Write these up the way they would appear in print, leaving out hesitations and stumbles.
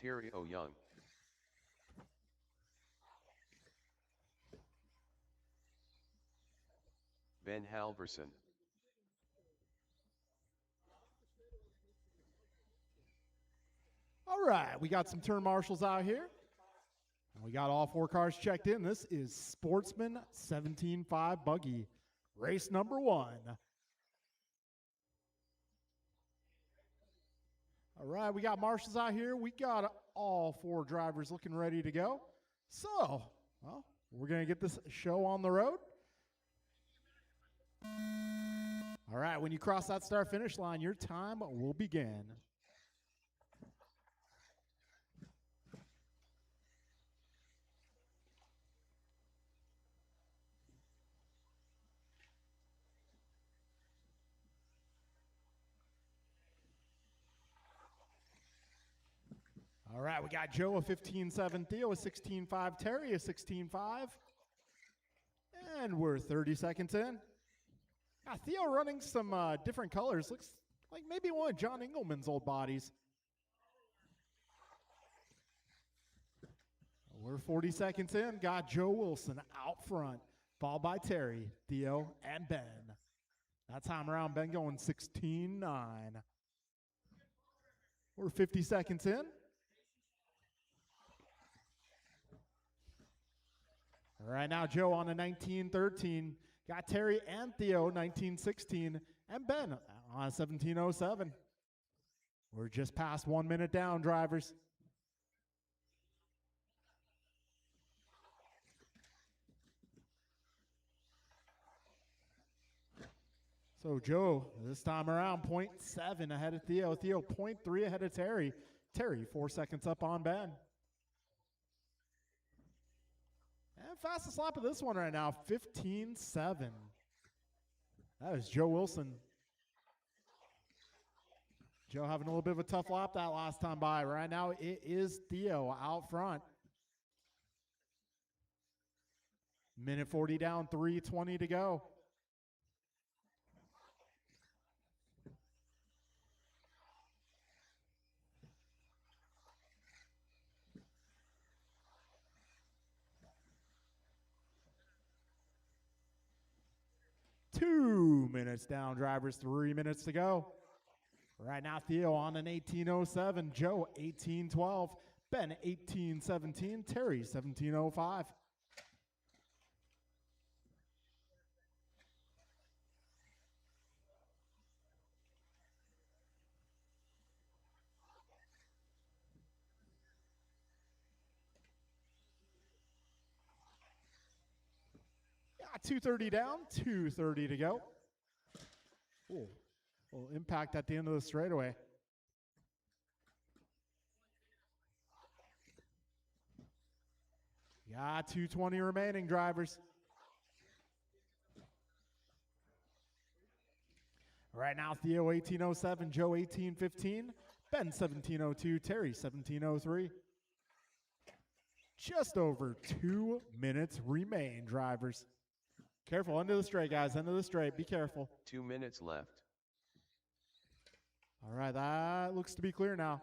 Terry O. Young. Ben Halverson. All right, we got some turn marshals out here. And we got all 4 cars checked in. This is Sportsman 17.5 Buggy, race number 1. All right, we got marshals out here. We got all 4 drivers looking ready to go. So, well, we're going to get this show on the road. All right, when you cross that start-finish line, your time will begin. All right, we got Joe a 15.7, Theo a 16.5, Terry a 16.5. And we're 30 seconds in. Theo running some different colors. Looks like maybe one of John Engelman's old bodies. We're 40 seconds in. Got Joe Wilson out front, followed by Terry, Theo, and Ben. That time around, Ben going 16.9. We're 50 seconds in. All right, now Joe on a 19.13. Got Terry and Theo 19.16. And Ben on a 17.07. We're just past 1 minute down, drivers. So Joe, this time around, 0.7 ahead of Theo. Theo, 0.3 ahead of Terry. Terry, 4 seconds up on Ben. And fastest lap of this one right now, 15.7. That is Joe Wilson. Joe having a little bit of a tough lap that last time by. Right now, it is Theo out front. Minute 40 down, 3:20 to go. Two minutes down, drivers, 3 minutes to go. Right now, Theo on an 18.07, Joe 18.12, Ben 18.17, Terry 17.05. Yeah, 2:30 down, 2:30 to go. Ooh, little impact at the end of the straightaway. Yeah, 2:20 remaining, drivers. Right now, Theo 18.07, Joe 18.15, Ben 17.02, Terry 17.03. Just over 2 minutes remain, drivers. Careful, end of the straight, guys, end of the straight. Be careful. 2 minutes left. All right, that looks to be clear now.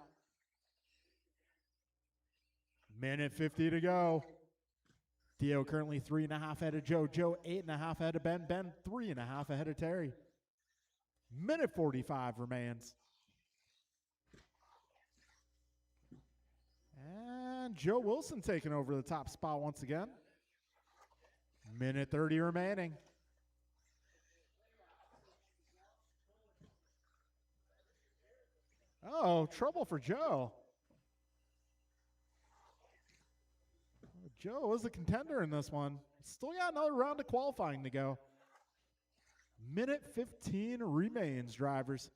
Minute 50 to go. Theo currently 3.5 ahead of Joe. Joe 8.5 ahead of Ben. Ben 3.5 ahead of Terry. Minute 45 remains. And Joe Wilson taking over the top spot once again. Minute 30 remaining. Oh, trouble for Joe. Joe was a contender in this one. Still got another round of qualifying to go. Minute 15 remains, drivers.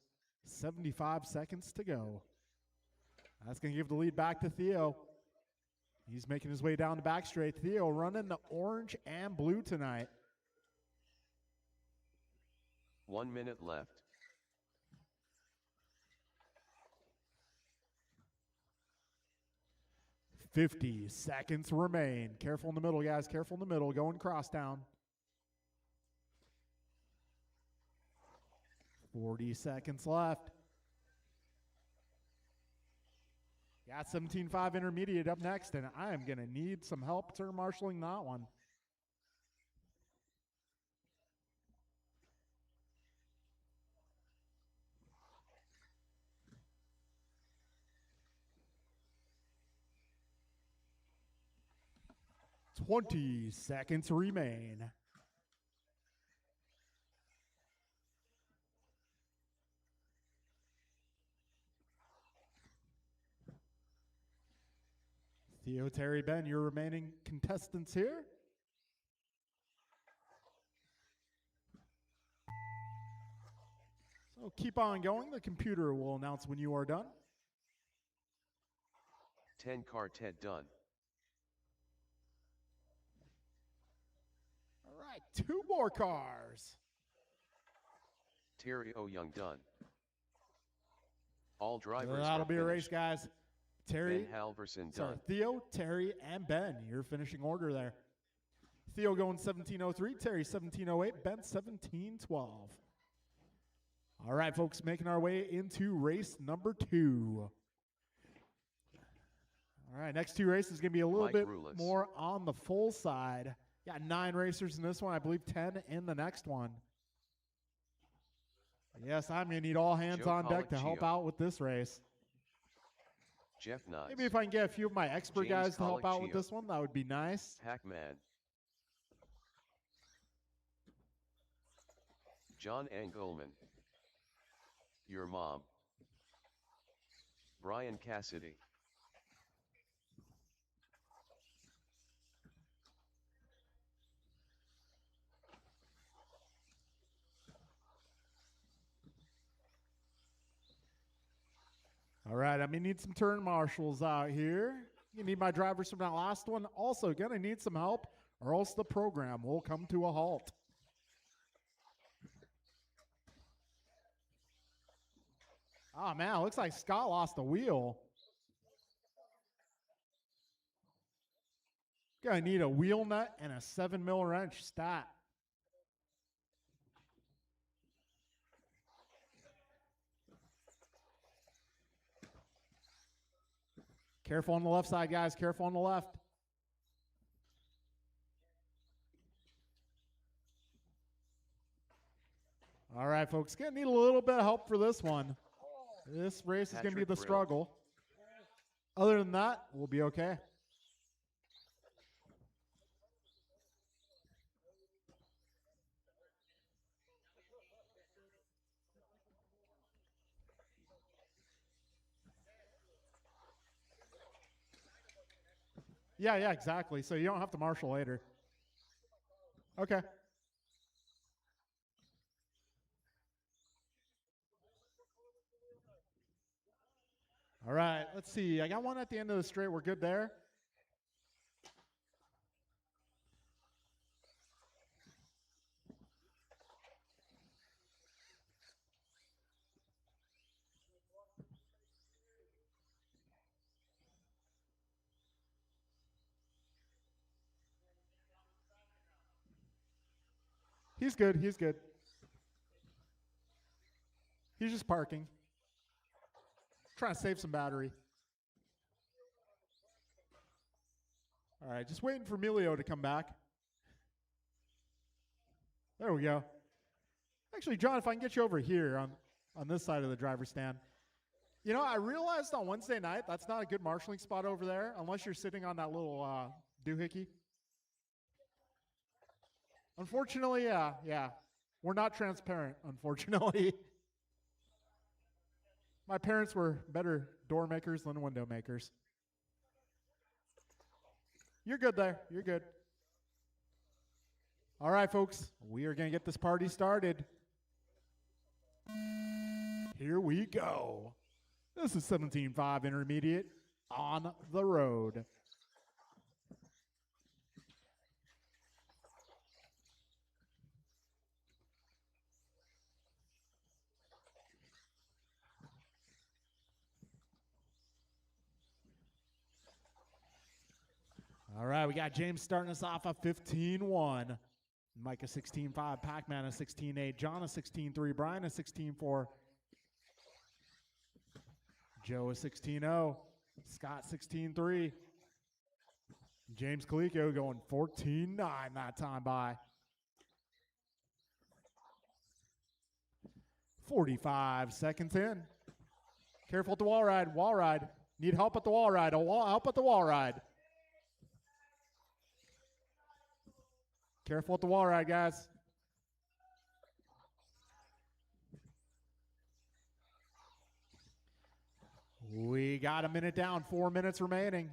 75 seconds to go. That's going to give the lead back to Theo. He's making his way down the back straight. Theo running the orange and blue tonight. 1 minute left. $50 seconds remain. Careful in the middle, guys. Careful in the middle. Going cross down. 40 seconds left. Got 17.5 intermediate up next, and I am going to need some help turn marshaling that one. "20 seconds remain." Theo, Terry, Ben, your remaining contestants here. So keep on going. The computer will announce when you are done. 10 car Ted done. All right, 2 more cars. Terry O. Young done. All drivers That'll are be a race, finished. guys. Terry, Ben Halverson sorry, done. Theo, Terry, and Ben. Your finishing order there. Theo going 17:03, Terry 17:08, Ben 17:12. All right, folks, making our way into race number 2. All right, next 2 races is going to be a little Mike bit Rulis. more on the full side. Got 9 racers in this one, I believe 10 in the next one. Yes, I'm going to need all hands Joe on deck to help Colicchio. out with this race. Jeff Nuts. Maybe if I can get a few of my expert James guys to help out with Colicchio. this one, that would be nice. Pac-Man. John Engelman. Your mom. Brian Cassidy. All right, I'm going to need some turn marshals out here. You need my drivers from that last one. Also, going to need some help, or else the program will come to a halt. Oh, man, looks like Scott lost a wheel. Gonna need a wheel nut and a 7mm wrench stat. Careful on the left side, guys. Careful on the left. All right, folks. Gonna need a little bit of help for this one. This race is gonna be Patrick the Brill. struggle. Other than that, we'll be okay. Yeah, exactly. So you don't have to marshal later. Okay. All right, let's see. I got one at the end of the straight. We're good there. He's good. He's good. He's just parking. Trying to save some battery. All right, just waiting for Emilio to come back. There we go. Actually, John, if I can get you over here on this side of the driver's stand. You know, I realized on Wednesday night that's not a good marshaling spot over there unless you're sitting on that little doohickey. Unfortunately, yeah. We're not transparent, unfortunately. My parents were better door makers than window makers. You're good there. You're good. All right, folks. We are going to get this party started. Here we go. This is 17.5 intermediate on the road. All right, we got James starting us off at 15-1. Mike a 16.5, Pac-Man a 16.8, John a 16.3, Brian a 16.4, Joe a 16.0, Scott 16-3. James Colicchio going 14-9 that time by. 45 seconds in. Careful at the wall ride. Wall ride. Need help at the wall ride. Help at the wall ride. Careful at the wall ride, guys. We got a minute down. 4 minutes remaining.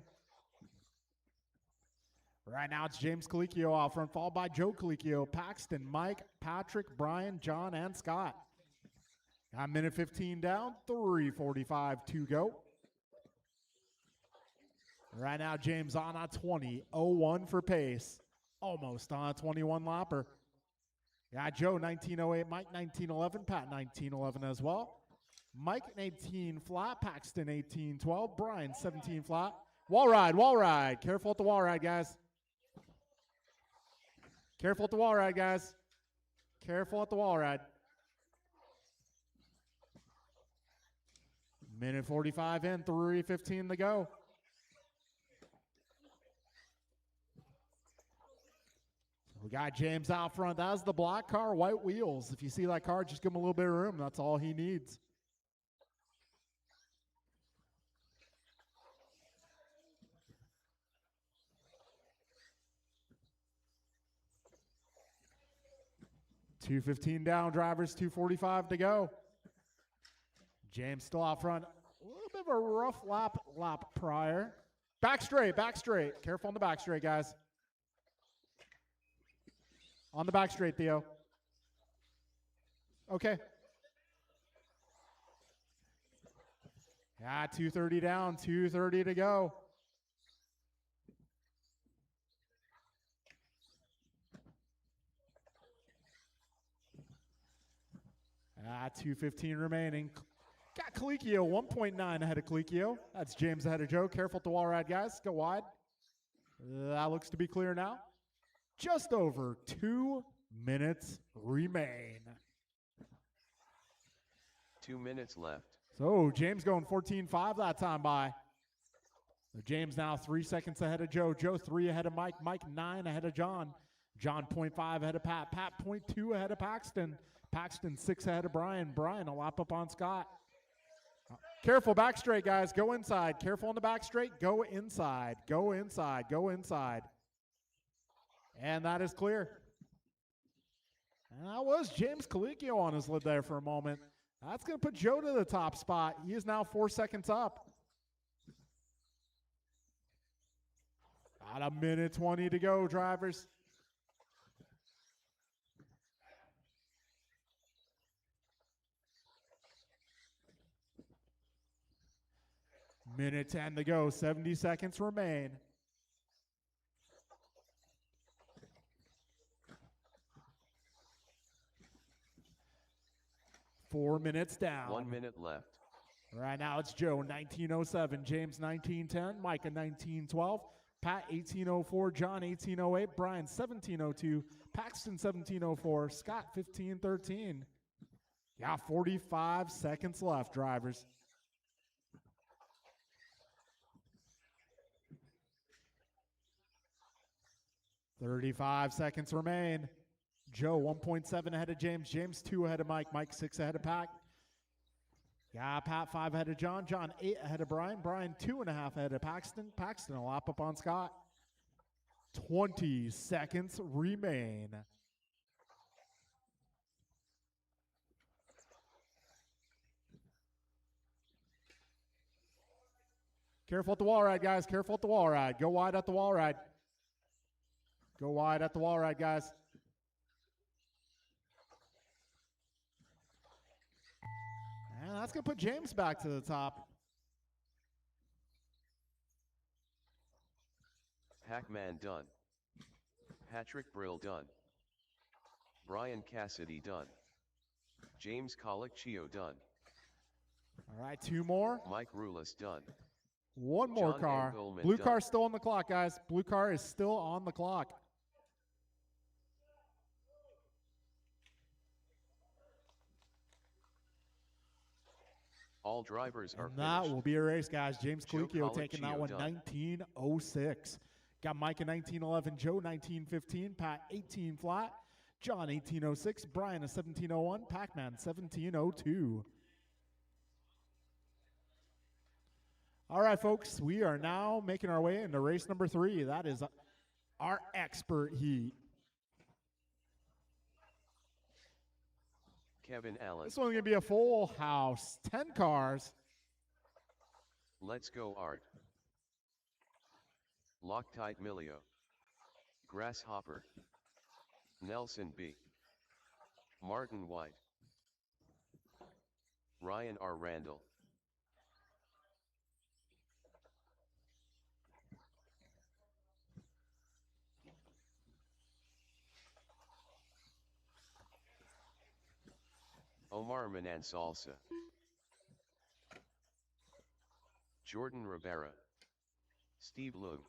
Right now it's James Colicchio out front, followed by Joe Colicchio, Paxton, Mike, Patrick, Brian, John, and Scott. Got a minute 15 down, 3:45 to go. Right now, James on a 20:01 for pace. Almost on a 21 lapper. Got Joe 19:08, Mike 19:11, Pat 19:11 as well. Mike 18 flat, Paxton 18:12, Brian 17 flat. Wall ride, wall ride. Careful at the wall ride, guys. Careful at the wall ride, guys. Careful at the wall ride. Minute 45 in, 3:15 to go. We got James out front. That's the black car, white wheels. If you see that car, just give him a little bit of room. That's all he needs. $2:15 down, drivers, 2:45 to go. James still out front. A little bit of a rough lap prior. Back straight, back straight. Careful on the back straight, guys. On the back straight, Theo. Okay. Yeah, 2:30 down, 2:30 to go. Ah, 2:15 remaining. Got Colicchio 1.9 ahead of Colicchio. That's James ahead of Joe. Careful at the wall ride, guys. Go wide. That looks to be clear now. Just over 2 minutes remain. 2 minutes left. So James going 14.5 that time by. So James now 3 seconds ahead of Joe. Joe 3 ahead of Mike. Mike 9 ahead of John. John 0.5 ahead of Pat. Pat 0.2 ahead of Paxton. Paxton 6 ahead of Brian. Brian a lap up on Scott. Careful back straight, guys. Go inside. Careful on the back straight. Go inside. Go inside. Go inside. And that is clear. And that was James Colicchio on his lid there for a moment. That's going to put Joe to the top spot. He is now 4 seconds up. About a minute 20 to go, drivers. Minute 10 to go, 70 seconds remain. Four minutes down. 1 minute left. Right now it's Joe 19:07, James 19:10, Micah 19:12, Pat 18:04, John 18:08, Brian 17:02, Paxton 17:04, Scott 15:13. Yeah, 45 seconds left, drivers. $35 seconds remain. Joe 1.7 ahead of James. James 2 ahead of Mike. Mike 6 ahead of Pat. Yeah, Pat 5 ahead of John. John 8 ahead of Brian. Brian 2.5 ahead of Paxton. Paxton a lap up on Scott. 20 seconds remain. Careful at the wall ride, guys. Careful at the wall ride. Go wide at the wall ride. Go wide at the wall ride, guys. And that's going to put James back to the top. Hackman done. Patrick Brill done. Brian Cassidy done. James Colicchio done. All right, 2 more. Mike Rulis done. 1 more John car. Engelman Blue done. car still on the clock, guys. Blue car is still on the clock. All drivers are And that finished. will be a race, guys. James Joe Colicchio taking that Colicchio one, done. 1906. Got Micah 1911, Joe 1915, Pat 18 flat, John 1806, Brian a 1701, Pac-Man 1702. All right, folks, we are now making our way into race number 3. That is our expert heat. Kevin Allen. This one's going to be a full house, 10 cars. Let's go Art. Loctite Milio. Grasshopper. Nelson B. Martin White. Ryan R. Randall. Omar Manan Salsa. Jordan Rivera. Steve Liu.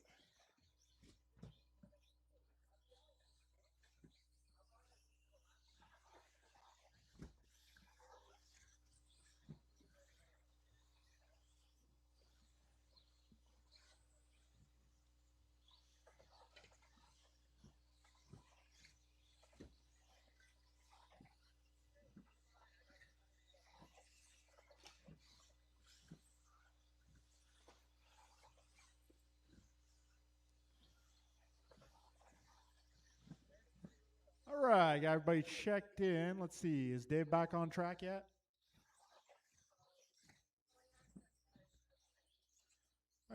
All right, got everybody checked in. Let's see, is Dave back on track yet?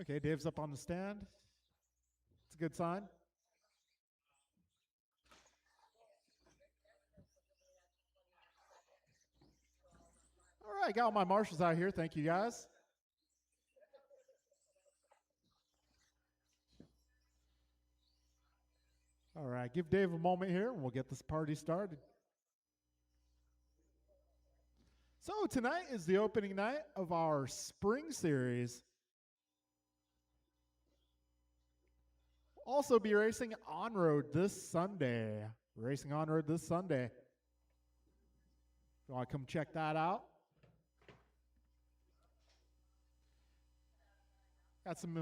Okay, Dave's up on the stand. It's a good sign. All right, got all my marshals out here. Thank you, guys. All right, give Dave a moment here and we'll get this party started. So tonight is the opening night of our spring series. Also be racing on road this Sunday. Racing on road this Sunday. If you want to come check that out. Got some,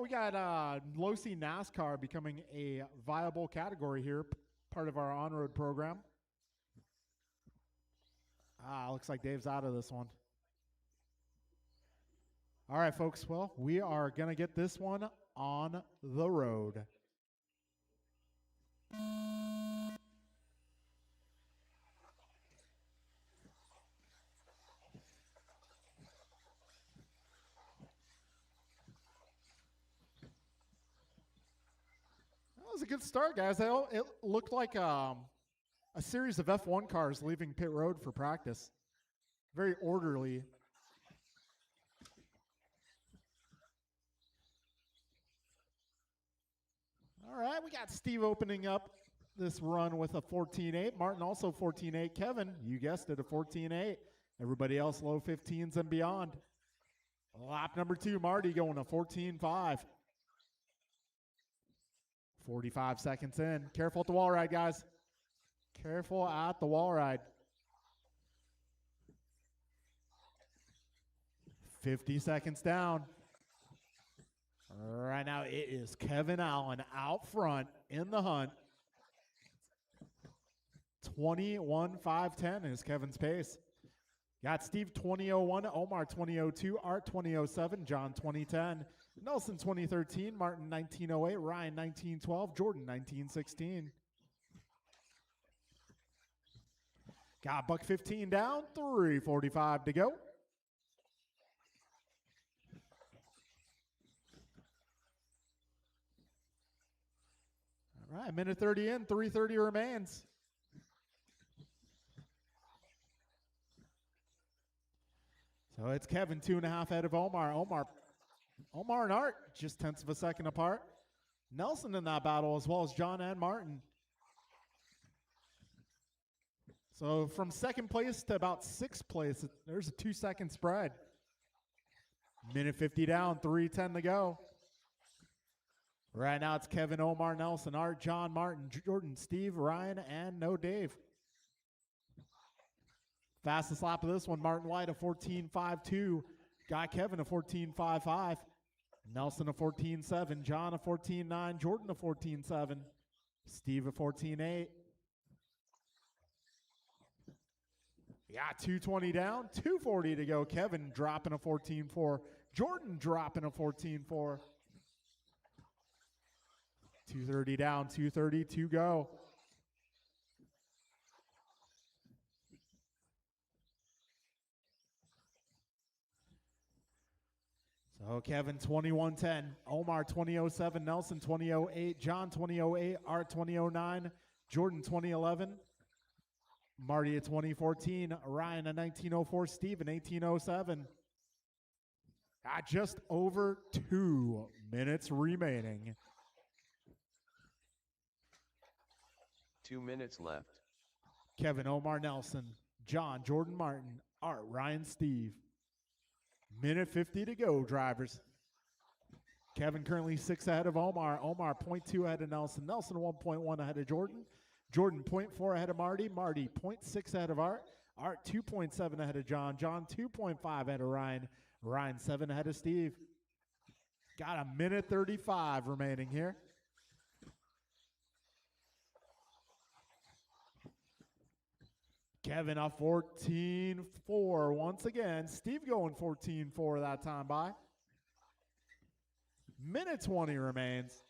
we got low-C NASCAR becoming a viable category here, part of our on-road program. Looks like Dave's out of this one. All right, folks. Well, we are going to get this one on the road. That was a good start, guys. It looked like a series of F1 cars leaving pit road for practice. Very orderly. All right, we got Steve opening up this run with a 14.8. Martin also 14.8. Kevin, you guessed it, a 14.8. Everybody else low 15s and beyond. Lap number 2, Marty going a 14.5. 45 seconds in. Careful at the wall ride, guys. Careful at the wall ride. 50 seconds down. Right now it is Kevin Allen out front in the hunt. 21.510 is Kevin's pace. Got Steve 20.01, Omar 20.02, Art 20.07, John 20.10, Nelson 20.13, Martin 19.08, Ryan 19.12, Jordan 19.16. Got buck 15 down, 3:45 to go. All right, minute 30 in, 3:30 remains. So it's Kevin 2.5 ahead of Omar. Omar and Art just tenths of a second apart. Nelson in that battle as well as John and Martin. So from second place to about 6th place, there's a 2-second spread. Minute 50 down, 3:10 to go. Right now it's Kevin, Omar, Nelson, Art, John, Martin, Jordan, Steve, Ryan, and no Dave. Fastest lap of this one, Martin White a 14.52. Guy Kevin a 14.55. Nelson a 14.7. John a 14.9. Jordan a 14.7. Steve a 14.8. Yeah, 220 down, 240 to go. Kevin dropping a 14.4. Jordan dropping a 14.4. 230 down, 230 to go. So Kevin 21.10, Omar 20.07, Nelson 20.08, John 20.08, Art 20.09, Jordan 20.11, Marty at 20.14, Ryan at 19.04, Steve at 18.07. Just over 2 minutes remaining. 2 minutes left. Kevin, Omar, Nelson, John, Jordan, Martin, Art, Ryan, Steve. Minute 50 to go, drivers. Kevin currently 6 ahead of Omar. Omar 0.2 ahead of Nelson. Nelson 1.1 ahead of Jordan. Jordan 0.4 ahead of Marty. Marty 0.6 ahead of Art. Art 2.7 ahead of John. John 2.5 ahead of Ryan. Ryan 7 ahead of Steve. Got a minute 35 remaining here. Kevin a 14.4 once again. Steve going 14.4 that time by. Minute 20 remains.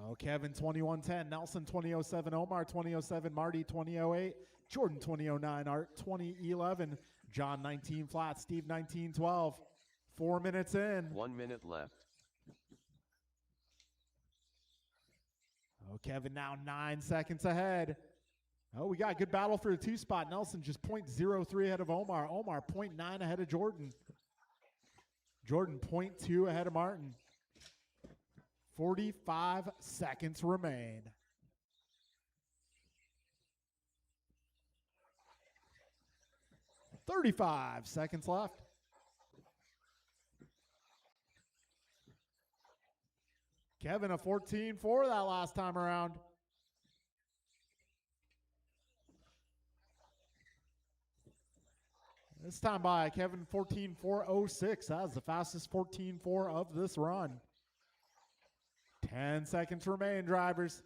Oh, Kevin 21.10, Nelson 20.07, Omar 20.07, Marty 20.08, Jordan 20.09, Art 20.11, John 19 flat, Steve 19.12. 4 minutes in. 1 minute left. Oh, Kevin now 9 seconds ahead. Oh, we got a good battle for the 2 spot. Nelson just 0.03 ahead of Omar. Omar 0.9 ahead of Jordan. Jordan 0.2 ahead of Martin. 45 seconds remain. $35 seconds left. Kevin a 14.4 that last time around. This time by Kevin 14.406. That was the fastest 14.4 of this run. 10 seconds remain, drivers.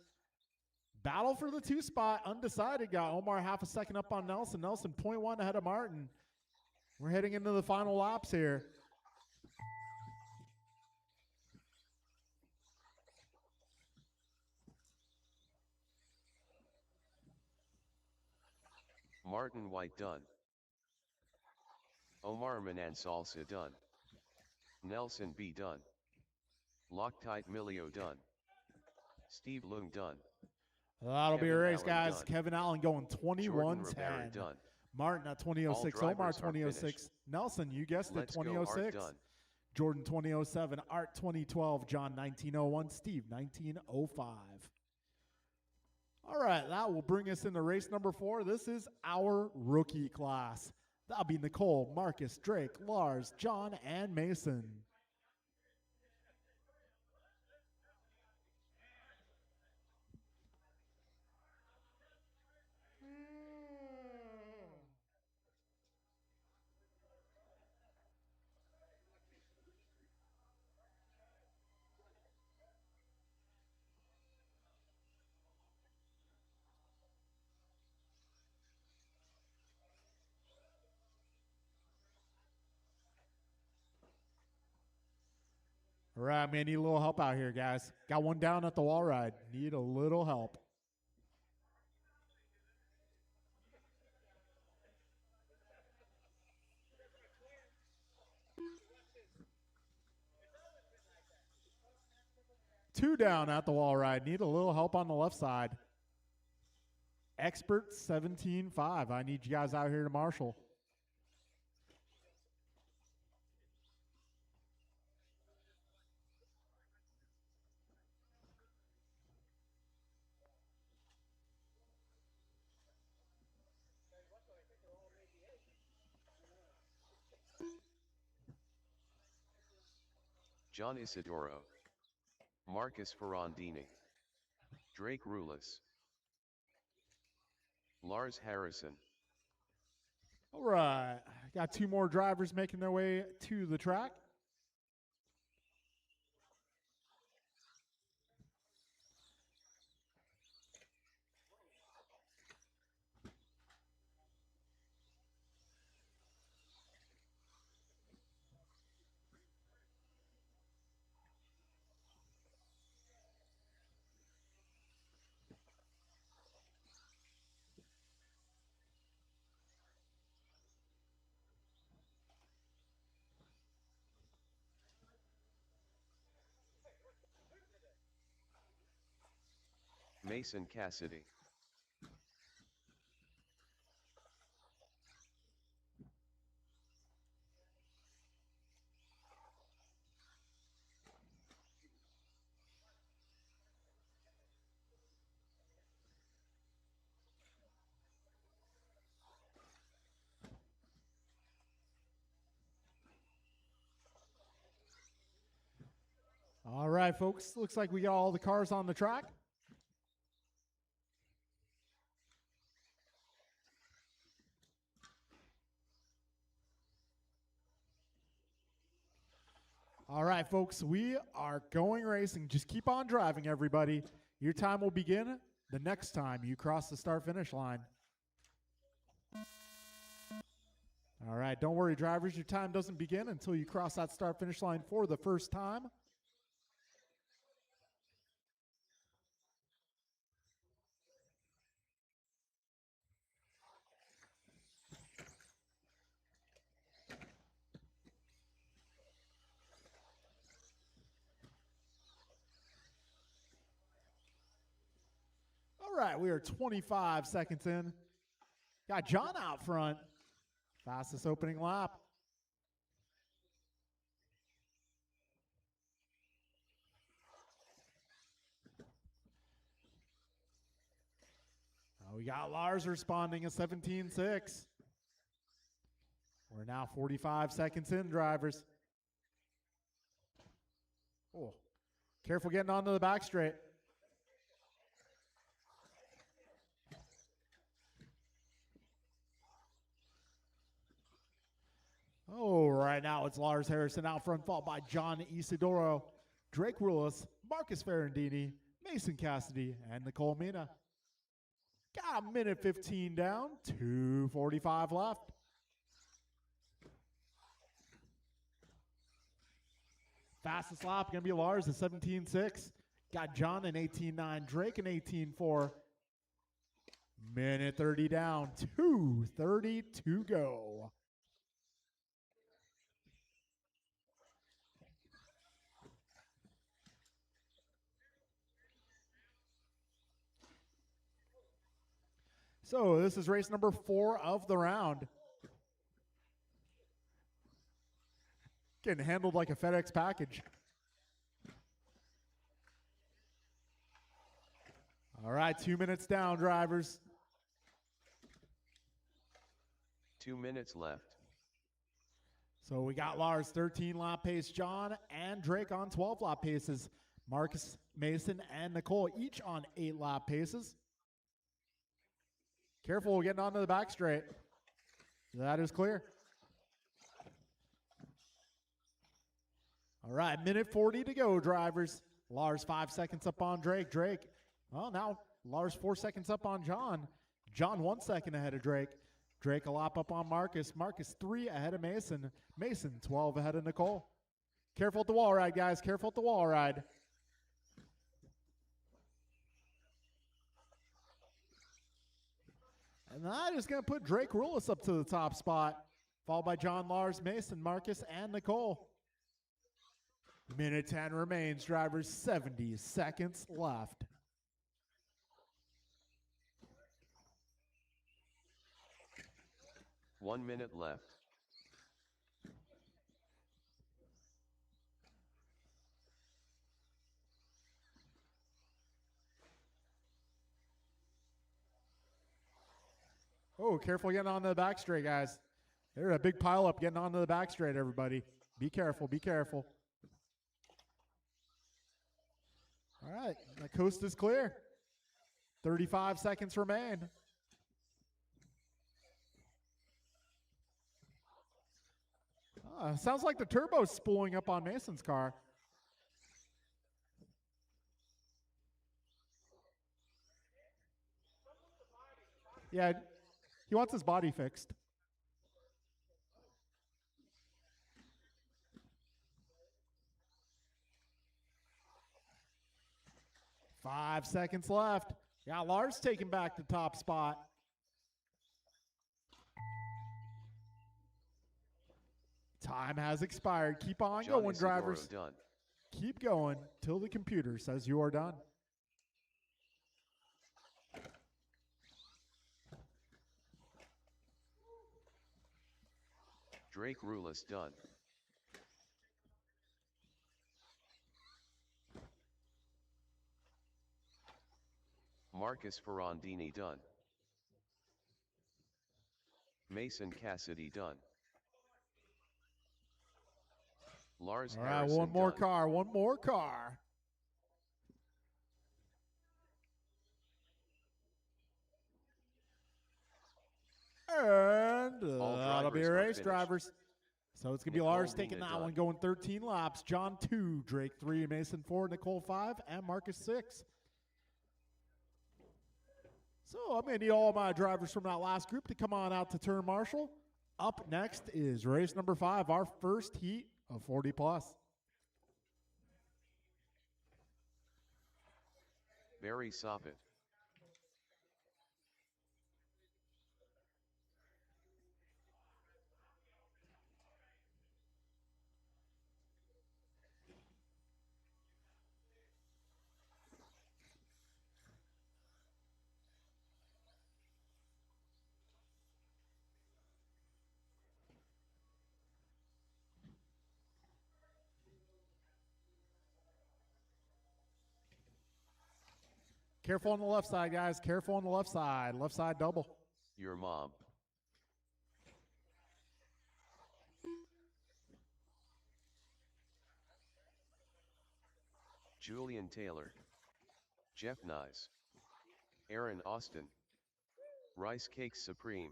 Battle for the 2 spot, undecided. Got Omar half a second up on Nelson. Nelson 0.1 ahead of Martin. We're heading into the final laps here. Martin White done. Omar Manan Salsa done. Nelson B done. Loctite Milio done. Steve Lung done. That'll be a Kevin race, Allen guys. done. Kevin Allen going 21.10. Done. Martin at 20.06. All Omar drivers are 20.06. finished. Nelson, you guessed it, Let's go, Art 20.06. done. Jordan 20.07. Art 20.12. John 19.01. Steve 19.05. All right, that will bring us into race number 4. This is our rookie class. That'll be Nicole, Marcus, Drake, Lars, John, and Mason. All right, man, need a little help out here, guys. Got one down at the wall ride. Need a little help. Two down at the wall ride. Need a little help on the left side. Expert 17.5. I need you guys out here to marshal. John Isidoro. Marcus Ferrandini, Drake Rulis, Lars Harrison. All right, got 2 more drivers making their way to the track. Mason Cassidy. All right, folks, looks like we got all the cars on the track. All right, folks, we are going racing. Just keep on driving, everybody. Your time will begin the next time you cross the start-finish line. All right, don't worry, drivers. Your time doesn't begin until you cross that start-finish line for the first time. All right, we are 25 seconds in. Got John out front. Fastest opening lap. We got Lars responding at 17.6. We're now 45 seconds in, drivers. Oh, careful getting onto the back straight. Oh, right now it's Lars Harrison out front, followed by John Isidoro, Drake Rulis, Marcus Ferrandini, Mason Cassidy, and Nicole Mina. Got a minute 15 down, 2:45 left. Fastest lap going to be Lars at 17.6. Got John in 18.9, Drake in 18.4. Minute 30 down, 2:30 to go. So this is race number 4 of the round. Getting handled like a FedEx package. All right, 2 minutes down, drivers. 2 minutes left. So we got Lars 13 lap pace, John and Drake on 12 lap paces. Marcus, Mason, and Nicole each on 8 lap paces. Careful getting onto the back straight. That is clear. All right, minute 40 to go, drivers. Lars 5 seconds up on Drake. Drake, well, now Lars 4 seconds up on John. John 1 second ahead of Drake. Drake a lap up on Marcus. Marcus 3 ahead of Mason. Mason 12 ahead of Nicole. Careful at the wall ride, guys. Careful at the wall ride. And that is going to put Drake Rulis up to the top spot, followed by John, Lars, Mason, Marcus, and Nicole. Minute 10 remains, drivers. 70 seconds left. One minute left. Oh, careful getting onto the back straight, guys. There's a big pile up getting onto the back straight, everybody. Be careful, be careful. All right, the coast is clear. 35 seconds remain. Sounds like the turbo's spooling up on Mason's car. Yeah, he wants his body fixed. Five seconds left. Yeah, Lars taking back the top spot. Time has expired. Keep on John going, Isidoro drivers. done. Keep going till the computer says you are done. Drake Rulis done. Marcus Ferrandini done. Mason Cassidy done. Lars All right, Harrison one more done. car, one more car. And All that'll be drivers a are race, finished. drivers. So it's going to be Nicole Lars taking Mina that done. one, going 13 laps. John 2, Drake 3, Mason 4, Nicole 5, and Marcus 6. So I'm going to need all my drivers from that last group to come on out to turn marshal. Up next is race number 5, our first heat of 40 plus. Barry Soppet. Careful on the left side, guys. Careful on the left side. Left side double. Your mom. Julian Taylor. Jeff Nyes. Aaron Austin. Rice Cakes Supreme.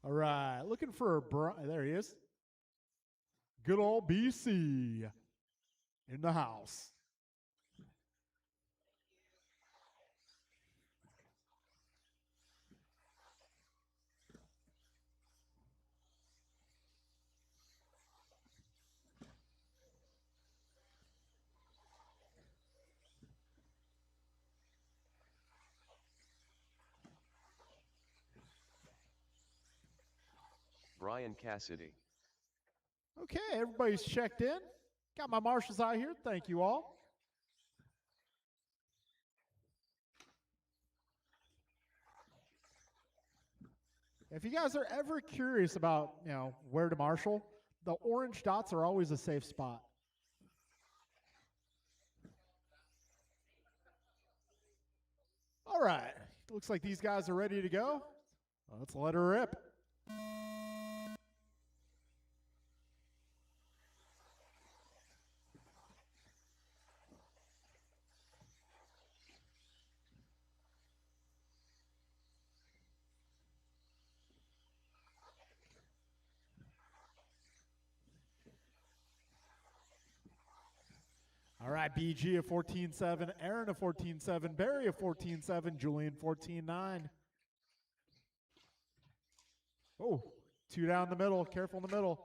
All right, looking for there he is. Good old BC in the house. Brian Cassidy. Okay, everybody's checked in. Got my marshals out here. Thank you all. If you guys are ever curious about, where to marshal, the orange dots are always a safe spot. All right, looks like these guys are ready to go. Let's let her rip. All right, BG of 14.7, Aaron of 14.7, Barry of 14.7, Julian 14.9. Oh, two down the middle. Careful in the middle.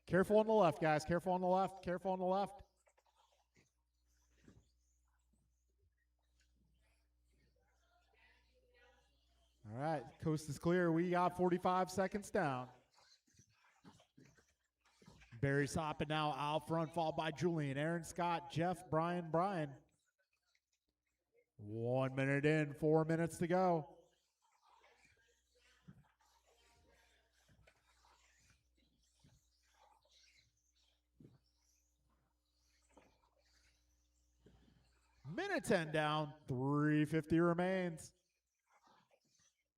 Careful on the left, guys. Careful on the left. Careful on the left. All right, coast is clear. We got 45 seconds down. Barry Soppin now out front, followed by Julian, Aaron Scott, Jeff, Brian. 1 minute in, 4 minutes to go. Minute 10 down, 3:50 remains.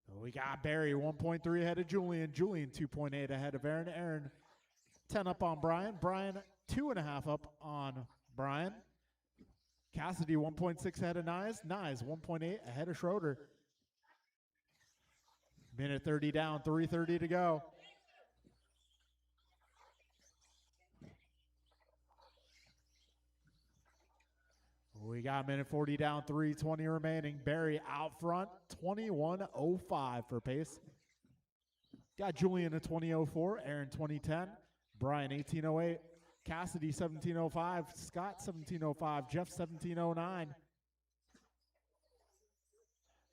We got Barry 1.3 ahead of Julian. Julian 2.8 ahead of Aaron. Aaron 10 up on Brian. Brian 2.5 up on Brian. Cassidy 1.6 ahead of Nyes. Nyes 1.8 ahead of Schroeder. Minute 30 down, 3:30 to go. We got minute 40 down, 3:20 remaining. Barry out front, 21:05 for pace. Got Julian at 20:04, Aaron 20:10, Brian 18:08, Cassidy 17:05, Scott 17:05, Jeff 17:09.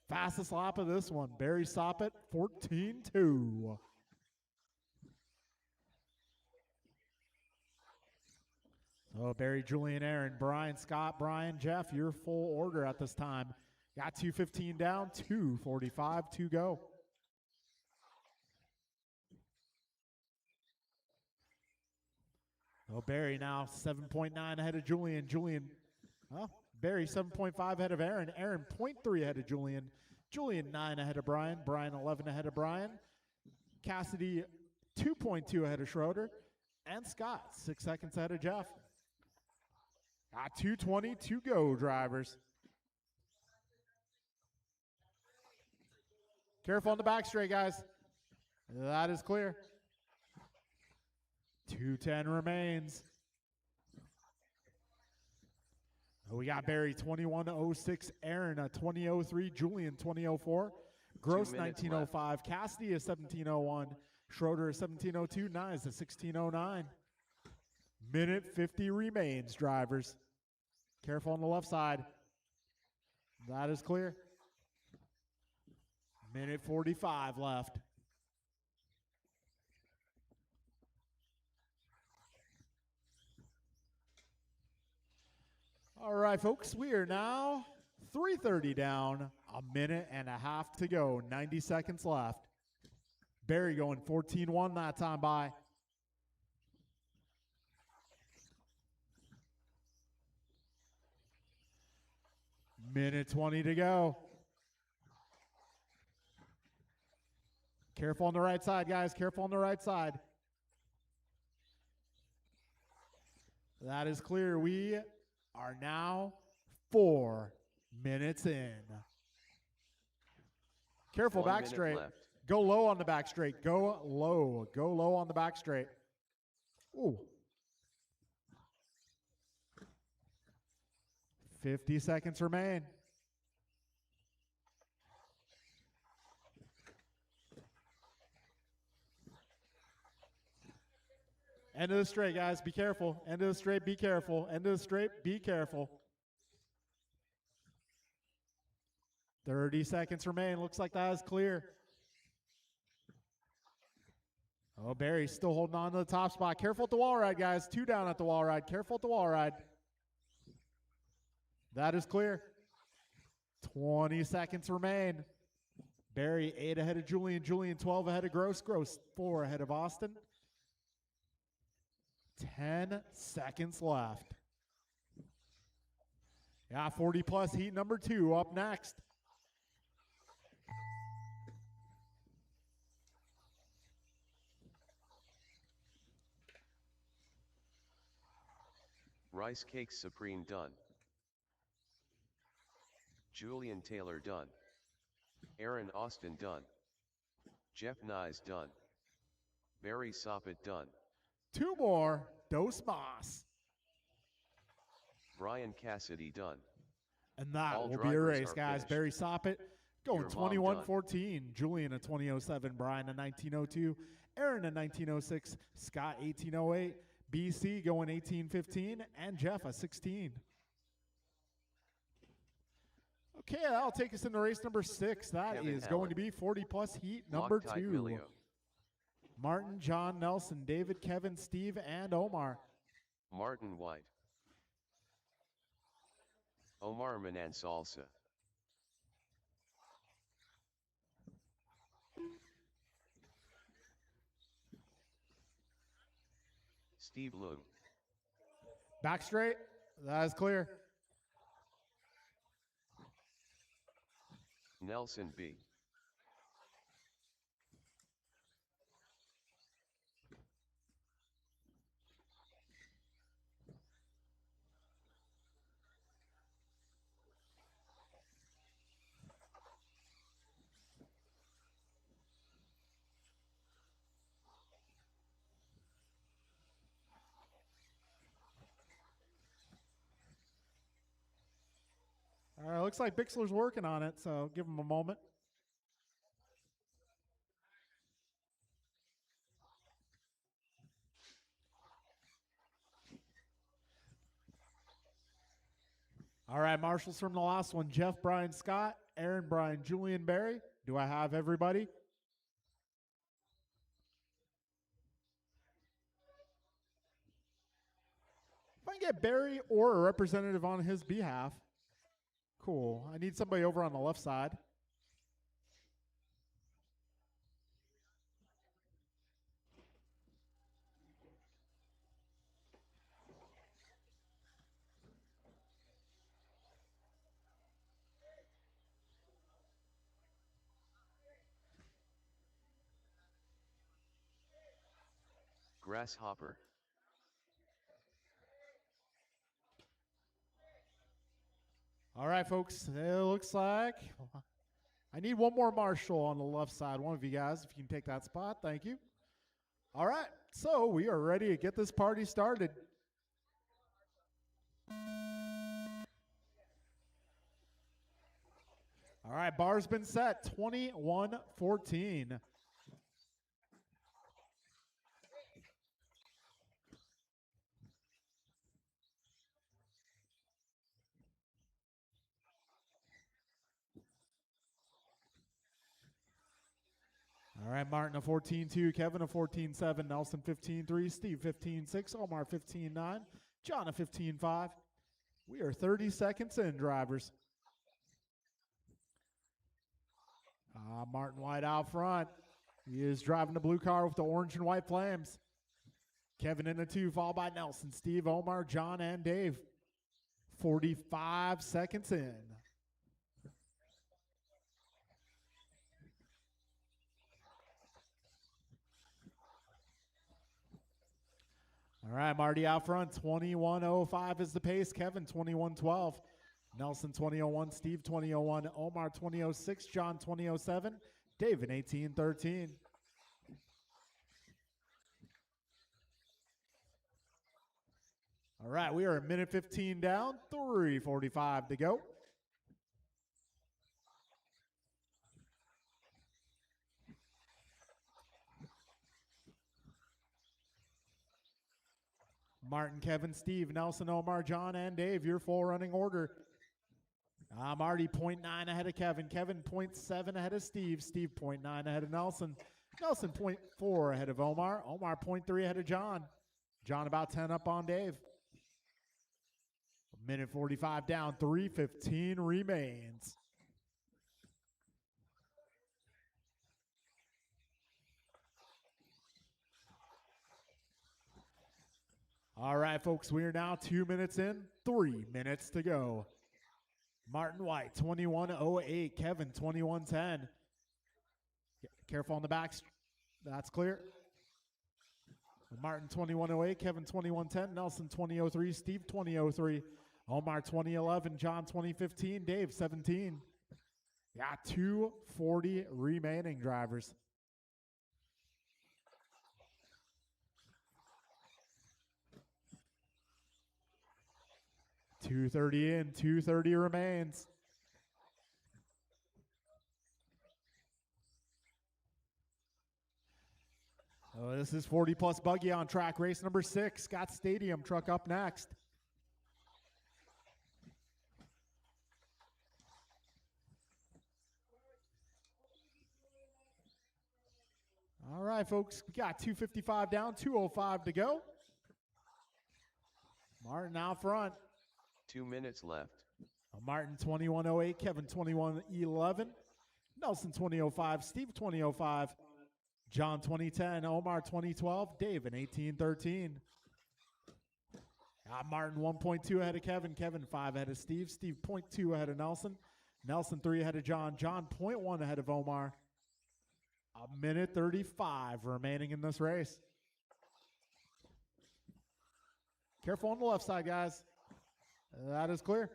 Fastest lap of this one, Barry Soppet 14:2. So Barry, Julian, Aaron, Brian, Scott, Brian, Jeff, your full order at this time. Got 2:15 down, 2:45 to go. Oh, Barry now 7.9 ahead of Julian. Julian, well, Barry 7.5 ahead of Aaron. Aaron 0.3 ahead of Julian. Julian 9 ahead of Brian. Brian 11 ahead of Brian. Cassidy 2.2 ahead of Schroeder. And Scott 6 seconds ahead of Jeff. Got 2:20 to go, drivers. Careful on the back straight, guys. That is clear. 2:10 remains. We got Barry 21:06, Aaron 20:03, Julian 20:04, Gross 19:05, Cassidy is 17:01, Schroeder is 17:02, Nyes is 16:09. Minute 50 remains, drivers. Careful on the left side. That is clear. Minute 45 left. All right, folks, we are now 3:30 down, a minute and a half to go, 90 seconds left. Barry going 14:1 that time by. Minute 20 to go. Careful on the right side, guys. Careful on the right side. That is clear. We are now 4 minutes in. Careful back straight. Left. Go low on the back straight. Go low. Go low on the back straight. Ooh. 50 seconds remain. End of the straight, guys. Be careful. End of the straight. Be careful. End of the straight. Be careful. 30 seconds remain. Looks like that is clear. Oh, Barry's still holding on to the top spot. Careful at the wall ride, guys. 2 down at the wall ride. Careful at the wall ride. That is clear. 20 seconds remain. Barry 8 ahead of Julian. Julian 12 ahead of Gross. Gross 4 ahead of Austin. 10 seconds left. Yeah, 40 plus heat number 2 up next. Rice Cakes Supreme done. Julian Taylor done. Aaron Austin done. Jeff Nyes done. Barry Soppet done. 2 more. Dos Mas. Brian Cassidy done. And that All will be a drivers race, are guys. finished. Barry Soppet going Your mom 21:14. Julian at 20:07. Brian at 19:02. Aaron at 19:06. Scott 18:08. BC going 18:15. And Jeff at 16. Okay, that'll take us into race number 6. That Kevin is Allen. going to be 40 plus heat number Loctite 2. Milio. Martin, John, Nelson, David, Kevin, Steve, and Omar. Martin White. Omar Manan Salsa. Steve Loom. Back straight. That is clear. Nelson B. All right, looks like Bixler's working on it, so give him a moment. All right, marshals from the last one: Jeff, Brian, Scott, Aaron, Brian, Julian, Barry. Do I have everybody? If I can get Barry or a representative on his behalf. Cool. I need somebody over on the left side. Grasshopper. All right, folks. It looks like I need one more marshal on the left side. One of you guys, if you can take that spot. Thank you. All right. So we are ready to get this party started. All right, bar's been set, 21-14. All right, Martin a 14-2, Kevin a 14-7, Nelson 15-3, Steve 15-6, Omar 15-9, John a 15-5. We are 30 seconds in, drivers. Martin White out front. He is driving the blue car with the orange and white flames. Kevin in the 2, followed by Nelson, Steve, Omar, John, and Dave. 45 seconds in. All right, Marty out front. 21:05 is the pace. Kevin 21:12. Nelson 20:01. Steve 20:01. Omar 20:06. John 20:07. David 18:13. All right, we are a minute 15 down. 3:45 to go. Martin, Kevin, Steve, Nelson, Omar, John, and Dave, your full running order. I'm already 0.9 ahead of Kevin. Kevin 0.7 ahead of Steve. Steve 0.9 ahead of Nelson. Nelson 0.4 ahead of Omar. Omar 0.3 ahead of John. John about 10 up on Dave. A minute 45 down. 3:15 remains. All right, folks, we are now 2 minutes in, 3 minutes to go. Martin White, 21:08. Kevin, 21:10. Careful on the backs. That's clear. Martin, 21:08. Kevin, 21:10. Nelson, 20:03. Steve, 20:03. Omar, 20:11. John, 20:15. Dave, 17. Yeah, 2:40 remaining, drivers. 2:30 in, 2:30 remains. Oh, this is 40 plus buggy on track. Race number 6, Scott Stadium truck up next. All right, folks, we got 2:55 down, 2:05 to go. Martin out front. 2 minutes left. Martin 21:08, Kevin 21:11, Nelson 20:05, Steve 20:05, John 20:10, Omar 20:12, Dave 18:13. Martin 1.2 ahead of Kevin, Kevin 5 ahead of Steve, Steve 0.2 ahead of Nelson, Nelson 3 ahead of John. John 0.1 ahead of Omar. A minute 35 remaining in this race. Careful on the left side, guys. That is clear.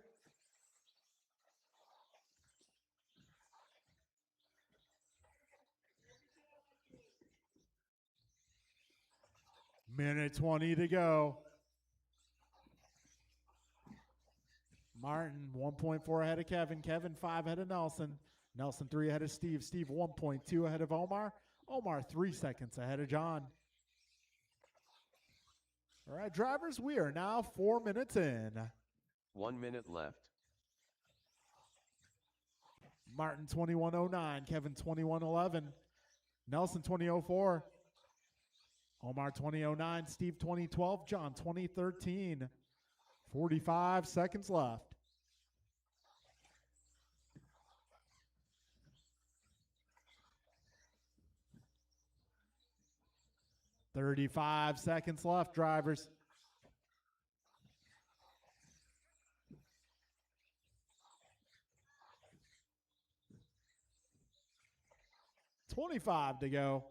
Minute 20 to go. Martin 1.4 ahead of Kevin. Kevin 5 ahead of Nelson. Nelson 3 ahead of Steve. Steve 1.2 ahead of Omar. Omar 3 seconds ahead of John. All right, drivers, we are now 4 minutes in. 1 minute left. Martin 21.09. Kevin 21.11. Nelson 20.04. Omar 20.09. Steve 20.12. John 20.13. 45 seconds left. $35 seconds left, drivers. $25 to go.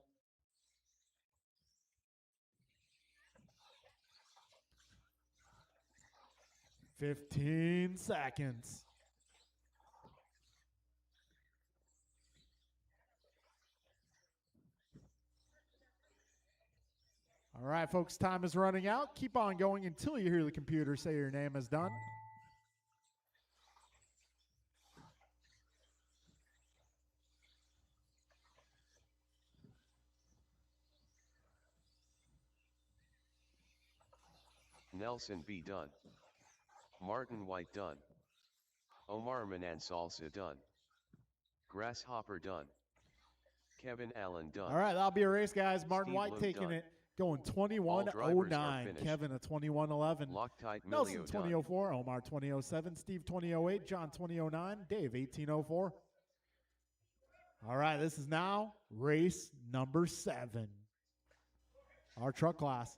$15 seconds. All right, folks, time is running out. Keep on going until you hear the computer say your name is done. Nelson B. done. Martin White done. Omar Manan Salsa done. Grasshopper done. Kevin Allen done. All right, that'll be a race, guys. Martin Steve White Lowe taking done. it, going All drivers are 21.09. finished. Kevin a 21.11. Loctite Nelson Milio done. 20.04. Omar 20.07. Steve 20.08. John 20.09. Dave 18.04. All right, this is now race number 7. Our truck class.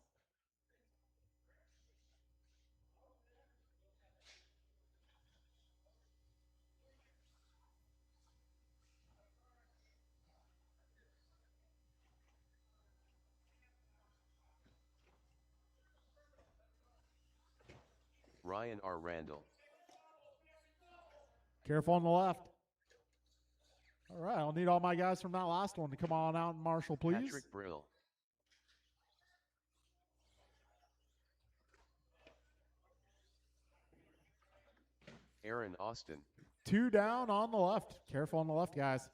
Ryan R. Randall. Careful on the left. All right, I'll need all my guys from that last one to come on out and marshal, please. Patrick Brill. Aaron Austin. 2 down on the left. Careful on the left, guys.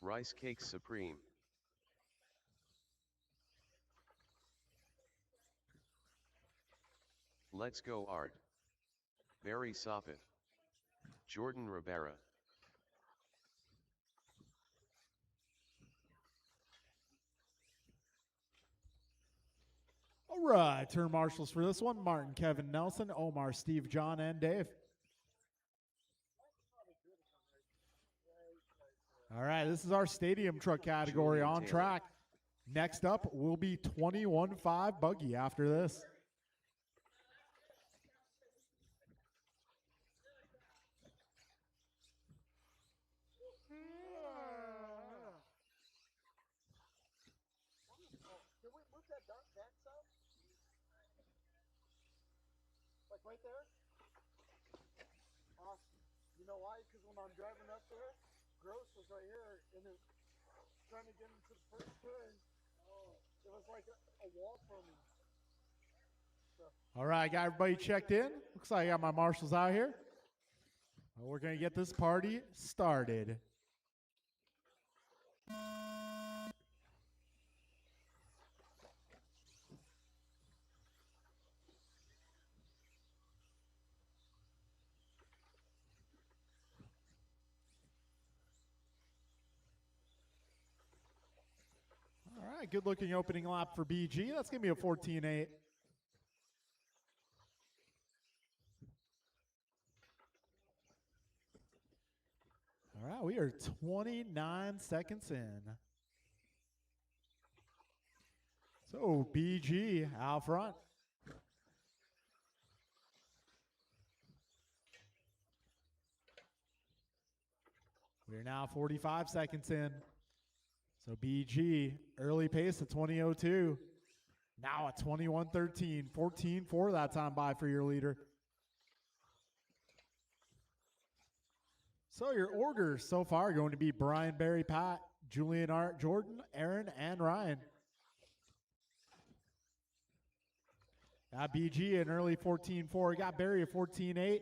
Rice Cakes Supreme. Let's Go Art. Barry Soppet. Jordan Rivera. All right, turn marshals for this one. Martin, Kevin, Nelson, Omar, Steve, John, and Dave. All right, this is our stadium truck category Julian on Taylor. track. Next up will be 21.5 buggy after this. Can we move that back some? Like right there? Awesome. You know why? Because when I'm driving up there, Gross was right here and it trying to get into the first turn. It was like a wall for me. All right, got everybody checked in. Looks like I got my marshals out here. Well, we're going to get this party started. All right, good looking opening lap for BG. That's going to be a 14.8. All right, we are 29 seconds in. So BG out front. We're now 45 seconds in. So BG, early pace at 20:02. Now at 21:13, 14-4 that time by for your leader. So your orders so far are going to be Brian, Barry, Pat, Julian, Art, Jordan, Aaron, and Ryan. Got BG in early 14-4. Got Barry at 14-8.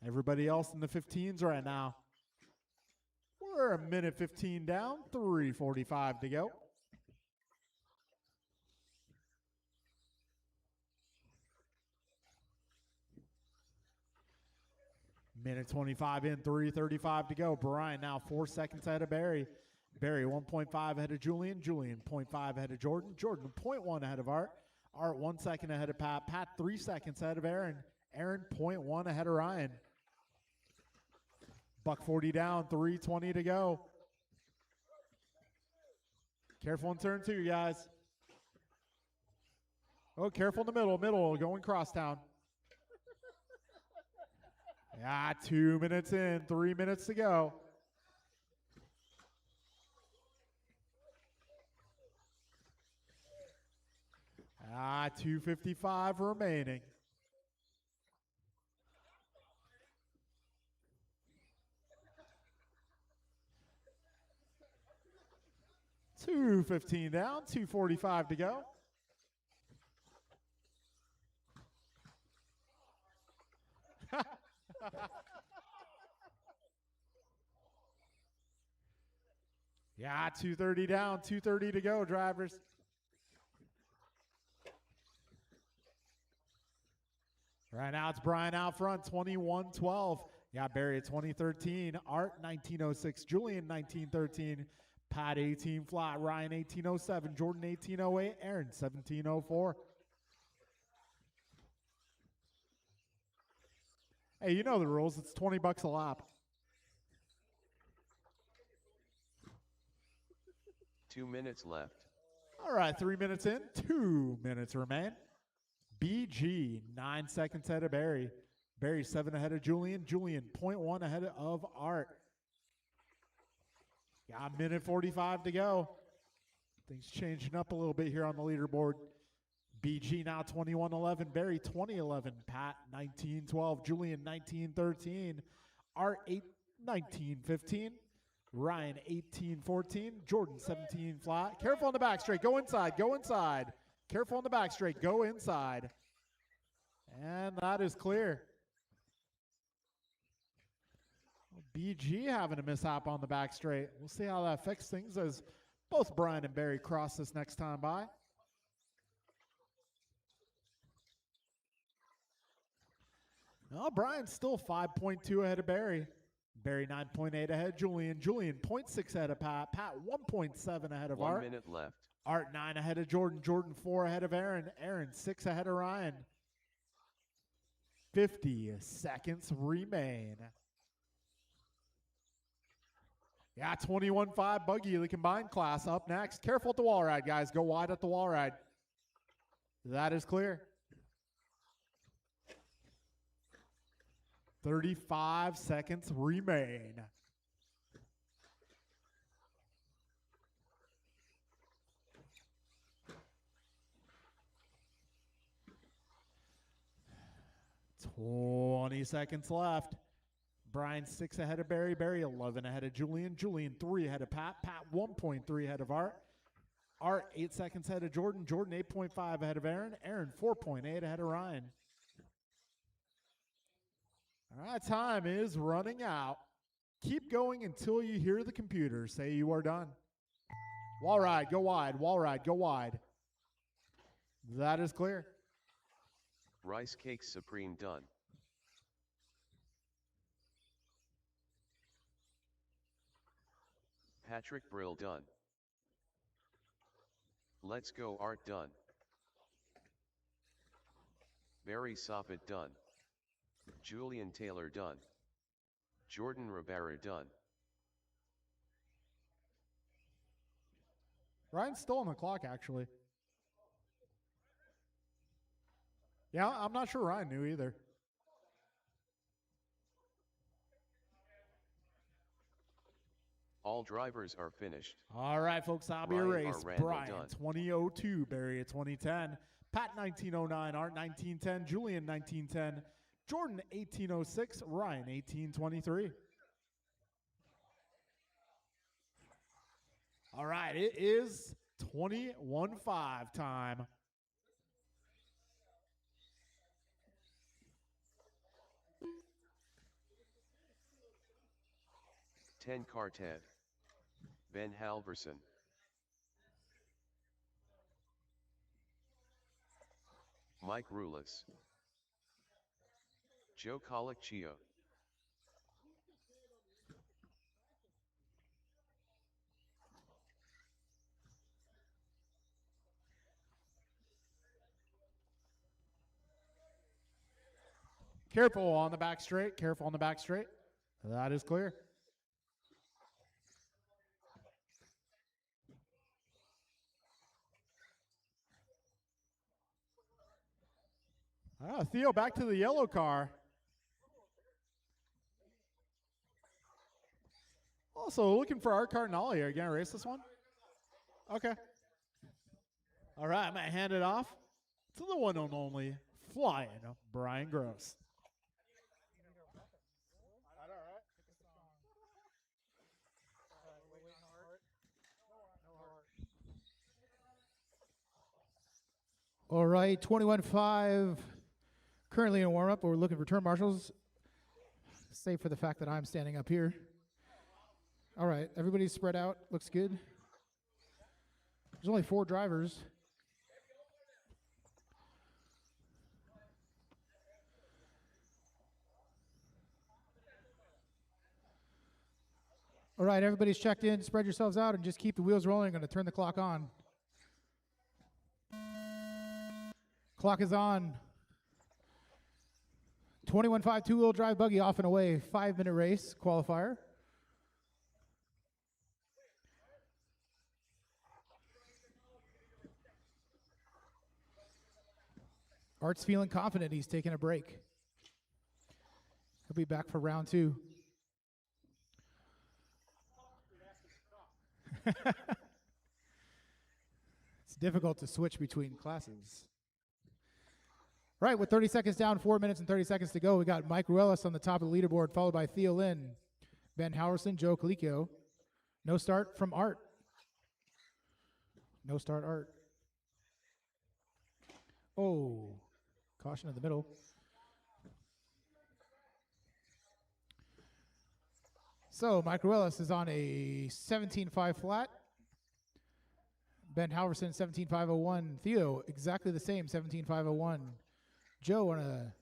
Everybody else in the 15s right now. We're a minute 15 down, 3:45 to go. Minute 25 in, 3:35 to go. Brian now 4 seconds ahead of Barry. Barry 1.5 ahead of Julian. Julian 0.5 ahead of Jordan. Jordan 0.1 ahead of Art. Art 1 second ahead of Pat. Pat 3 seconds ahead of Aaron. Aaron 0.1 ahead of Ryan. Buck 40 down, 3:20 to go. Careful in turn 2, guys. Oh, careful in the middle, going crosstown. Yeah, 2 minutes in, 3 minutes to go. Ah, 2:55 remaining. $2:15 down, 2:45 to go. Yeah, 2:30 down, 2:30 to go, drivers. Right now it's Brian out front, 21-12. Got Barry at 2013, Art 1906, Julian 1913, Pat 18 flat, Ryan 1807, Jordan 1808, Aaron 1704. Hey, you know the rules. It's $20 a lap. 2 minutes left. All right, 3 minutes in, 2 minutes remain. BG, 9 seconds ahead of Barry. Barry 7 ahead of Julian. Julian 0.1 ahead of Art. Got a minute 45 to go. Things changing up a little bit here on the leaderboard. BG now 21-11. Barry 20-11. Pat 19-12. Julian 19-13. Art 19-15. Ryan 18-14. Jordan 17 flat. Careful on the back straight. Go inside. Go inside. Careful on the back straight. Go inside. And that is clear. BG having a mishap on the back straight. We'll see how that affects things as both Brian and Barry cross this next time by. No, Brian's still 5.2 ahead of Barry. Barry 9.8 ahead of Julian. Julian 0.6 ahead of Pat. Pat 1.7 ahead of 1 Art. minute left. Art 9 ahead of Jordan. Jordan 4 ahead of Aaron. Aaron 6 ahead of Ryan. 50 seconds remain. Yeah, 21-5 buggy, the combined class up next. Careful at the wall ride, guys. Go wide at the wall ride. That is clear. 35 seconds remain. $20 seconds left. Brian 6 ahead of Barry. Barry 11 ahead of Julian. Julian 3 ahead of Pat. Pat 1.3 ahead of Art. Art 8 seconds ahead of Jordan. Jordan 8.5 ahead of Aaron. Aaron 4.8 ahead of Ryan. All right, time is running out. Keep going until you hear the computer say you are done. Wall ride, go wide. Wall ride, go wide. That is clear. Rice Cakes Supreme done. Patrick Brill done. Let's Go Art done. Barry Soffit done. Julian Taylor done. Jordan Rivera done. Ryan's still on the clock, actually. Yeah, I'm not sure Ryan knew either. All drivers are finished. All right, folks, that'll be a Ryan race. R. Randall Brian, done. 2002. Barry at 2010. Pat, 1909. Art, 1910. Julian, 1910. Jordan, 1806. Ryan, 1823. All right, it is 21-5 time. Ten Carted. Ben Halverson. Mike Rulis. Joe Colicchio. Careful on the back straight. Careful on the back straight. That is clear. Theo, back to the yellow car. Also, looking for Art Cardinale. Are you going to race this one? Okay. All right, I'm going to hand it off to the one and only flying Brian Gross. All right, 21-5. Currently in warm-up, but we're looking for turn marshals, save for the fact that I'm standing up here. All right, everybody's spread out. Looks good. There's only 4 drivers. All right, everybody's checked in. Spread yourselves out and just keep the wheels rolling. I'm going to turn the clock on. Clock is on. 21-5 two-wheel drive buggy off and away. 5-minute race qualifier. Art's feeling confident. He's taking a break. He'll be back for round 2. It's difficult to switch between classes. Right, with 30 seconds down, 4 minutes and 30 seconds to go, we got Mike Ruelas on the top of the leaderboard, followed by Theo Lynn, Ben Howerson, Joe Colicchio. No start from Art. No start, Art. Oh, caution in the middle. So Mike Ruelas is on a 17.5 flat. Ben Halverson, 17.501. Theo, exactly the same, 17.501. Joe on a...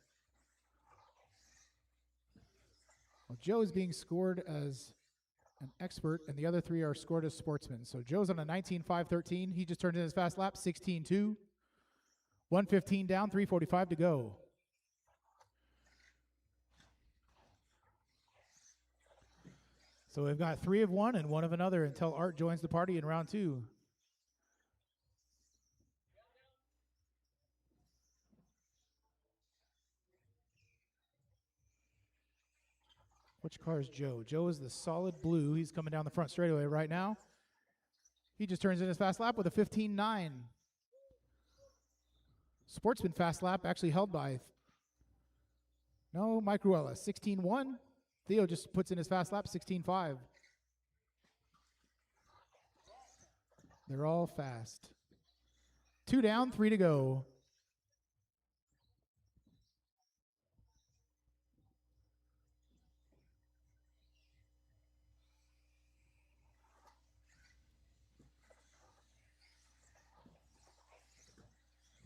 Well, Joe is being scored as an expert, and the other 3 are scored as sportsmen. So Joe's on a 19.513. He just turned in his fast lap, 16.2. 1:15 down, 3:45 to go. So we've got 3 of one and 1 of another until Art joins the party in round 2. Which car is Joe? Joe is the solid blue. He's coming down the front straightaway right now. He just turns in his fast lap with a 15.9. Sportsman fast lap actually held by... No, Mike Ruelas, 16.1. Theo just puts in his fast lap, 16.5. They're all fast. 2 down, 3 to go.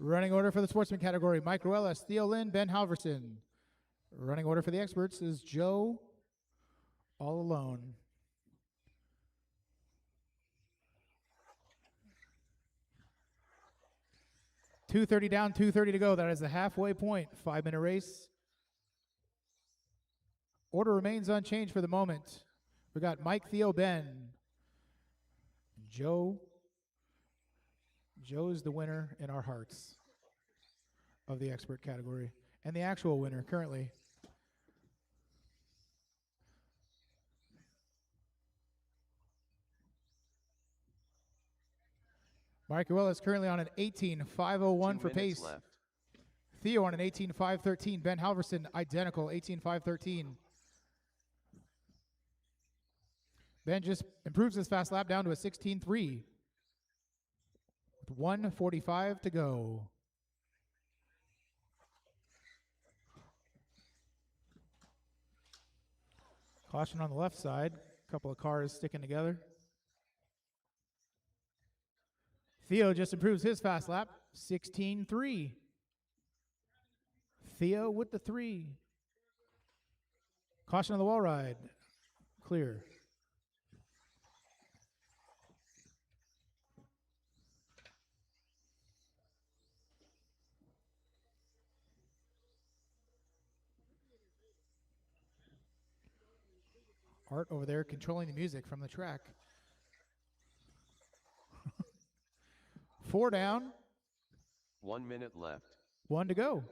Running order for the sportsman category, Mike Ruelas, Theo Lynn, Ben Halverson. Running order for the experts is Joe, all alone. .230 down, 2:30 to go. That is the halfway point. 5-minute race. Order remains unchanged for the moment. We got Mike, Theo, Ben. Joe. Joe's the winner in our hearts of the expert category and the actual winner currently. Mike Ruelas is currently on an 18.501 2 for minutes pace. left. Theo on an 18.513. Ben Halverson, identical, 18.513. Ben just improves his fast lap down to a 16.3 with 1:45 to go. Caution on the left side. A couple of cars sticking together. Theo just improves his fast lap, 16.3. Theo with the 3. Caution on the wall ride. Clear. Art over there controlling the music from the track. 4 down, 1 minute left. 1 to go.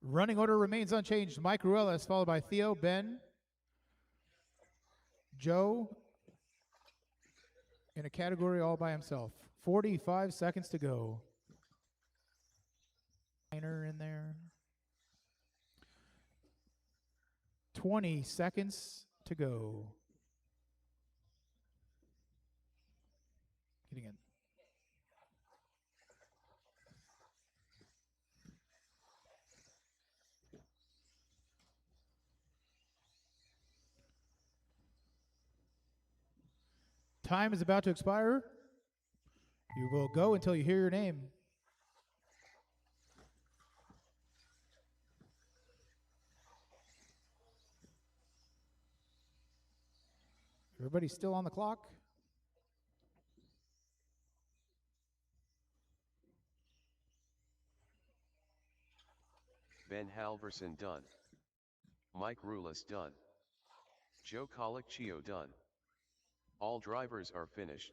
Running order remains unchanged. Mike Ruelas followed by Theo, Ben, Joe, in a category all by himself. 45 seconds to go. Minor in there. 20 seconds to go. Getting in. Time is about to expire. You will go until you hear your name. Everybody's still on the clock? Ben Halverson done. Mike Ruelas done. Joe Colicchio done. All drivers are finished.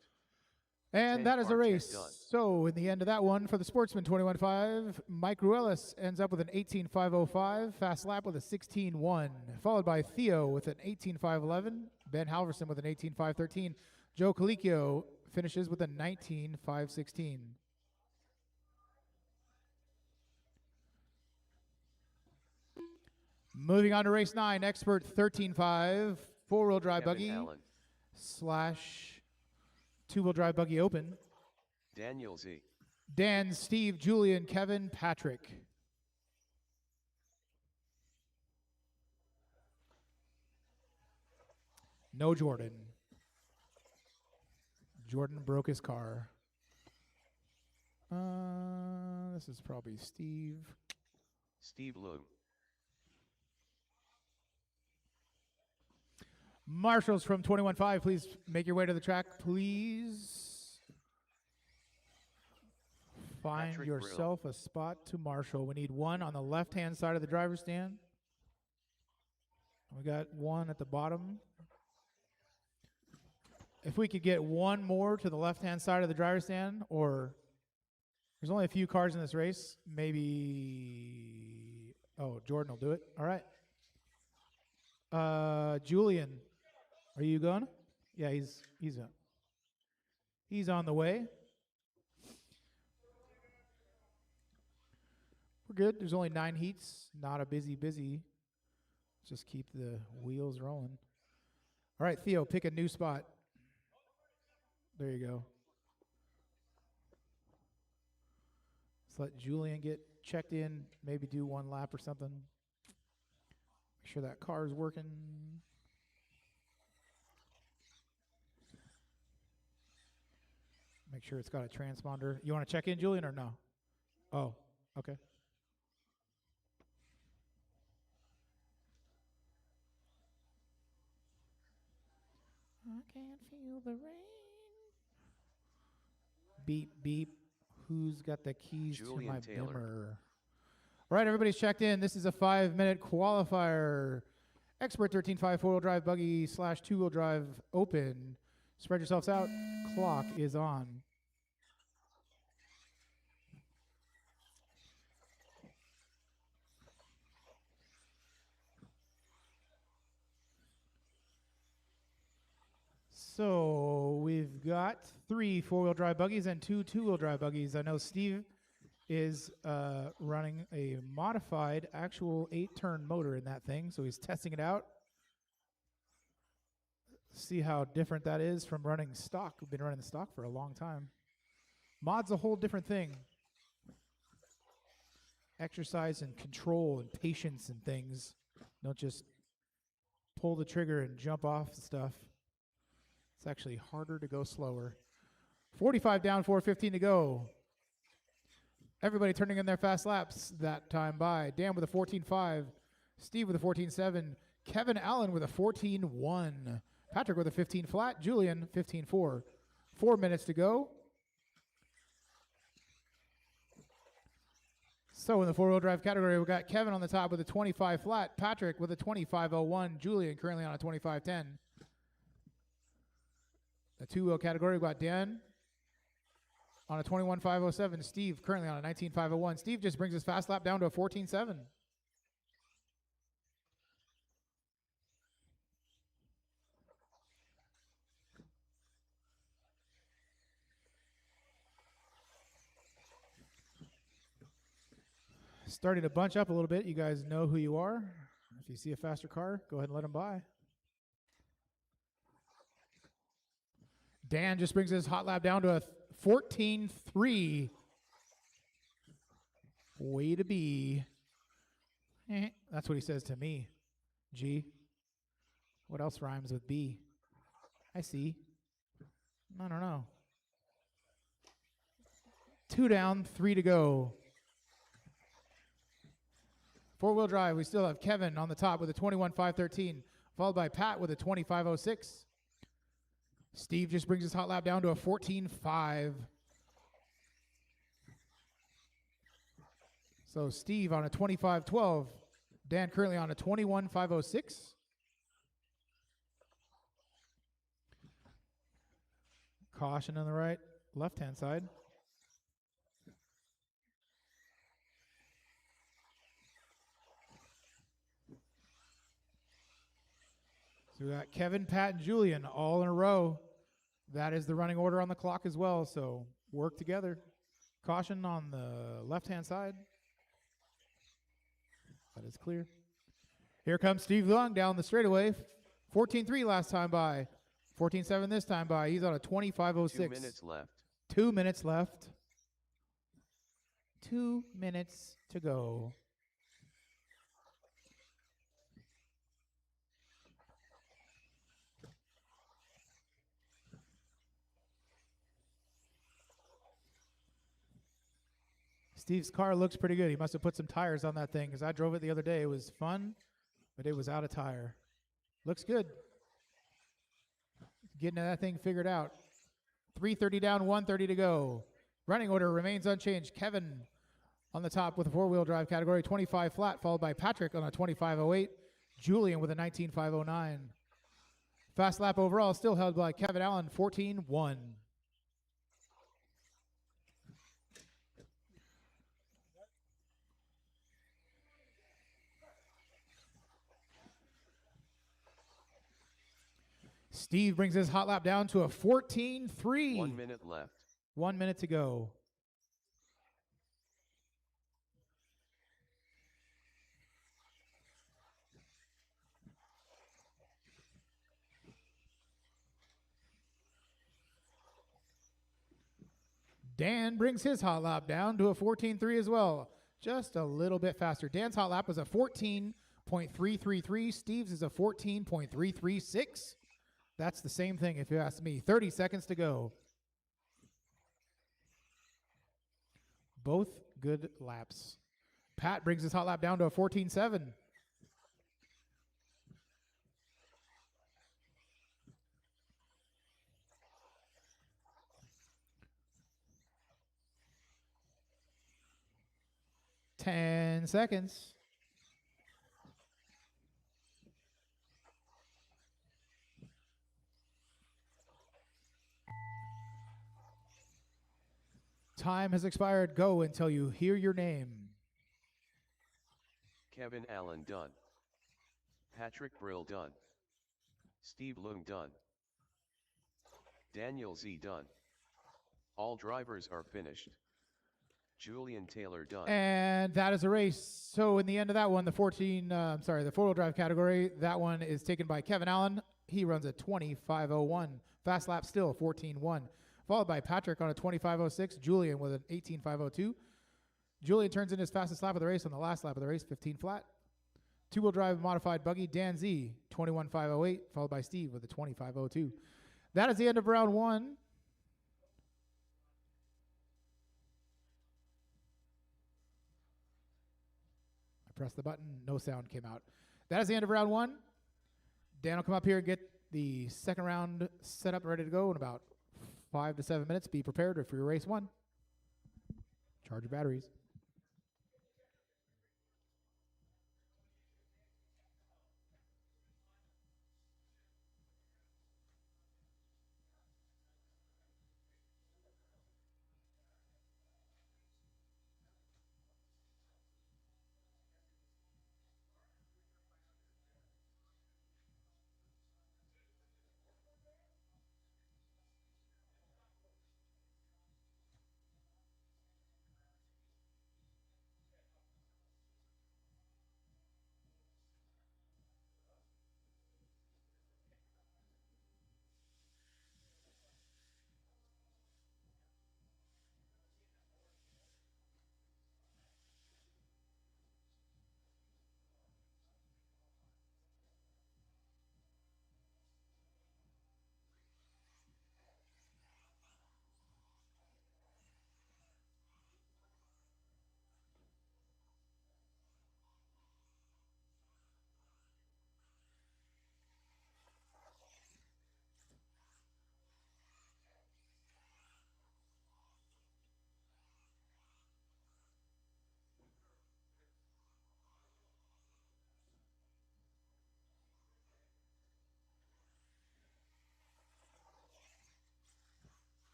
And 10 that is a car check race. done. So in the end of that one for the Sportsman 21.5, Mike Ruelas ends up with an 18.505, fast lap with a 16.1, followed by Theo with an 18.511, Ben Halverson with an 18.513, Joe Colicchio finishes with a 19.516. Moving on to race 9, Expert 13.5, four-wheel drive Kevin buggy Allen. slash two-wheel drive buggy open. Daniel Z. Dan, Steve, Julian, Kevin, Patrick. No Jordan. Jordan broke his car. This is probably Steve. Steve Loom. Marshals from 21.5, please make your way to the track, please. Find Patrick yourself a spot to marshal. We need one on the left-hand side of the driver's stand. We got one at the bottom. If we could get one more to the left-hand side of the driver's stand, or there's only a few cars in this race, maybe, oh, Jordan will do it. All right. Julian, are you going? Yeah, he's on the way. We're good. There's only 9 heats. Not a busy. Just keep the wheels rolling. All right, Theo, pick a new spot. There you go. Let's let Julian get checked in, maybe do one lap or something. Make sure that car is working. Make sure it's got a transponder. You want to check in, Julian, or no? Oh, okay. I can't feel the rain. Beep, beep. Who's got the keys Julian to my Taylor. Bimmer? All right, everybody's checked in. This is a 5-minute qualifier. Expert 13.5 four-wheel drive buggy slash two-wheel drive open. Spread yourselves out. Clock is on. So we've got 3 four-wheel drive buggies and 2 two-wheel drive buggies. I know Steve is running a modified actual 8-turn motor in that thing, so he's testing it out. See how different that is from running stock. We've been running the stock for a long time. Mod's a whole different thing. Exercise and control and patience and things. Don't just pull the trigger and jump off the stuff. It's actually harder to go slower. 45 down, 4:15 to go. Everybody turning in their fast laps that time by. Dan with a 14.5. Steve with a 14.7. Kevin Allen with a 14.1. Patrick with a 15 flat. Julian 15.4. 4 minutes to go. So in the four-wheel drive category, we've got Kevin on the top with a 25 flat. Patrick with a 25.01. Julian currently on a 25.10. The two-wheel category, we've got Dan on a 21.507. Steve currently on a 19.501. Steve just brings his fast lap down to a 14.7. Starting to bunch up a little bit. You guys know who you are. If you see a faster car, go ahead and let them by. Dan just brings his hot lap down to a 14.3. Way to be. That's what he says to me. G. What else rhymes with B? I see. I don't know. 2 down, 3 to go. Four-wheel drive, we still have Kevin on the top with a 21.513, followed by Pat with a 25.06. Steve just brings his hot lap down to a 14.5. So Steve on a 25.12. Dan currently on a 21.506. Caution on the right, left-hand side. So we got Kevin, Pat, and Julian all in a row. That is the running order on the clock as well, so work together. Caution on the left-hand side. That is clear. Here comes Steve Long down the straightaway. 14.3 last time by. 14.7 this time by. He's on a 25.06. 2 minutes left. 2 minutes left. 2 minutes to go. Steve's car looks pretty good. He must have put some tires on that thing because I drove it the other day. It was fun, but it was out of tire. Looks good. Getting that thing figured out. 3:30 down, 1:30 to go. Running order remains unchanged. Kevin on the top with a four-wheel drive category, 25 flat, followed by Patrick on a 25.08. Julian with a 19.509. Fast lap overall still held by Kevin Allen, 14.1. Steve brings his hot lap down to a 14.3. 1 minute left. 1 minute to go. Dan brings his hot lap down to a 14.3 as well. Just a little bit faster. Dan's hot lap was a 14.333. Steve's is a 14.336. That's the same thing if you ask me. 30 seconds to go. Both good laps. Pat brings his hot lap down to a 14.7. Ten seconds. Time has expired. Go until you hear your name. Kevin Allen done. Patrick Brill done. Steve Lung done. Daniel Z done. All drivers are finished. Julian Taylor done. And that is a race. So in the end of that one, the the four-wheel drive category, that one is taken by Kevin Allen. He runs a 25:01. Fast lap still, 14:1. Followed by Patrick on a 25:06. Julian with an 18:502. Julian turns in his fastest lap of the race on the last lap of the race, 15 flat. Two-wheel drive modified buggy, Dan Z, 21:508, followed by Steve with a 25:02. That is the end of round one. I pressed the button, no sound came out. That is the end of round one. Dan will come up here and get the second round set up, ready to go in about 5 to 7 minutes. Be prepared for your race one. Charge your batteries.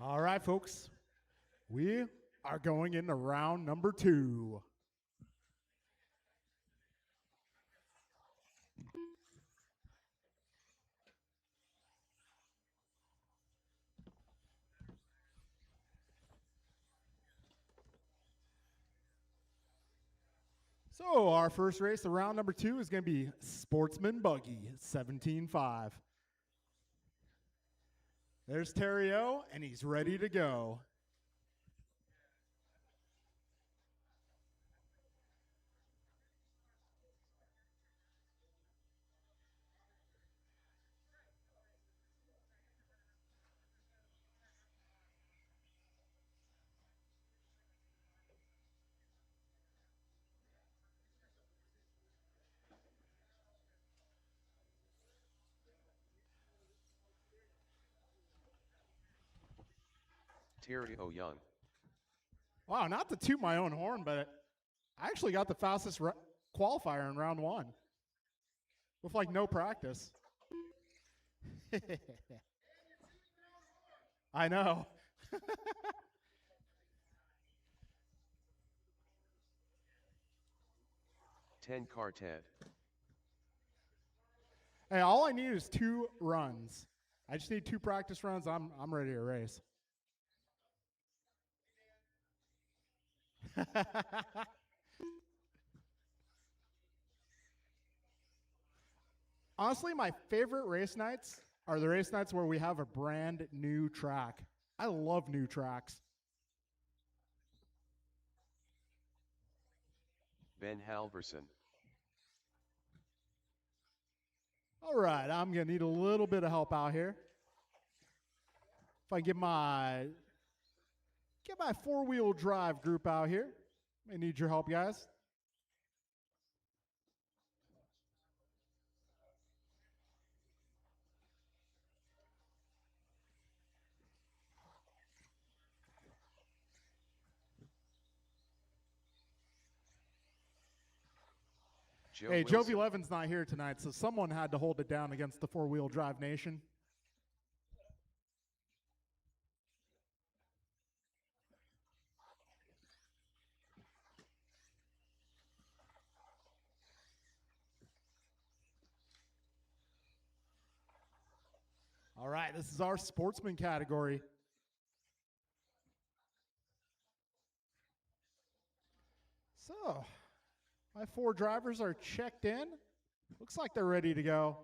All right, folks. We are going into round number 2. So our first race, the round number 2, is going to be Sportsman Buggy, 17.5. There's Terry O, and he's ready to go. Terry O Young. Wow, not to toot my own horn, but I actually got the fastest qualifier in round 1 with like no practice. I know. 10 car Ted. Hey, all I need is 2 runs. I just need 2 practice runs. I'm ready to race. Honestly, my favorite race nights are the race nights where we have a brand new track. I love new tracks. Ben Halverson. All right, I'm going to need a little bit of help out here. If I get my four-wheel drive group out here, I need your help, guys. Hey, Jovi Levin's not here tonight, so someone had to hold it down against the four-wheel drive nation. All right, this is our sportsman category. So, my four drivers are checked in. Looks like they're ready to go.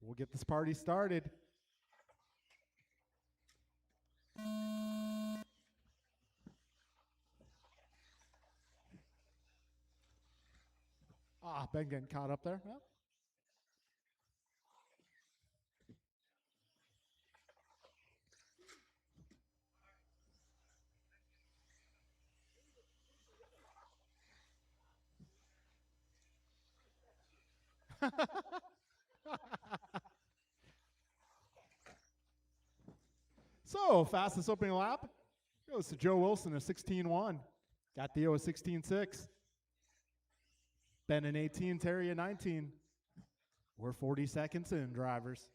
We'll get this party started. Ben getting caught up there. Well. So, fastest opening lap goes to Joe Wilson, a 16.1. Got Theo, a 16.6. Ben, an 18. Terry, a 19. We're 40 seconds in, drivers.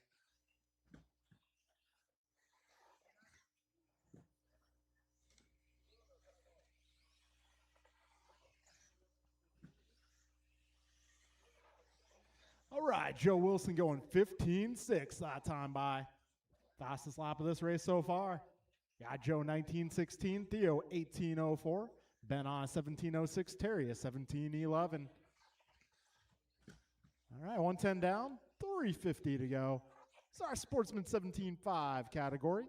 All right, Joe Wilson going 15.6 that time by. Fastest lap of this race so far. Got Joe 19.16, Theo 18.04, Ben on 17.06, Terry a 17.11. All right, 110 down, 350 to go. It's our Sportsman 17.5 category.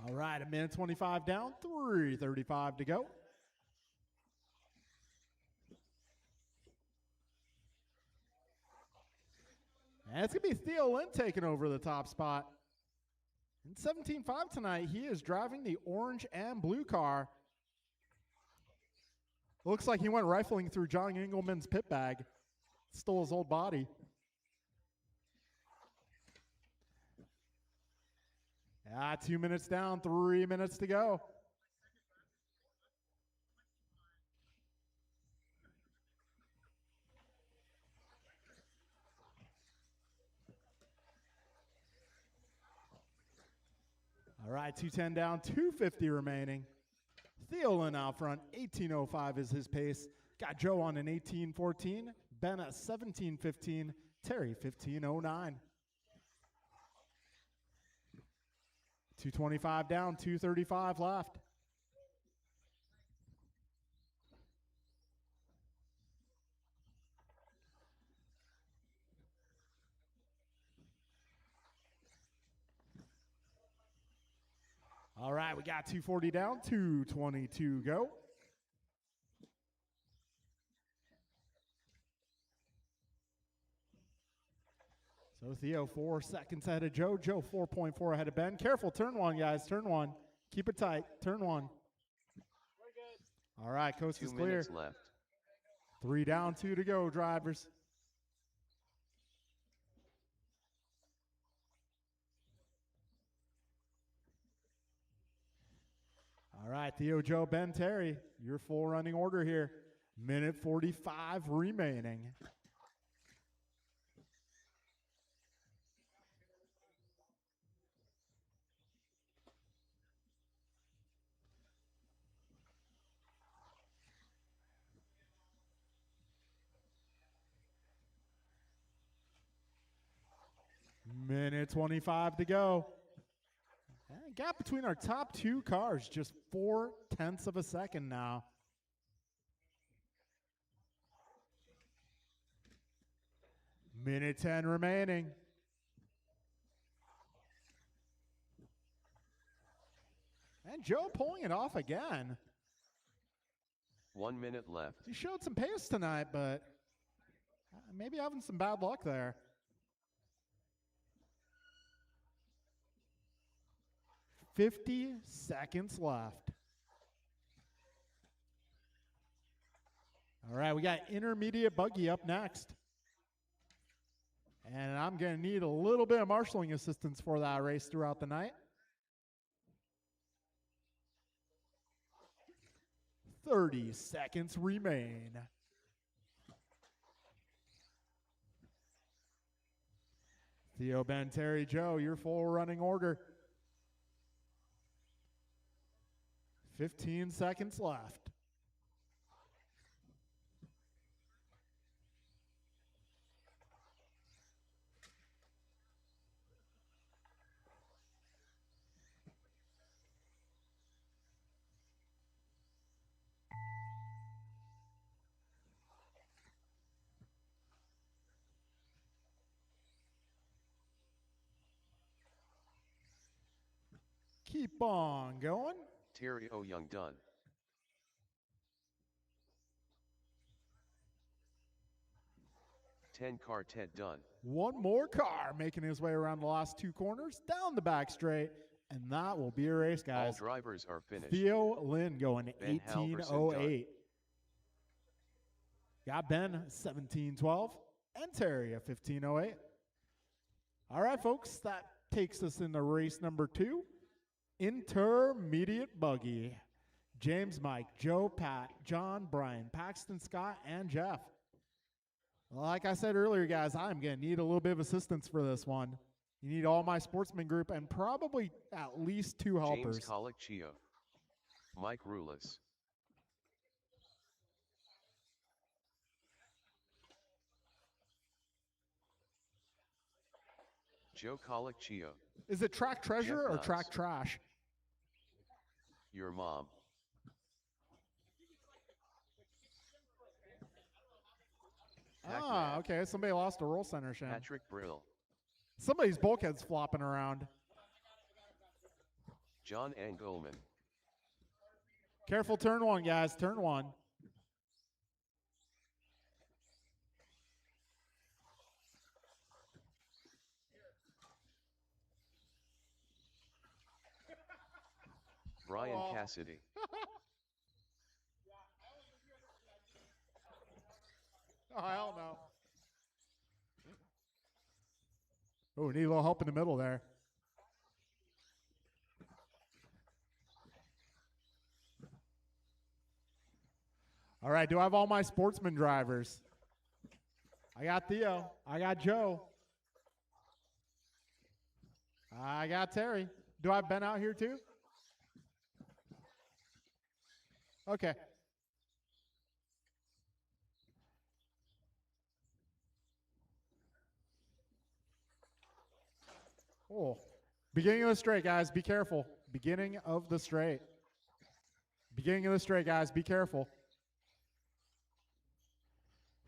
All right, a minute 25 down, 3:35 to go. And it's going to be Theo Lynn taking over the top spot. In 17.5 tonight, he is driving the orange and blue car. Looks like he went rifling through John Engelman's pit bag. Stole his old body. Yeah, 2 minutes down, 3 minutes to go. All right, 210 down, 250 remaining. Theolin out front, 18.05 is his pace. Got Joe on an 18.14, Ben at 17.15, Terry 15.09. 225 down, 235 left. All right, we got 240 down, 222 go. So Theo 4 seconds ahead of Joe. Joe 4.4 ahead of Ben. Careful, turn one, guys, turn one. Keep it tight, turn one. All right, coast is clear. 2 minutes left. 3 down, 2 to go, drivers. All right, Theo, Joe, Ben, Terry, your full running order here. Minute 45 remaining. Minute 25 to go. And gap between our top two cars, just 0.4 of a second now. Minute 10 remaining. And Joe pulling it off again. 1 minute left. He showed some pace tonight, but maybe having some bad luck there. "50 seconds left. All right, we got intermediate buggy up next. And I'm going to need a little bit of marshaling assistance for that race throughout the night. 30 seconds remain. Theo, Ben, Terry, Joe, your full running order. 15 seconds left. Keep on going. Terry O. Young done. Car Ted done. One more car making his way around the last two corners, down the back straight, and that will be a race, All guys. drivers are finished. Theo Lynn going Ben Halverson 18:08. Got Ben 17:12 and Terry at 15:08. All right, folks, that takes us into race number 2, intermediate buggy. James, Mike, Joe, Pat, John, Brian, Paxton, Scott, and Jeff. Like I said earlier, guys, I'm going to need a little bit of assistance for this one. You need all my sportsman group and probably at least 2 helpers. James Colicchio. Mike Rulis. Joe Colicchio. Is it track treasure or Nuts. track trash? Your mom. Ah, okay. Somebody lost a roll center sham. Patrick Brill. Somebody's bulkhead's flopping around. John Engelman. Careful turn 1, guys. Turn 1. Brian Oh. Cassidy. Oh, hell no. Oh, we need a little help in the middle there. All right, do I have all my sportsman drivers? I got Theo. I got Joe. I got Terry. Do I have Ben out here too? Okay. Oh, beginning of the straight, guys. Be careful. Beginning of the straight. Beginning of the straight, guys. Be careful.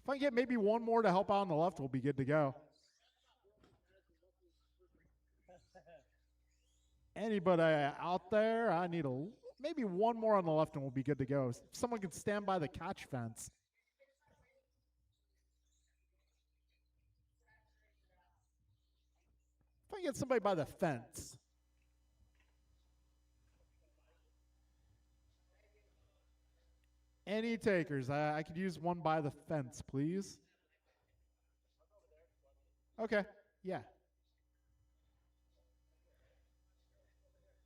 If I get maybe one more to help out on the left, we'll be good to go. Anybody out there? I need maybe one more on the left and we'll be good to go. If someone can stand by the catch fence. If I get somebody by the fence. Any takers? I could use one by the fence, please. Okay, yeah.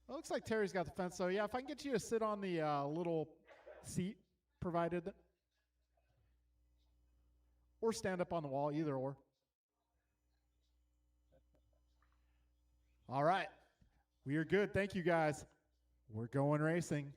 It looks like Terry's got the fence, so yeah, if I can get you to sit on the little seat provided. Or stand up on the wall, either or. All right. We are good. Thank you, guys. We're going racing.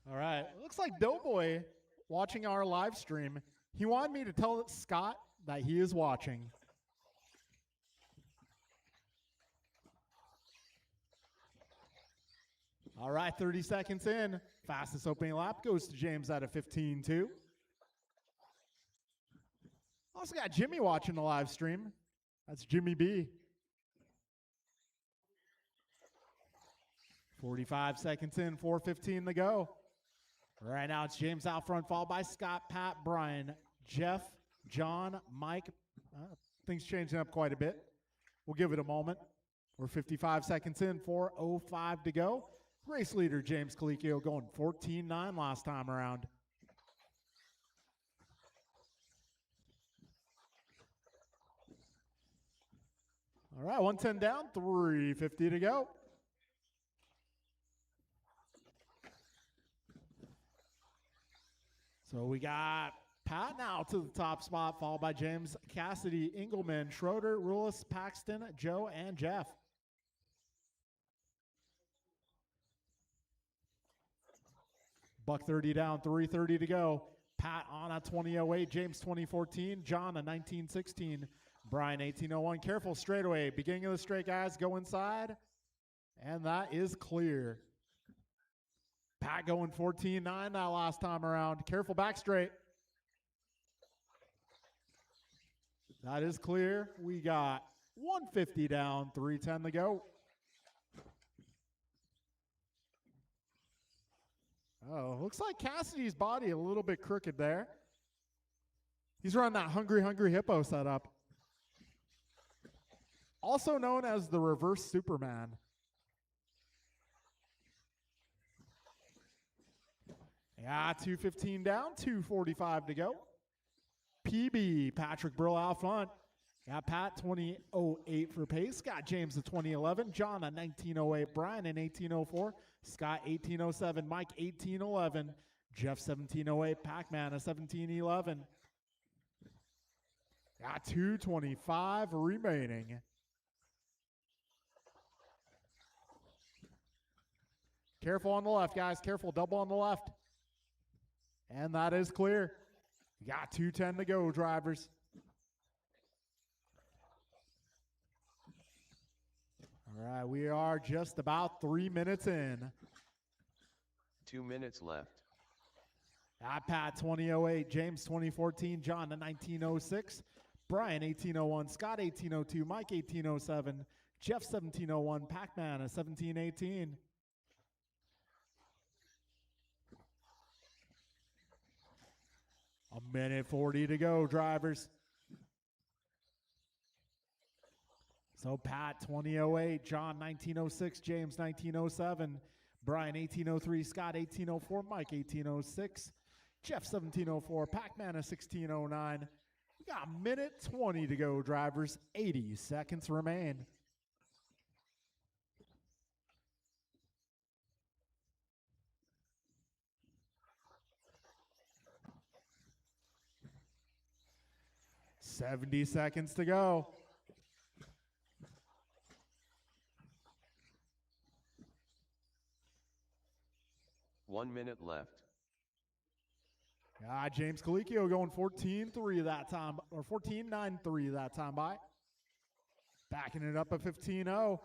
All right. It looks like Doughboy watching our live stream. He wanted me to tell Scott that he is watching. All right, 30 seconds in. Fastest opening lap goes to James at a 15.2. Also got Jimmy watching the live stream. That's Jimmy B. 45 seconds in, 4:15 to go. Right now it's James out front, followed by Scott, Pat, Brian, Jeff, John, Mike. Things changing up quite a bit. We'll give it a moment. We're 55 seconds in, 4:05 to go. Race leader James Colicchio going 14.9 last time around. All right, 110 down, 3:50 to go. So we got Pat now to the top spot, followed by James, Cassidy, Engelman, Schroeder, Rulis, Paxton, Joe, and Jeff. $130 down, 3:30 to go. Pat on a 20.08, James 2014, John a 1916, Brian 18.01. Careful straightaway. Beginning of the straight, guys. Go inside. And that is clear. Pat going 14.9 that last time around. Careful back straight. That is clear. We got 150 down, 3:10 to go. Oh, looks like Cassidy's body a little bit crooked there. He's running that hungry, hungry hippo setup. Also known as the reverse Superman. Yeah, 2:15 down, 2:45 to go. PB, Patrick Brill out front. Got Pat 20.08 for pace. Got James at 20.11. John at 19.08. Brian at 18.04. Scott 18.07. Mike 18.11. Jeff 17.08. Pac-Man at 17.11. Got 2:25 remaining. Careful on the left, guys. Careful, double on the left. And that is clear. You got 2:10 to go, drivers. All right, we are just about 3 minutes in. 2 minutes left. Pat 20.08, James 2014, John at 19.06, Brian 18.01, Scott 18.02, Mike 18.07, Jeff 17.01, Pac-Man at 17.18. A minute 40 to go, drivers. So Pat 20.08, John 19.06, James 19.07, Brian 18.03, Scott 18.04, Mike 18.06, Jeff 17.04, Pac-Man at 16.09. We got a minute 20 to go, drivers. 80 seconds remain. $70 seconds to go. One minute left. James Colicchio going 14.3 that time, or 14.93 that time by. Backing it up at 15.0.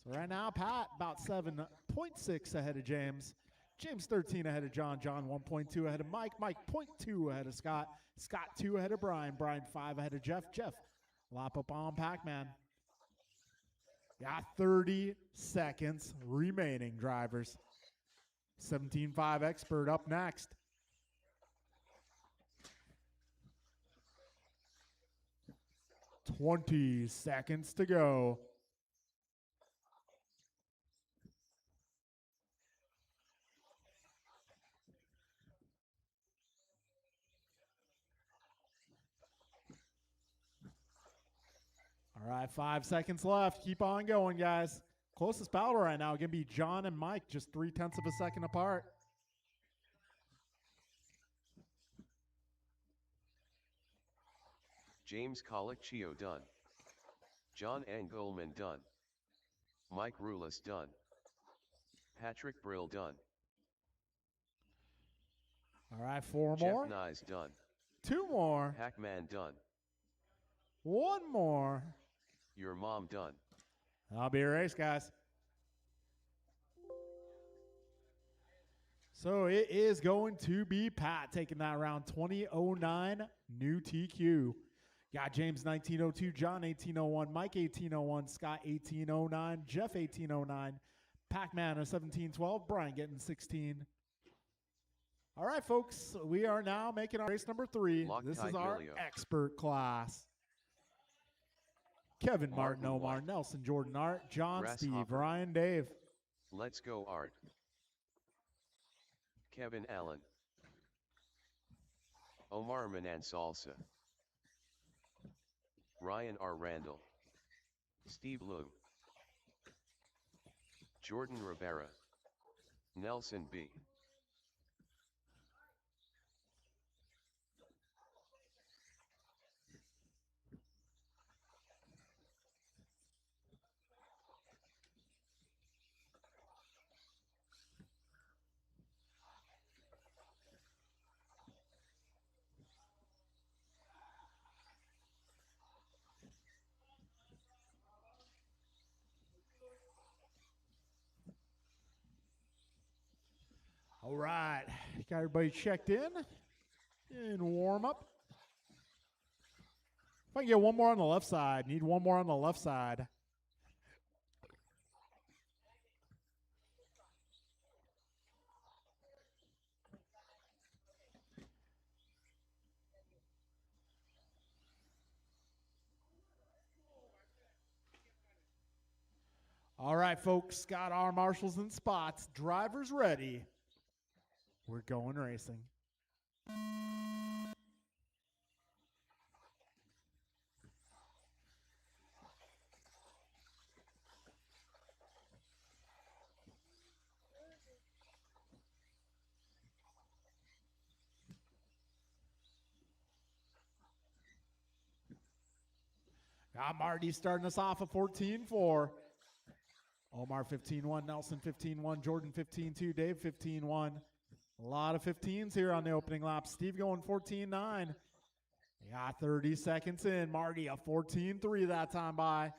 So right now, Pat about 7.6 ahead of James. James 13 ahead of John. John 1.2 ahead of Mike. Mike 0.2 ahead of Scott. Scott 2 ahead of Brian. Brian 5 ahead of Jeff. Jeff lap up on Pac-Man. Got 30 seconds remaining, drivers. 17.5 expert up next. $20 seconds to go. All right, 5 seconds left. Keep on going, guys. Closest battle right now going to be John and Mike, just 0.3 of a second apart. James Colicchio done. John Engelman done. Mike Rulis done. Patrick Brill done. All right, 4 Jeff more. Nyes done. 2 more. Pac-Man done. 1 more. Your mom done. That'll be a race, guys. So it is going to be Pat taking that round 2009 new TQ. Got James 1902, John 1801, Mike 1801, Scott 1809, Jeff 1809, Pac-Man a 1712, Brian getting 16. All right, folks, we are now making our race number 3. This is our expert class. Kevin, Martin, Omar, Nelson, Jordan, Art, John, Steve, Ryan, Dave. Let's go, Art. Kevin Allen. Omar Manan Salsa. Ryan R. Randall. Steve Liu. Jordan Rivera. Nelson B. All right, got everybody checked in warm up. If I can get one more on the left side, need one more on the left side. All right, folks, got our marshals in spots. Drivers ready. We're going racing. Got Marty starting us off at 14-4. Omar 15-1, Nelson 15-1, Jordan 15-2, Dave 15-1. A lot of 15s here on the opening lap. Steve going 14-9. Got 30 seconds in. Marty a 14-3 that time by.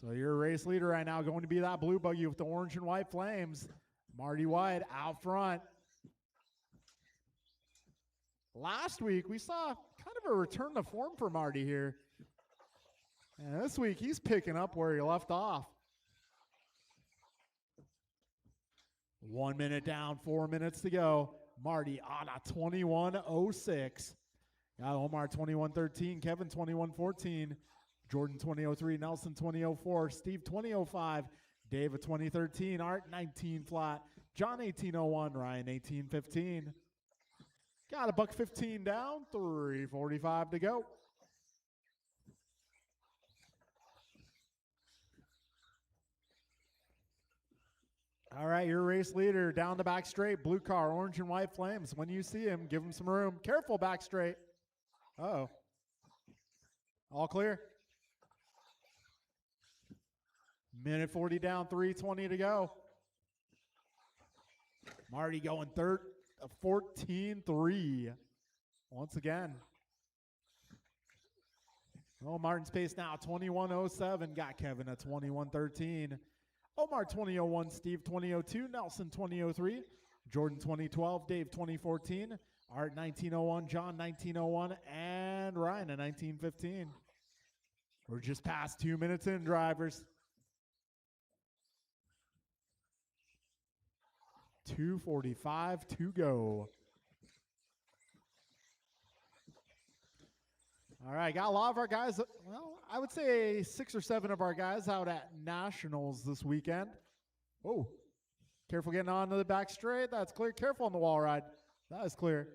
So your race leader right now going to be that blue buggy with the orange and white flames. Marty White out front. Last week we saw kind of a return to form for Marty here. And this week he's picking up where he left off. 1 minute down, 4 minutes to go. Marty on a 21.06. Got Omar 21.13, Kevin 21.14, Jordan 20.03, Nelson 20.04, Steve 20.05, Dave 20.13, Art 19 flat, John 18.01, Ryan 18.15. Got a $1.15 down, 3:45 to go. All right, your race leader down the back straight, blue car, orange and white flames. When you see him, give him some room. Careful back straight. Uh-oh. All clear. Minute 40 down, 3:20 to go. Marty going 14-3 once again. Oh, Martin's pace now, 21.07. Got Kevin at 21.13. Omar 20.01, Steve 20.02, Nelson 20.03, Jordan 20.12, Dave 20.14, Art 19.01, John 19.01, and Ryan at 19.15. We're just past 2 minutes in, drivers. 2:45 to go. All right, got a lot of our guys, well, I would say 6 or 7 of our guys out at Nationals this weekend. Oh, careful getting onto the back straight. That's clear. Careful on the wall ride. That is clear.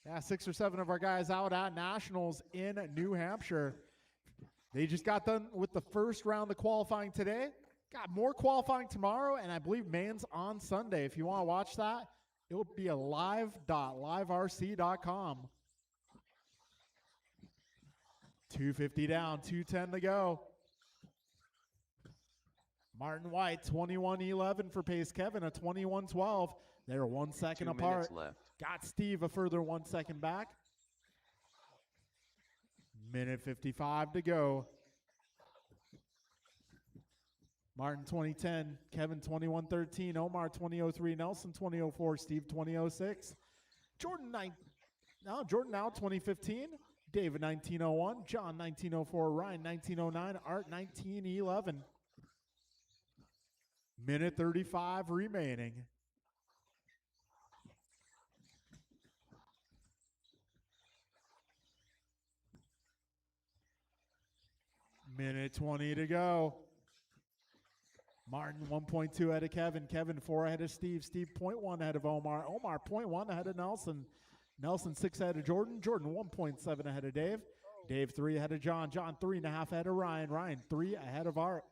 Yeah, 6 or 7 of our guys out at Nationals in New Hampshire. They just got done with the first round of qualifying today. Got more qualifying tomorrow, and I believe mains on Sunday. If you want to watch that, it will be a live.liverc.com. 2:50 down, 2:10 to go. Martin White, 21.11 for pace. Kevin, a 21.12. They're 1 second 2 apart. minutes left. Got Steve a further 1 second back. Minute 55 to go. Martin 2010, Kevin 2113, Omar 2003, Nelson 2004, Steve 2006, Jordan now 2015, David 1901, John 1904, Ryan 1909, Art 1911. Minute 35 remaining. Minute 20 to go. Martin 1.2 ahead of Kevin. Kevin 4 ahead of Steve. Steve 0.1 ahead of Omar. Omar 0.1 ahead of Nelson. Nelson 6 ahead of Jordan. Jordan 1.7 ahead of Dave. Dave 3 ahead of John. John 3.5 ahead of Ryan. Ryan 3 ahead of Art.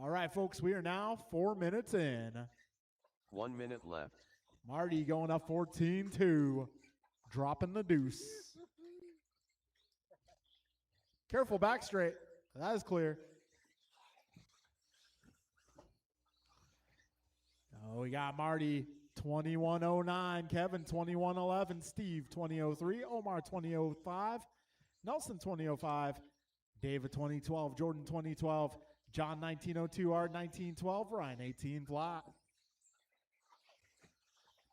All right, folks, we are now 4 minutes in. 1 minute left. Marty going up 14-2. Dropping the deuce. Careful, back straight. That is clear. Oh, we got Marty 2109, Kevin 2111, Steve 2003, Omar 2005, Nelson 2005, David 2012, Jordan 2012, John 1902, Art 1912, Ryan 18 flat.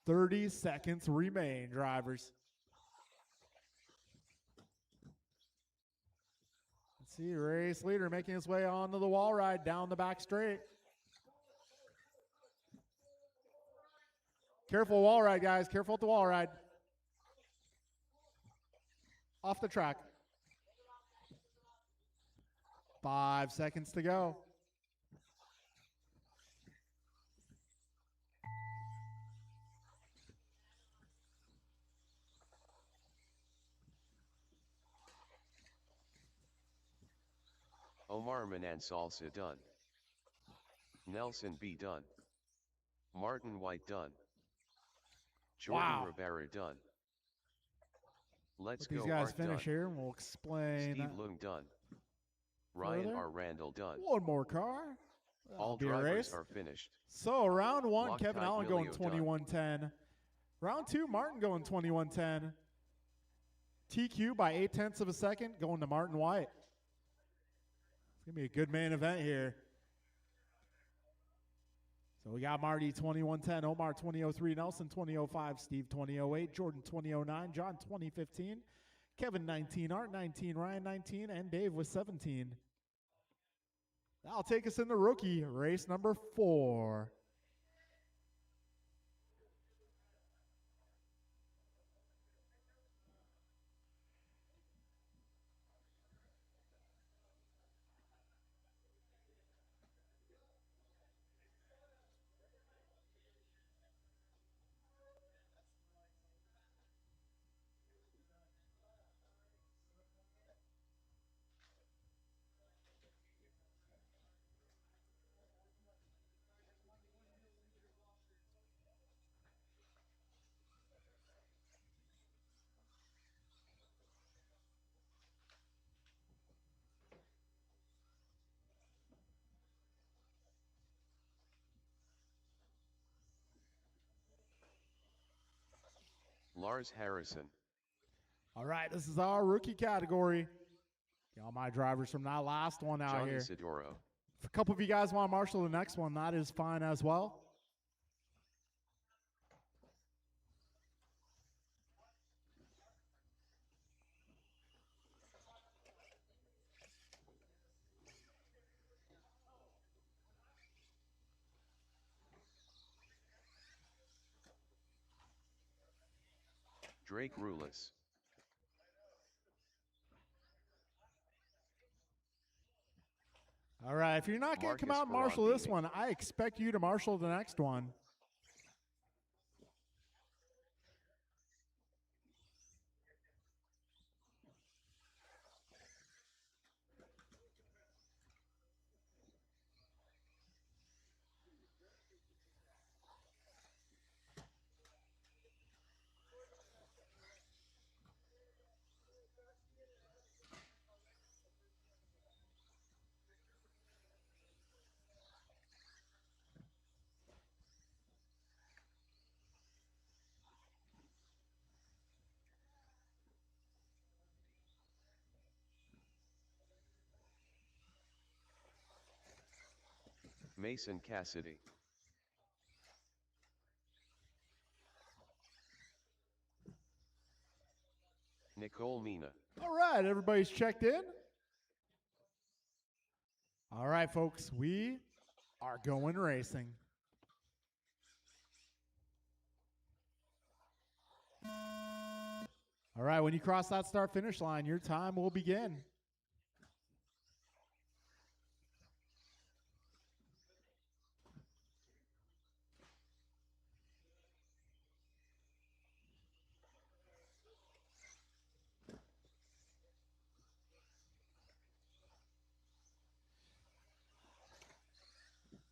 30 seconds remain, drivers. Let's see, race leader making his way onto the wall ride down the back straight. Careful wall ride, guys. Careful at the wall ride. Off the track. 5 seconds to go. Omar Manan Salsa done. Nelson B done. Martin White done. Jordan Wow. Rivera done. Let's Let these go guys Art finish done. here and we'll explain. Steve Lung done. Ryan further. R. Randall done. One more car. All That'll be a drivers race. are finished. So round one, Loctite Kevin Allen going Willio 21-10. Round two, Martin going 21-10. TQ by 0.8 of a second going to Martin White. It's going to be a good main event here. So we got Marty 21-10, Omar 2003, Nelson 2005, Steve 2008, Jordan 2009, John 2015, Kevin 19, Art 19, Ryan 19, and Dave with 17. That'll take us into rookie race number 4. Lars Harrison. All right, this is our rookie category. Get all my drivers from that last one out Johnny here. Sidoro. If a couple of you guys want to marshal the next one, that is fine as well. Drake Rulis. All right, if you're not going to come Marcus out and marshal this Ferrandini. one, I expect you to marshal the next one. Mason Cassidy. Nicole Mina. All right, everybody's checked in. All right, folks, we are going racing. All right, when you cross that start finish line, your time will begin.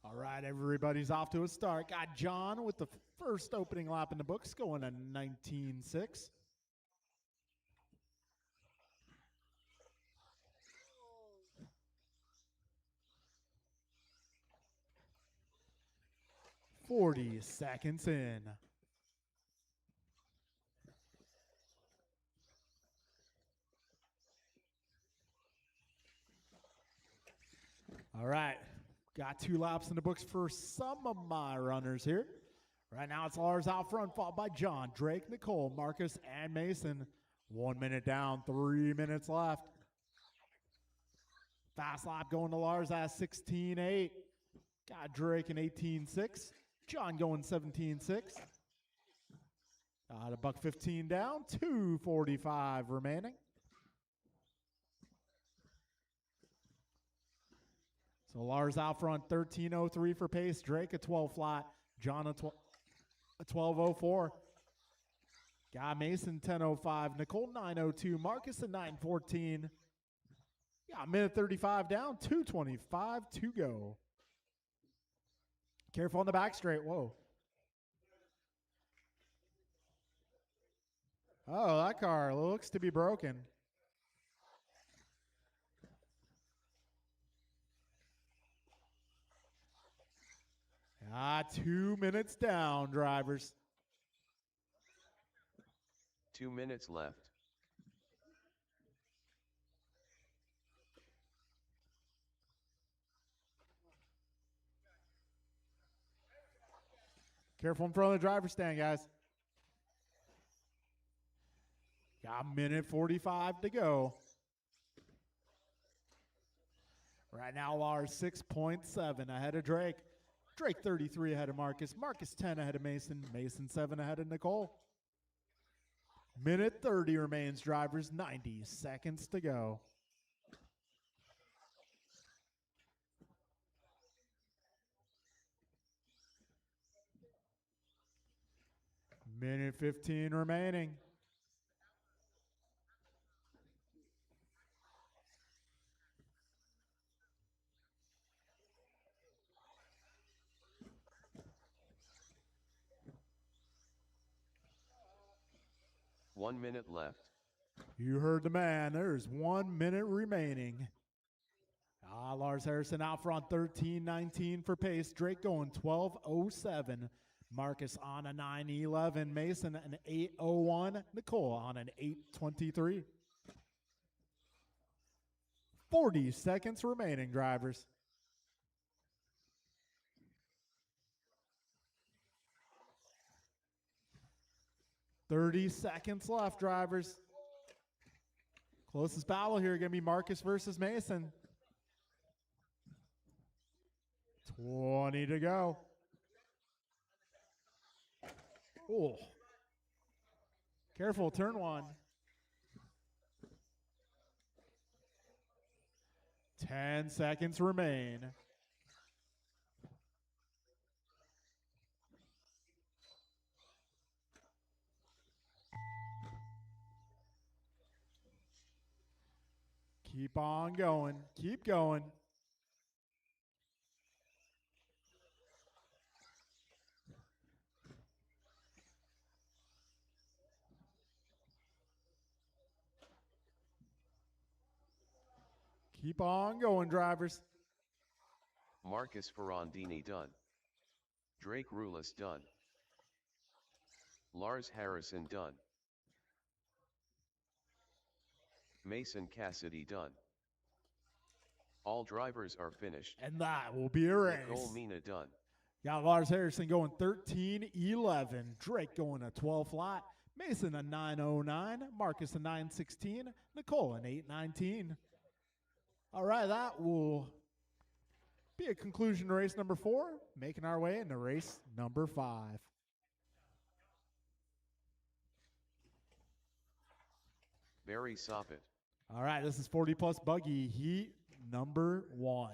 All right, everybody's off to a start. Got John with the first opening lap in the books going a 19.6. "40 seconds in. All right, got 2 laps in the books for some of my runners here. Right now it's Lars out front, followed by John, Drake, Nicole, Marcus, and Mason. 1 minute down, 3 minutes left. Fast lap going to Lars at 16.8. Got Drake in 18.6. John going 17.6. Got a $1.15 down, 2:45 remaining. So Lars out front, 13.03 for pace. Drake a 12 flat. John a 12.04. Got Mason 10.05. Nicole 9.02. Marcus a 9.14. Got a minute 35 down, 2:25 to go. Careful on the back straight. Whoa. Oh, that car looks to be broken. Ah, 2 minutes down, drivers. 2 minutes left. Careful in front of the driver's stand, guys. Got a minute 45 to go. Right now, Lars 6.7 ahead of Drake. Drake 33 ahead of Marcus. Marcus 10 ahead of Mason. Mason 7 ahead of Nicole. Minute 30 remains, drivers. 90 seconds to go. Minute 15 remaining. One minute left. You heard the man. There's 1 minute remaining. Lars Harrison out front, 13.19 for pace. Drake going 12.07. Marcus on a 9.11. Mason an 8.01. Nicole on an 8.23. 40 seconds remaining, drivers. "30 seconds left, drivers. Closest battle here going to be Marcus versus Mason. 20 to go. Oh. Careful, turn one. 10 seconds remain. Keep on going. Keep going. Keep on going, drivers. Marcus Ferrandini done. Drake Rulis done. Lars Harrison done. Mason Cassidy done. All drivers are finished. And that will be a race. Nicole Mina done. Got Lars Harrison going 13:11. Drake going a 12 flat. Mason a 9:09. Marcus a 9:16. Nicole an 8:19. All right, that will be a conclusion to race number 4. Making our way into race number 5. Barry Soppet. All right, this is 40 plus buggy heat number 1.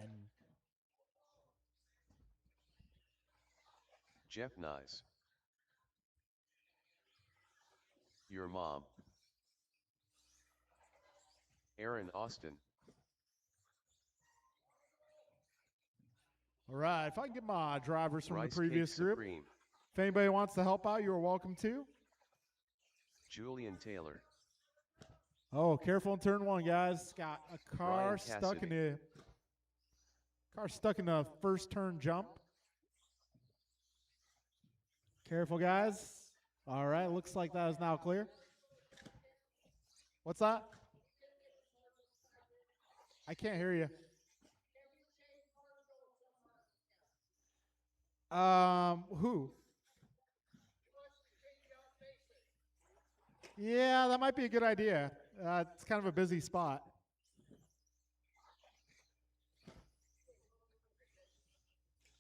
Jeff Nyes. Your mom. Aaron Austin. All right, if I can get my drivers from Rice the previous Cake group. Supreme. If anybody wants to help out, you're welcome to. Julian Taylor. Oh, careful in turn 1, guys. Got a car Brian stuck in Cassidy. the first turn jump. Careful, guys. All right, looks like that is now clear. What's that? I can't hear you. Who? Yeah, that might be a good idea. It's kind of a busy spot.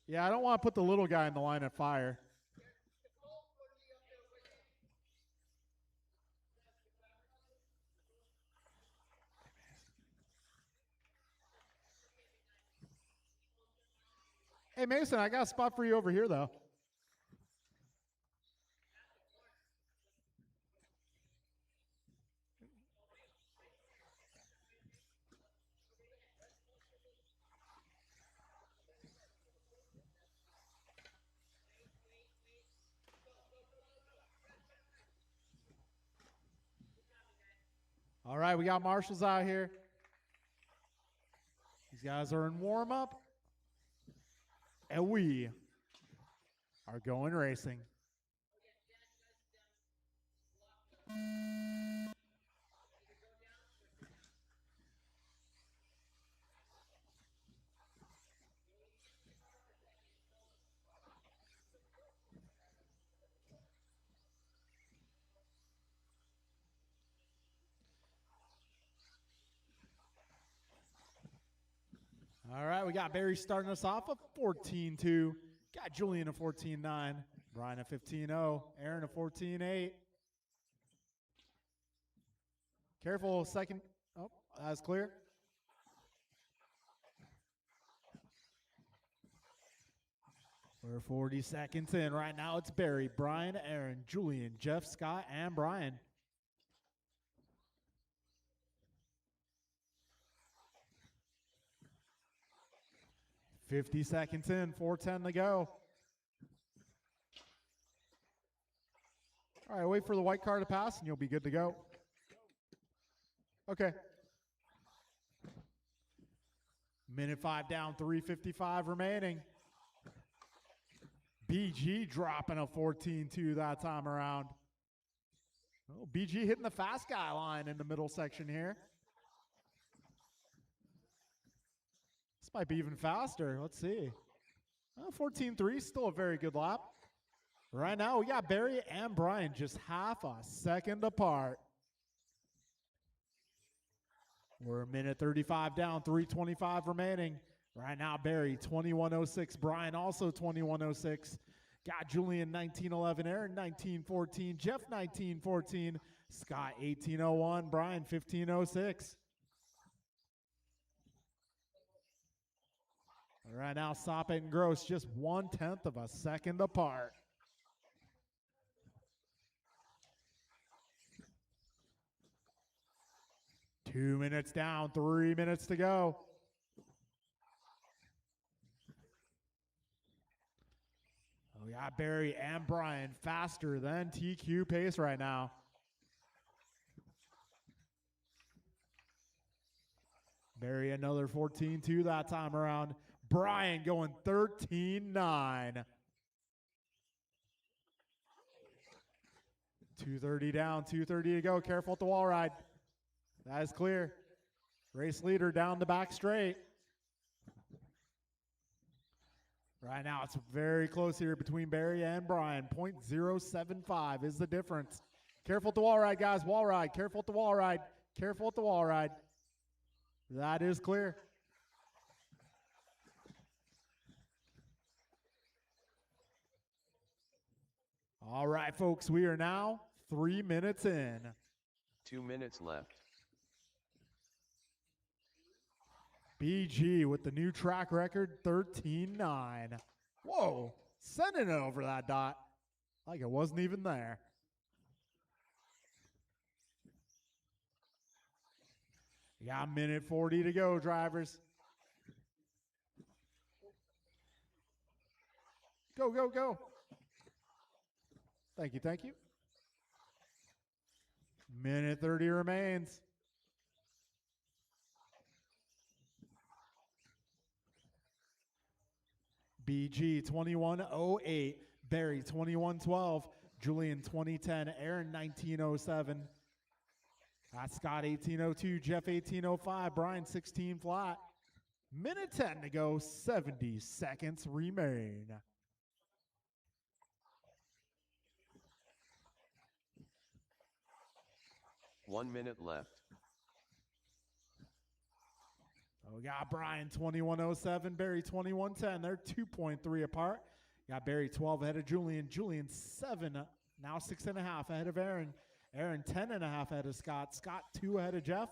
Yeah, I don't want to put the little guy in the line of fire. Hey, Mason, I got a spot for you over here, though. All right, we got marshals out here. These guys are in warm-up. And we are going racing. All right, we got Barry starting us off at 14-2. Got Julian at 14-9. Brian at 15-0. Aaron at 14-8. Careful, second. Oh, that's clear. We're 40 seconds in. Right now it's Barry, Brian, Aaron, Julian, Jeff, Scott, and Brian. $50 seconds in, 4:10 to go. All right, wait for the white car to pass and you'll be good to go. Okay. Minute 5 down, 3:55 remaining. BG dropping a 14-2 that time around. Oh, BG hitting the fast guy line in the middle section here. This might be even faster. Let's see. 14-3, still a very good lap. Right now, we got Barry and Brian just half a second apart. We're a minute 35 down, 3:25 remaining. Right now, Barry 21:06. Brian also 21:06. Got Julian 19:11. Aaron 19:14. Jeff 19:14. Scott 18:01. Brian 15:06. Right now, Soppet and Gross just 1/10 of a second apart. Two minutes down, 3 minutes to go. We got Barry and Brian faster than TQ pace right now. Barry another 14-2 that time around. Brian going 13-9. 2:30 down, 2:30 to go. Careful at the wall ride. That is clear. Race leader down the back straight. Right now, it's very close here between Barry and Brian. .075 is the difference. Careful at the wall ride, guys. Wall ride. Careful at the wall ride. Careful at the wall ride. That is clear. All right, folks, we are now 3 minutes in. 2 minutes left. BG with the new track record, 13-9. Whoa, sending it over that dot like it wasn't even there. You got a minute 40 to go, drivers. Go, go, go. Thank you, thank you. Minute 30 remains. BG 2108, Barry 2112, Julian 2010, Aaron 1907. That's Scott 1802, Jeff 1805, Brian 16 flat. Minute 10 to go, 70 seconds remain. One minute left. We got Brian 2107, Barry 2110. They're 2.3 apart. Got Barry 12 ahead of Julian. Julian 7, now 6.5 ahead of Aaron. Aaron 10.5 ahead of Scott. Scott 2 ahead of Jeff.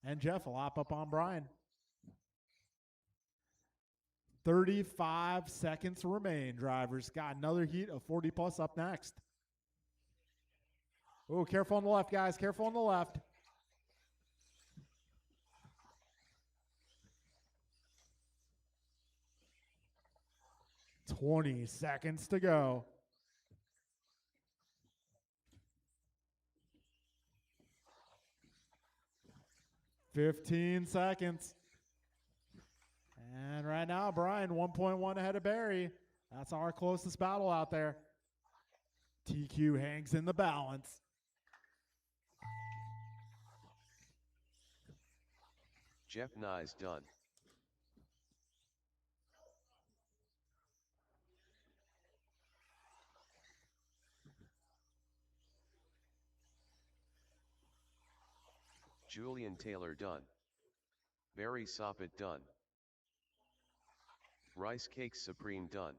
And Jeff a lap up on Brian. 35 seconds remain, drivers. Got another heat of 40 plus up next. Oh, careful on the left, guys. Careful on the left. $20 seconds to go. $15 seconds. And right now, Brian 1.1 ahead of Barry. That's our closest battle out there. TQ hangs in the balance. Jeff Nye's done. Julian Taylor done. Barry Soppet done. Rice Cakes Supreme done.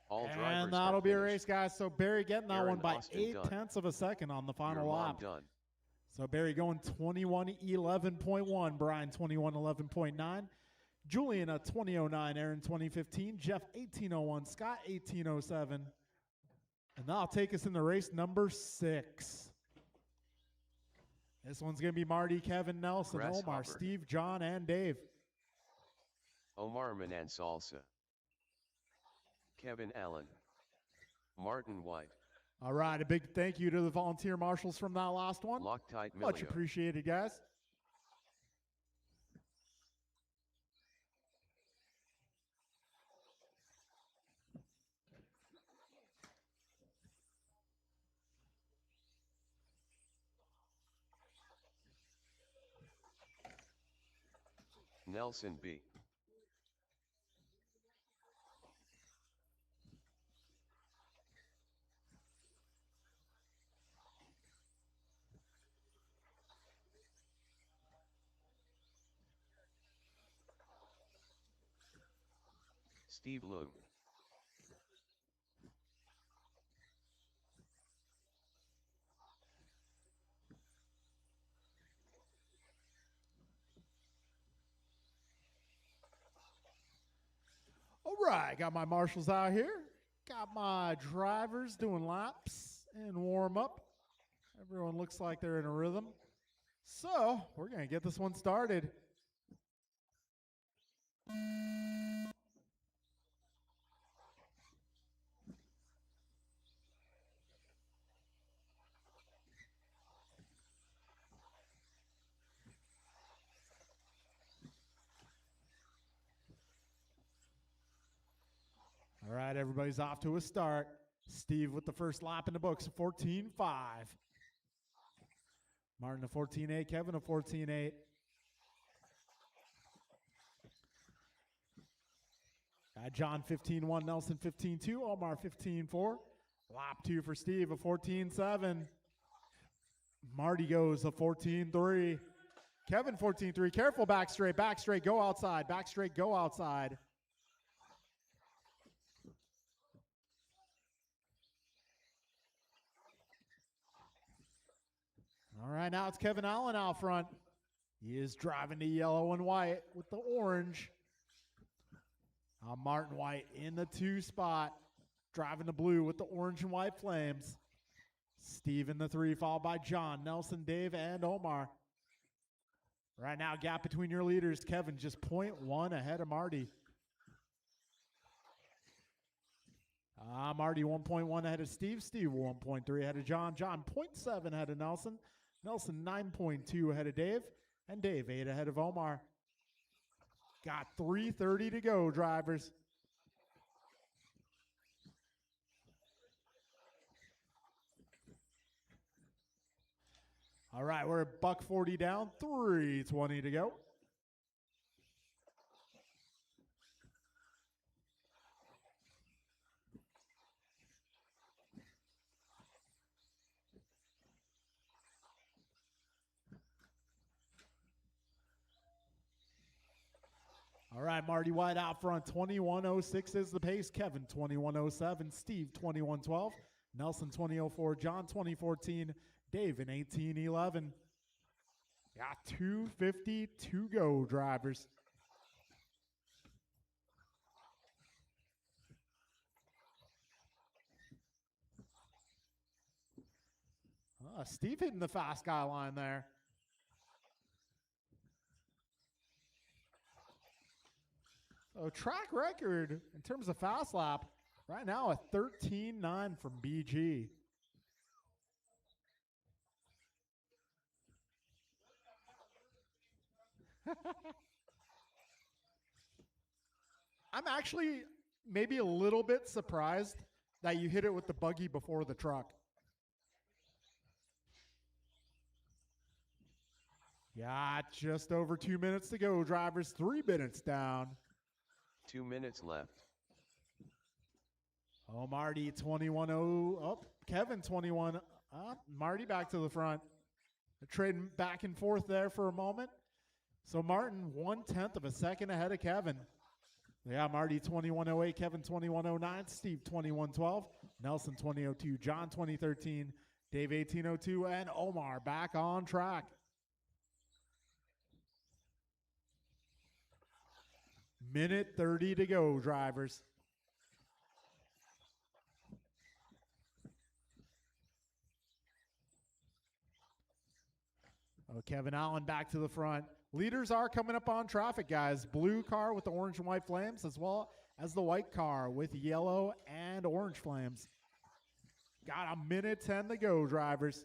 All drivers And that'll be a finished. race, guys. So Barry getting that Aaron one by Austin 0.8 of a second on the Your final mom lap. done. So Barry going 21:11.1, Brian 21:11.9, Julian a 20:09, Aaron 20:15, Jeff 18:01, Scott 18:07. And that'll take us in the race number 6. This one's going to be Marty, Kevin, Nelson, Omar, Grasshopper. Steve, John, and Dave. Omar Manan Salsa. Kevin Allen. Martin White. All right, a big thank you to the volunteer marshals from that last one. Loctite Much Milio. appreciated, guys. Nelson B. Steve Loom. All right, got my marshals out here. Got my drivers doing laps and warm up. Everyone looks like they're in a rhythm. So we're going to get this one started. All right, everybody's off to a start. Steve with the first lap in the books, 14.5. Martin a 14.8, Kevin a 14.8. John 15-1, Nelson 15-2, Omar 15-4. Lap 2 for Steve, a 14-7. Marty goes a 14-3. Kevin 14-3. Careful back straight, go outside. Back straight, go outside. All right, now it's Kevin Allen out front. He is driving the yellow and white with the orange. Martin White in the 2 spot, driving the blue with the orange and white flames. Steve in the 3, followed by John, Nelson, Dave, and Omar. Right now, gap between your leaders. Kevin just 0.1 ahead of Marty. Marty 1.1 ahead of Steve. Steve 1.3 ahead of John. John 0.7 ahead of Nelson. Nelson 9.2 ahead of Dave. And Dave 8 ahead of Omar. Got 3:30 to go, drivers. All right, we're at $140 down, 3:20 to go. All right, Marty White out front, 21:06 is the pace. Kevin, 21:07. Steve, 21:12. Nelson, 20:04. John, 20:14. Dave, in 18:11. Got 2:50 to go, drivers. Steve hitting the fast guy line there. So track record in terms of fast lap, right now a 13.9 from BG. I'm actually maybe a little bit surprised that you hit it with the buggy before the truck. Yeah, just over 2 minutes to go, drivers. 3 minutes down. 2 minutes left. Oh, Marty 21:0. Oh, Kevin 21. Marty back to the front. They're trading back and forth there for a moment. So Martin 1/10 of a second ahead of Kevin. Yeah, Marty 21:08, Kevin 21:09, Steve 21:12, Nelson 20:02, John 20:13, Dave 18:02, and Omar back on track. Minute 30 to go, drivers. Oh, Kevin Allen back to the front. Leaders are coming up on traffic, guys. Blue car with the orange and white flames, as well as the white car with yellow and orange flames. Got a minute 10 to go, drivers.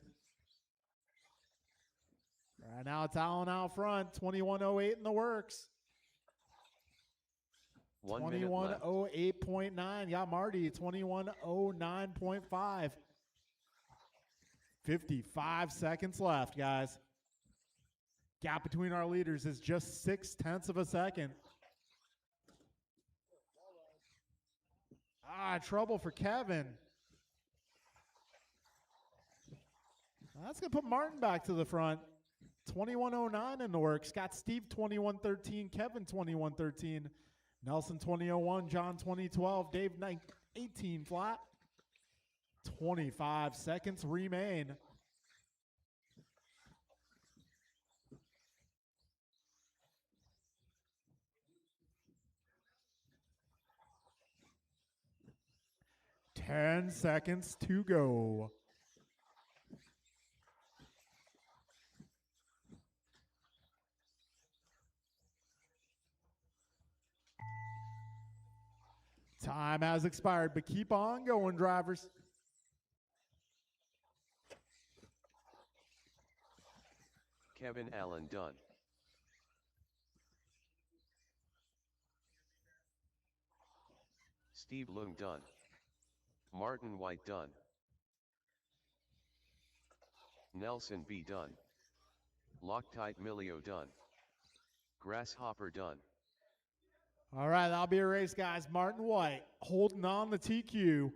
Right now it's Allen out front, 21:08 in the works. 1 minute left. 21:08.9. Got Marty, 21:09.5. 55 seconds left, guys. Gap between our leaders is just 0.6 of a second. Trouble for Kevin. That's going to put Martin back to the front. 21:09 in the works. Got Steve 21:13, Kevin 21:13, Nelson 20:01, John 20:12, Dave 18 flat. 25 seconds remain. Ten seconds to go. Time has expired, but keep on going, drivers. Kevin Allen done. Steve Lung done. Martin White done. Nelson B done. Loctite Milio done. Grasshopper done. All right, that'll be a race, guys. Martin White holding on the TQ.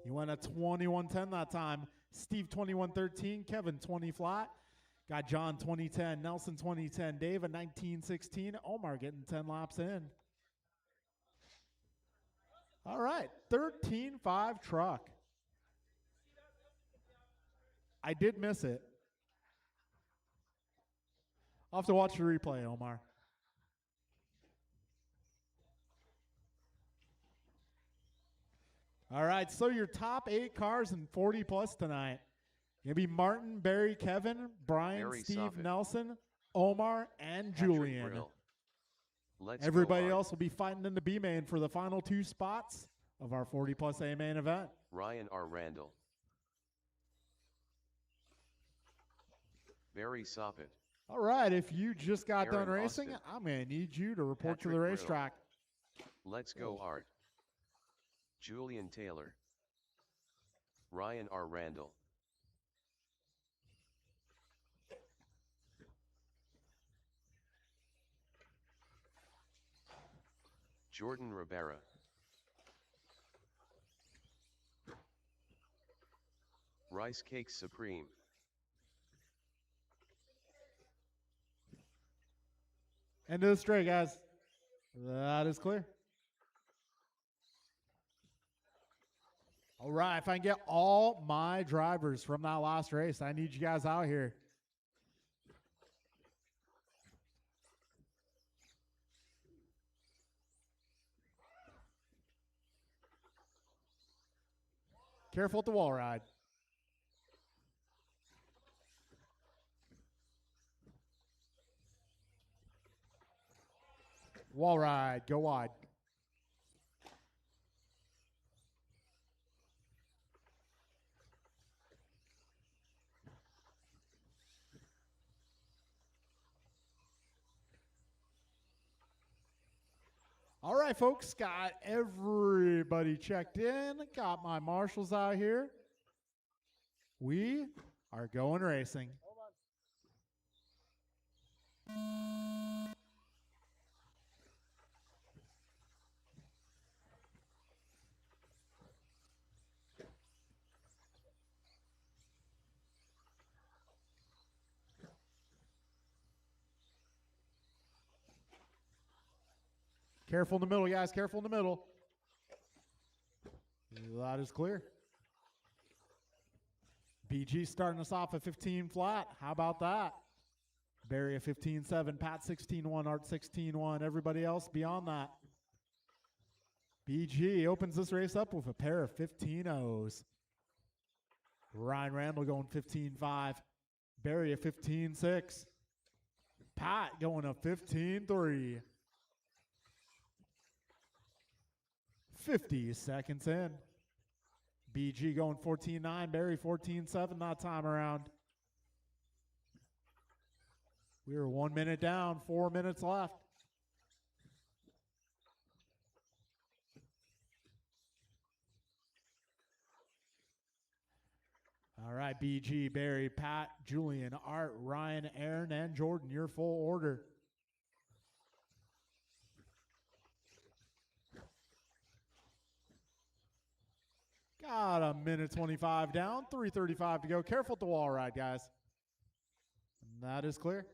He went at 21:10 that time. Steve 21:13, Kevin 20 flat. Got John 20:10, Nelson 20:10, Dave at 19:16, Omar getting 10 laps in. All right, 13.5 truck. I did miss it. I'll have to watch the replay, Omar. All right, so your top 8 cars in 40 plus tonight. Gonna be Martin, Barry, Kevin, Brian, Barry Steve, Soffit. Nelson, Omar, and Patrick Julian. Brill. Let's Everybody go, Art. else will be fighting in the B main for the final 2 spots of our 40 plus A main event. Ryan R. Randall. Barry Soppet. All right, if you just got Aaron done racing, Austin. I'm gonna need you to report to Patrick the Brill. racetrack. Let's go, Art. Julian Taylor. Ryan R. Randall. Jordan Rivera. Rice Cakes Supreme. End of the straight, guys. That is clear. All right, if I can get all my drivers from that last race, I need you guys out here. Careful at the wall ride. Wall ride, go wide. All right, folks, got everybody checked in. Got my marshals out here. We are going racing. Careful in the middle, guys. Careful in the middle. That is clear. BG starting us off at 15 flat. How about that? Barry at 15.7, Pat 16.1, Art 16.1. Everybody else beyond that. BG opens this race up with a pair of 15.0s. Ryan Randall going 15.5. Barry at 15.6. Pat going a 15.3. 50 seconds in. BG going 14.9, Barry 14.7 that time around. We are 1 minute down, 4 minutes left. All right, BG, Barry, Pat, Julian, Art, Ryan, Aaron, and Jordan, your full order. Got a minute 25 down, 3:35 to go. Careful at the wall ride, guys. And that is clear.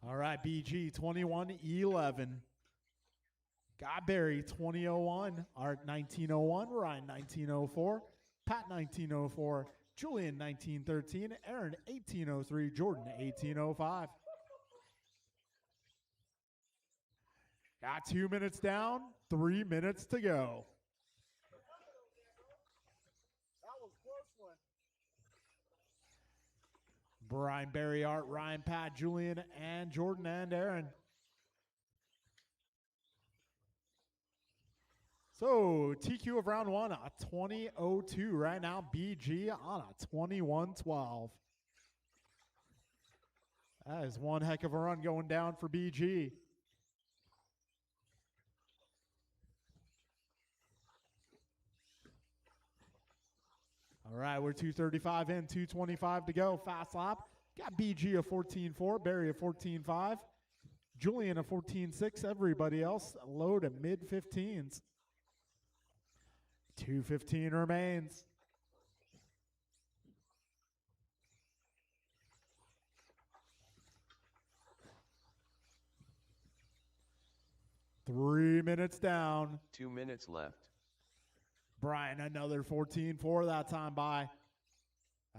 All right, BG 21.11. Got Barry 20.01. Art 19.01. Ryan 19.04. Pat 19.04. Julian 19.13, Aaron 18.03, Jordan 18.05. Got 2 minutes down, 3 minutes to go. That was a close one. Brian, Barry, Art, Ryan, Pat, Julian, and Jordan and Aaron. So, TQ of round 1, a 20.02 right now. BG on a 21.12. That is one heck of a run going down for BG. All right, we're 2:35 in, 2:25 to go. Fast lap. Got BG a 14.4, Barry a 14.5, Julian a 14.6. Everybody else low to mid 15s. 2:15 remains. Three minutes down. 2 minutes left. Brian, another 14.4 that time by.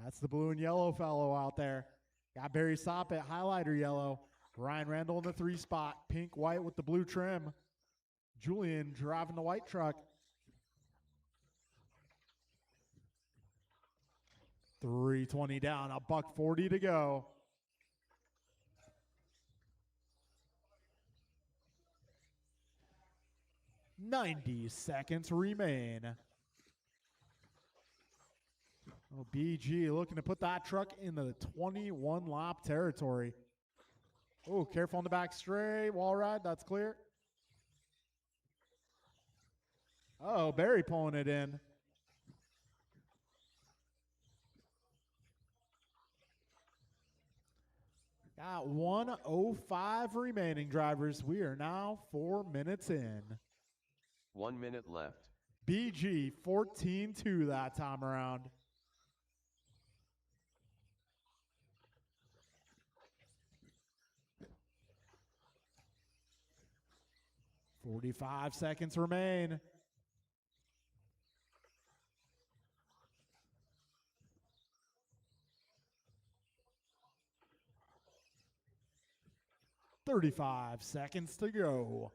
That's the blue and yellow fellow out there. Got Barry Soppett, highlighter yellow. Ryan Randall in the 3 spot. Pink, white with the blue trim. Julian driving the white truck. 3:20 down, a $1:40 to go. $90 seconds remain. Oh, BG looking to put that truck in the 21 lap territory. Oh, careful on the back straight. Wall ride, that's clear. Oh, Barry pulling it in. Got 1:05 remaining, drivers. We are now 4 minutes in. 1 minute left. BG 14.2 that time around. $45 seconds remain. $35 seconds to go.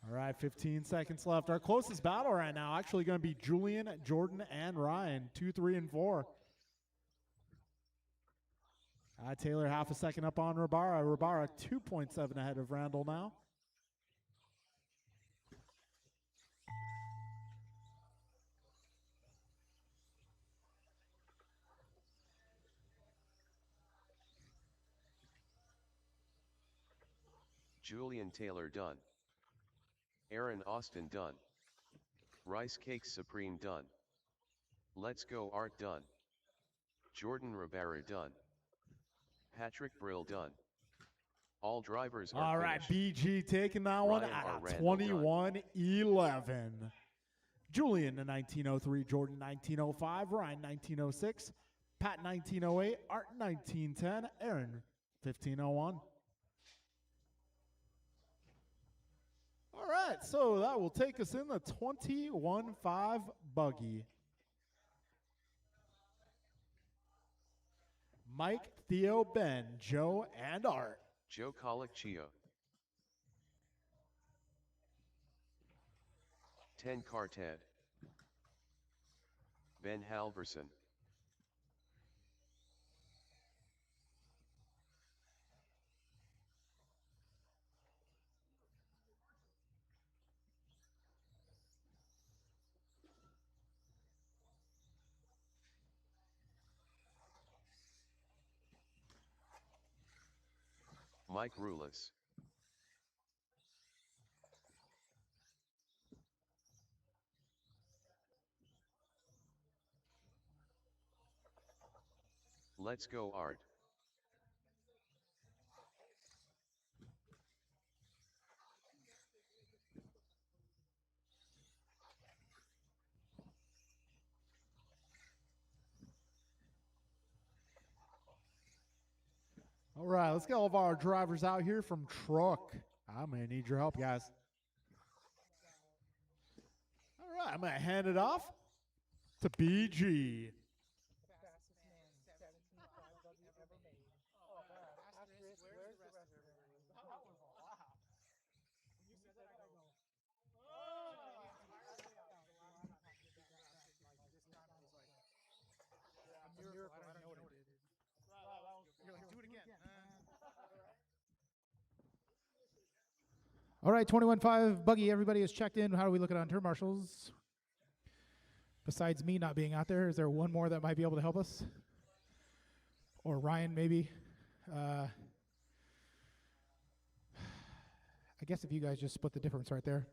All right, 15 seconds left. Our closest battle right now actually going to be Julian, Jordan, and Ryan, 2, 3, and 4. Taylor half a second up on Rabara. Rabara 2.7 ahead of Randall now. Julian Taylor done. Aaron Austin done. Rice Cakes Supreme done. Let's Go Art done. Jordan Rivera done. Patrick Brill done. All drivers are All right, finished. BG taking that one Ryan at R. a Randall done. 21-11. Julian in 1903, Jordan 1905, Ryan 1906, Pat 1908, Art 1910, Aaron 1501. All right, so that will take us in the 21-5 buggy. Mike, Theo, Ben, Joe, and Art. Joe Colicchio. 10 Carted. Ben Halverson. Mike Rulis. Let's Go Art. All right, let's get all of our drivers out here from truck. I'm going to need your help, guys. All right, I'm going to hand it off to BG. All right, 21.5 buggy. Everybody is checked in. How are we looking on turn marshals? Besides me not being out there, is there one more that might be able to help us? Or Ryan, maybe? I guess if you guys just split the difference right there.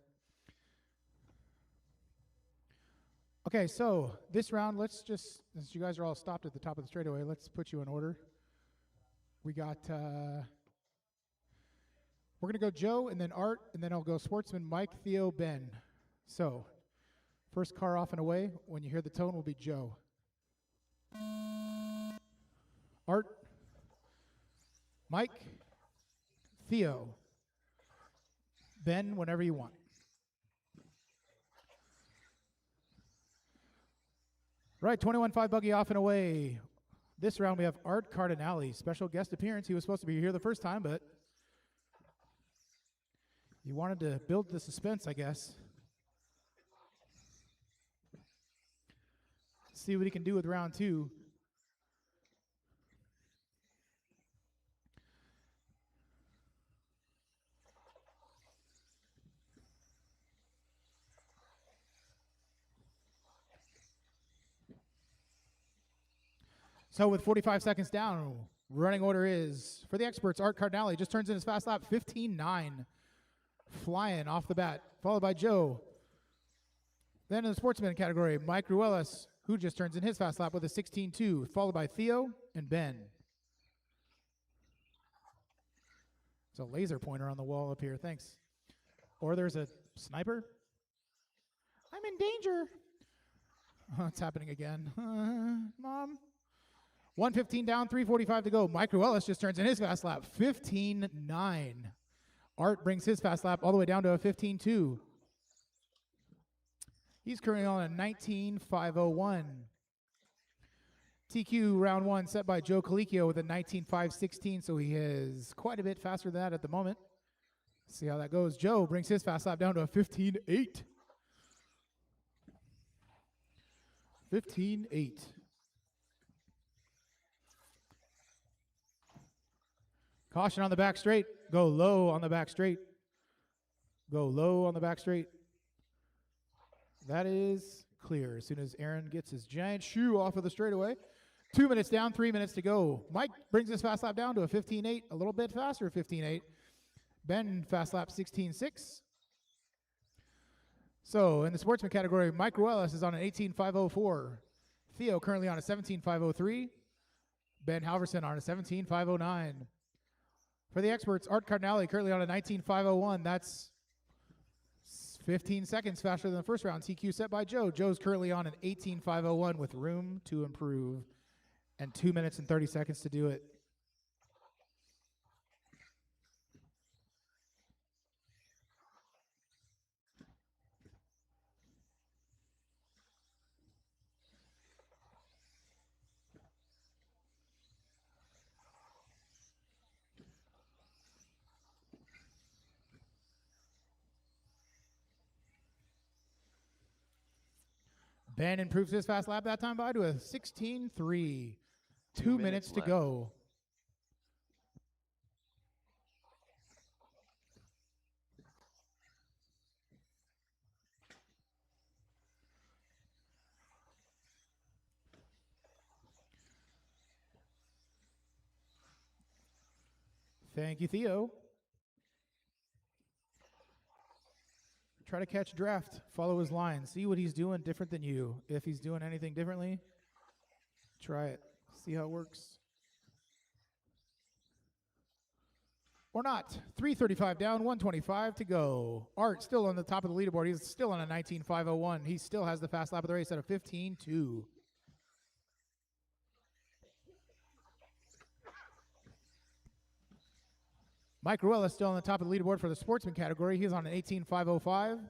Okay, so this round, let's just, since you guys are all stopped at the top of the straightaway, let's put you in order. We got, we're going to go Joe, and then Art, and then I'll go Sportsman, Mike, Theo, Ben. So, first car off and away. When you hear the tone, will be Joe. Art, Mike, Theo, Ben, whenever you want. Right, 21.5 buggy off and away. This round we have Art Cardinale, special guest appearance. He was supposed to be here the first time, but he wanted to build the suspense, I guess. See what he can do with round two. So with 45 seconds down, running order is, for the experts, Art Cardinale just turns in his fast lap, 15.9. Flying off the bat, followed by Joe. Then in the sportsman category, Mike Ruelas, who just turns in his fast lap with a 16.2, followed by Theo and Ben. There's a laser pointer on the wall up here, thanks. Or there's a sniper. I'm in danger. Oh, it's happening again. Mom. 1:15 down, 3:45 to go. Mike Ruelas just turns in his fast lap, 15.9. Art brings his fast lap all the way down to a 15.2. He's currently on a 19.501. TQ round one set by Joe Colicchio with a 19.516, so he is quite a bit faster than that at the moment. See how that goes. Joe brings his fast lap down to a 15.8. 15.8. Caution on the back straight. Go low on the back straight. Go low on the back straight. That is clear as soon as Aaron gets his giant shoe off of the straightaway. 2 minutes down, 3 minutes to go. Mike brings his fast lap down to a 15.8, a little bit faster, 15.8. Ben fast lap 16.6. So in the sportsman category, Mike Ruelas is on an 18.504. Theo currently on a 17.503. Ben Halverson on a 17.509. For the experts, Art Cardinale currently on a 19.501. That's 15 seconds faster than the first round. TQ set by Joe. Joe's currently on an 18.501 with room to improve and 2 minutes and 30 seconds to do it. Ben improves his fast lap that time by to a 16.3. 2 minutes to left. go. Thank you, Theo. Try to catch draft, follow his line, see what he's doing different than you. If he's doing anything differently, try it, see how it works. Or not. 3:35 down, 1:25 to go. Art still on the top of the leaderboard. He's still on a 19.501. He still has the fast lap of the race at a 15.2. Mike Ruelas still on the top of the leaderboard for the sportsman category. He's on an 18.505,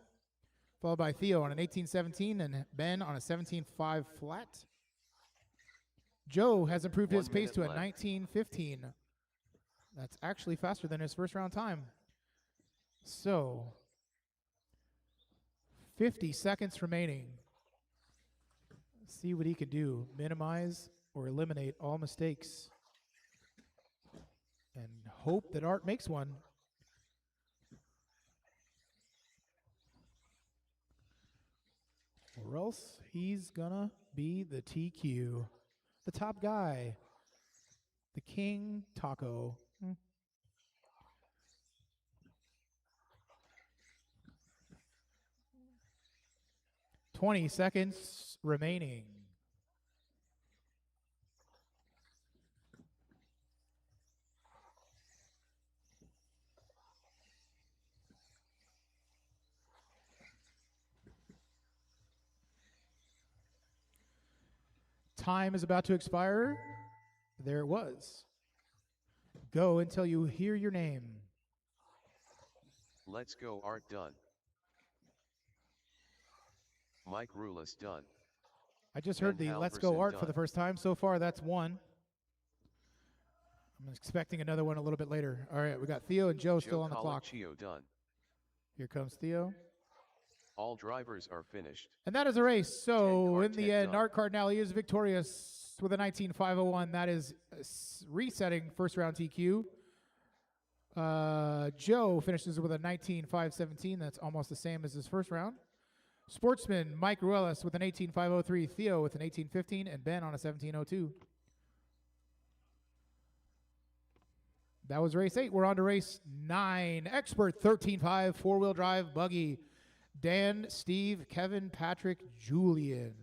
followed by Theo on an 18.17 and Ben on a 17.5 flat. Joe has improved his pace to a 19.15. That's actually faster than his first round time. So, 50 seconds remaining. See what he can do. Minimize or eliminate all mistakes. And hope that Art makes one. Or else he's gonna be the TQ. The top guy. The King Taco. 20 seconds remaining. Time is about to expire. There it was. Go until you hear your name. Let's go Art done. Mike Rulis done. I just heard Ben the Let's Go Halverson Art for done. the first time. So far, that's one. I'm expecting another one a little bit later. All right, we got Theo and Joe still Joe on the clock. Colicchio done. Here comes Theo. All drivers are finished. And that is a race. So Art in the 10 end, done. Art Cardinale is victorious with a 19.501. That is resetting first round TQ. Joe finishes with a 19.517. That's almost the same as his first round. Sportsman Mike Ruelas with an 18.503. Theo with an 18.15. And Ben on a 17.02. That was race 8. We're on to race 9. Expert 13.5 four-wheel drive buggy. Dan, Steve, Kevin, Patrick, Julian.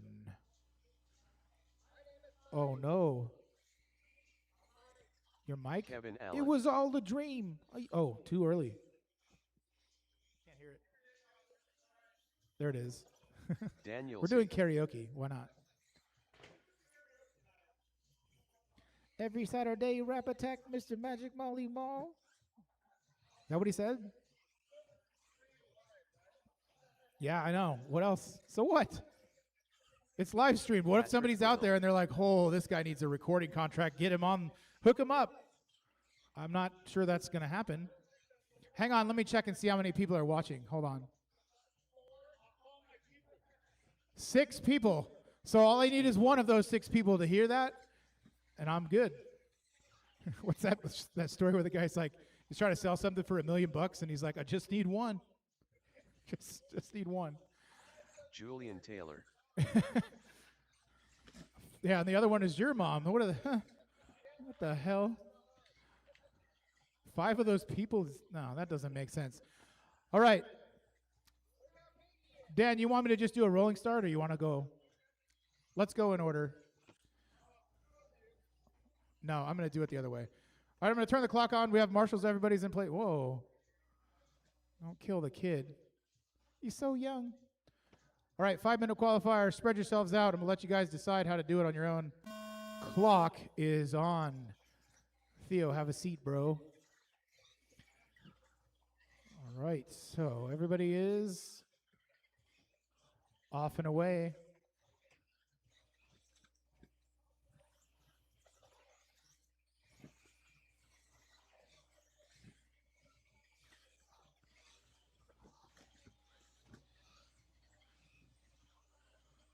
Oh no. Your mic? Kevin Allen. It was all a dream. Oh, too early. Can't hear it. There it is. Daniel. We're doing karaoke. Why not? Every Saturday, rap attack, Mr. Magic Molly Mall. Is that what he said? Yeah, I know. What else? So what? It's live streamed. What if Patrick somebody's out Riddle. there and they're like, oh, this guy needs a recording contract. Get him on. Hook him up. I'm not sure that's going to happen. Hang on. Let me check and see how many people are watching. Hold on. 6 people. So all I need is one of those 6 people to hear that, and I'm good. What's that story where the guy's like, he's trying to sell something for $1 million, and he's like, I just need one. Just need one. Julian Taylor. Yeah, and the other one is your mom. What the hell? 5 of those people? No, that doesn't make sense. All right. Dan, you want me to just do a rolling start, or you want to go? Let's go in order. No, I'm going to do it the other way. All right, I'm going to turn the clock on. We have marshals. Everybody's in place. Whoa. Don't kill the kid. He's so young. All right, 5-minute qualifier. Spread yourselves out. I'm going to let you guys decide how to do it on your own. Clock is on. Theo, have a seat, bro. All right, so everybody is off and away.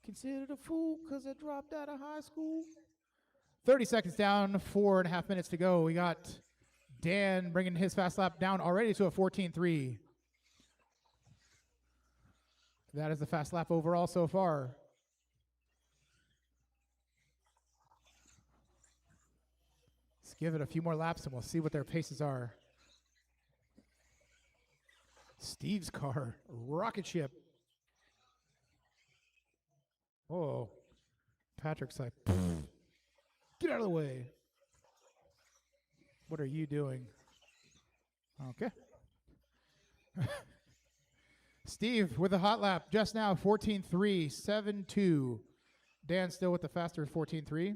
Considered a fool because I dropped out of high school. 30 seconds down, 4.5 minutes to go. We got Dan bringing his fast lap down already to a 14.3. That is the fast lap overall so far. Let's give it a few more laps and we'll see what their paces are. Steve's car, rocket ship. Oh, Patrick's like, get out of the way. What are you doing? Okay. Steve with a hot lap just now, 14.3, 7.2. Dan still with the faster 14.3.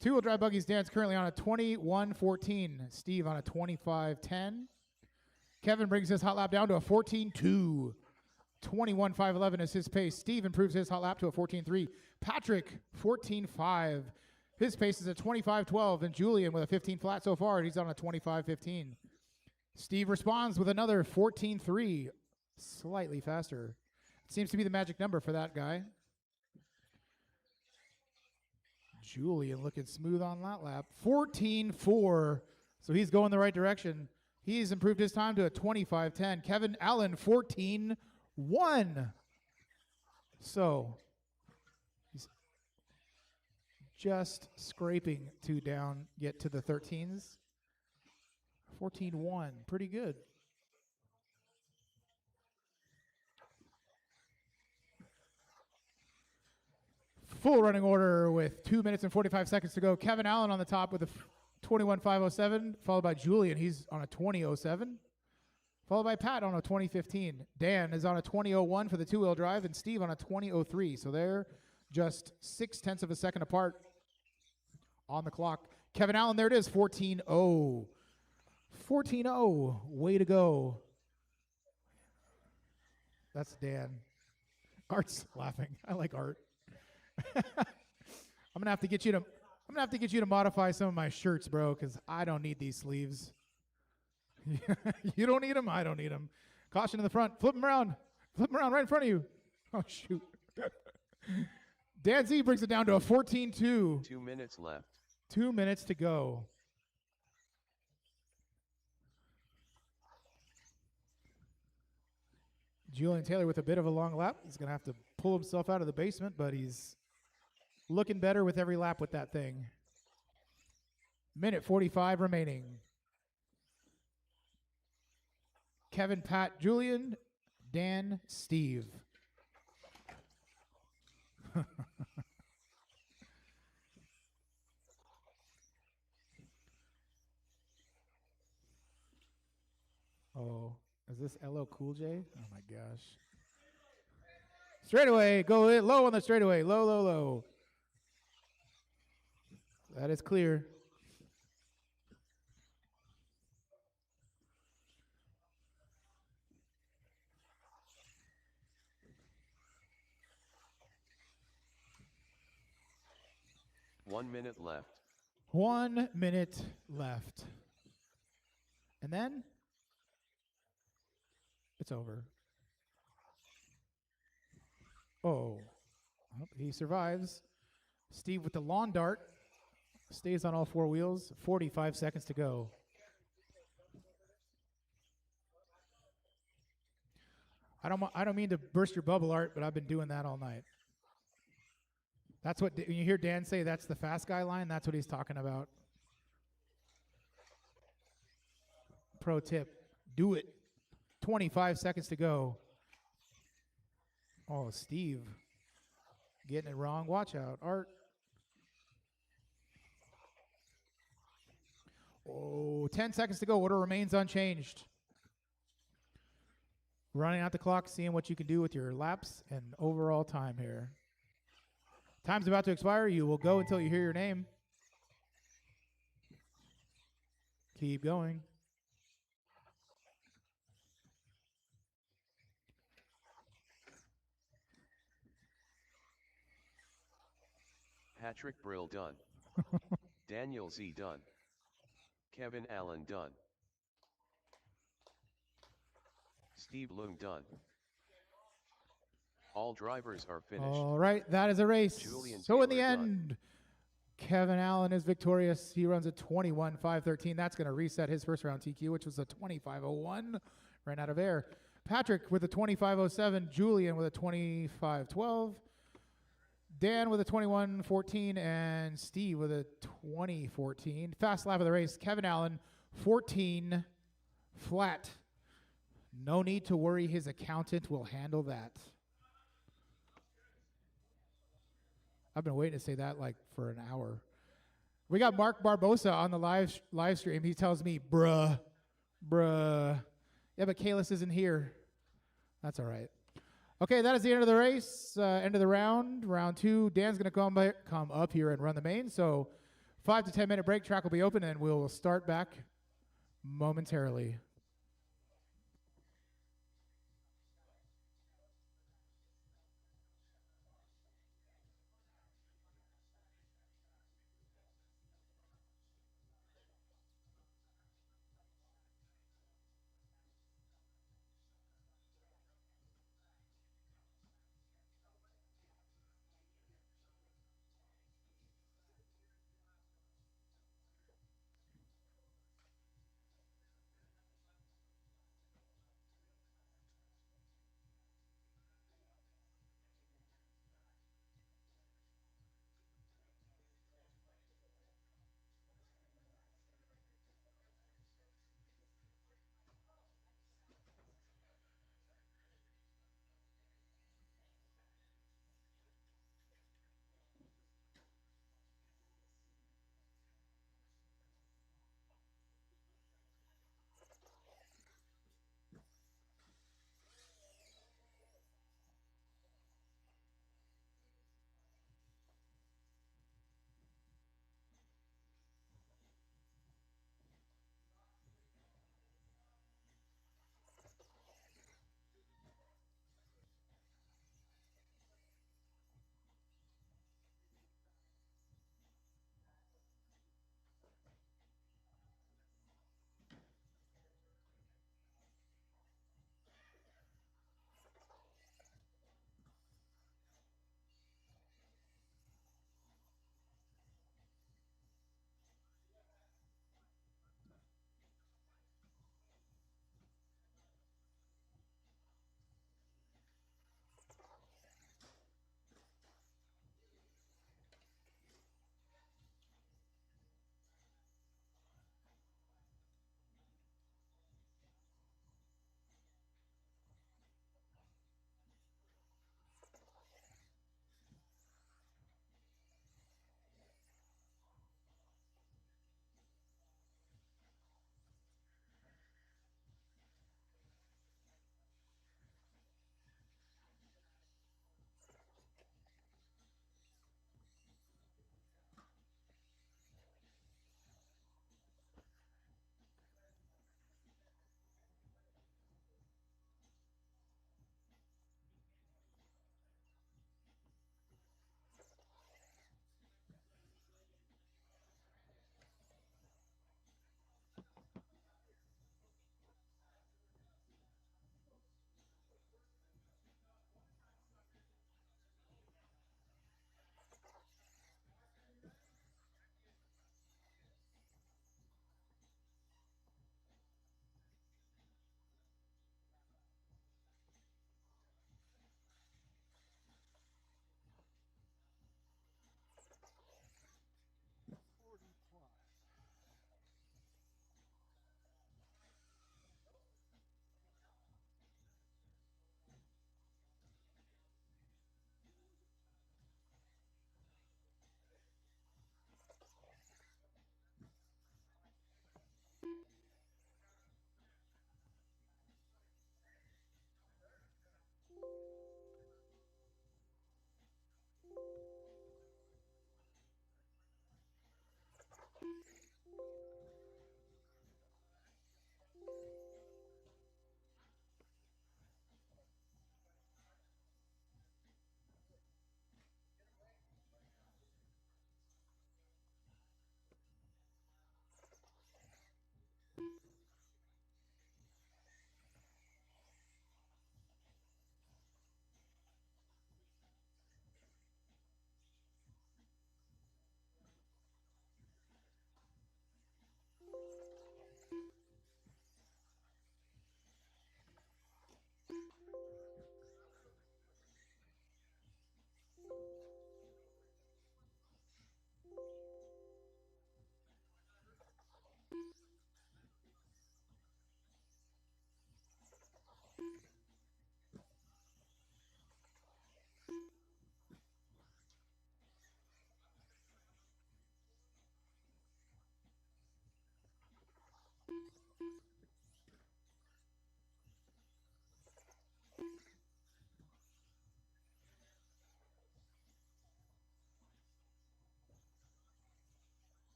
Two-wheel drive buggies. Dan's currently on a 21.14. Steve on a 25.10. Kevin brings his hot lap down to a 14.2. 21.511 is his pace. Steve improves his hot lap to a 14.3. Patrick, 14.5. His pace is a 25.12. And Julian with a 15 flat so far. He's on a 25.15. Steve responds with another 14.3. Slightly faster. Seems to be the magic number for that guy. Julian looking smooth on that lap. 14.4. So he's going the right direction. He's improved his time to a 25.10. Kevin Allen, 14.1. So he's just scraping to down, get to the 13s. 14-1, pretty good. Full running order with 2 minutes and 45 seconds to go. Kevin Allen on the top with a 21.507, followed by Julian. He's on a 20.07, followed by Pat on a 20.15. Dan is on a 20.01 for the two-wheel drive, and Steve on a 20.03. So they're just 0.6 of a second apart on the clock. Kevin Allen, there it is, 14.0. 14.0, way to go. That's Dan. Art's laughing. I like Art. I'm gonna have to get you to modify some of my shirts, bro, because I don't need these sleeves. You don't need them. I don't need them. Caution in the front. Flip them around. Flip them around right in front of you. Oh shoot. Dan Z brings it down to a 14-2. 2 minutes left. 2 minutes to go. Julian Taylor with a bit of a long lap. He's going to have to pull himself out of the basement, but he's looking better with every lap with that thing. Minute 45 remaining. Kevin, Pat, Julian, Dan, Steve. Oh, is this LL Cool J? Oh my gosh. Straightaway, go in, low on the straightaway. Low, low, low. That is clear. One minute left. 1 minute left. And then it's over. Oh, he survives. Steve with the lawn dart stays on all four wheels. 45 seconds to go. I don't mean to burst your bubble, Art, but I've been doing that all night. That's what, when you hear Dan say that's the fast guy line, that's what he's talking about. Pro tip, do it. 25 seconds to go. Oh, Steve getting it wrong. Watch out, Art. Oh, 10 seconds to go. Order remains unchanged. Running out the clock, seeing what you can do with your laps and overall time here. Time's about to expire. You will go until you hear your name. Keep going. Patrick Brill done. Daniel Z done. Kevin Allen done. Steve Lung done. All drivers are finished. All right, that is a race. Julian So in the Taylor end, Kevin Allen is victorious. He runs a 21.513. That's going to reset his first round TQ, which was a 25.01. Ran out of air. Patrick with a 25.07. Julian with a 25.12. Dan with a 21.14. And Steve with a 20.14. Fast lap of the race. Kevin Allen, 14 flat. No need to worry. His accountant will handle that. I've been waiting to say that like for an hour. We got Mark Barbosa on the live stream. He tells me, bruh. Yeah, but Kalis isn't here. That's all right. Okay, that is the end of the race, end of the round. Round two, Dan's going to come up here and run the main. So 5 to 10 minute break, track will be open, and we'll start back momentarily.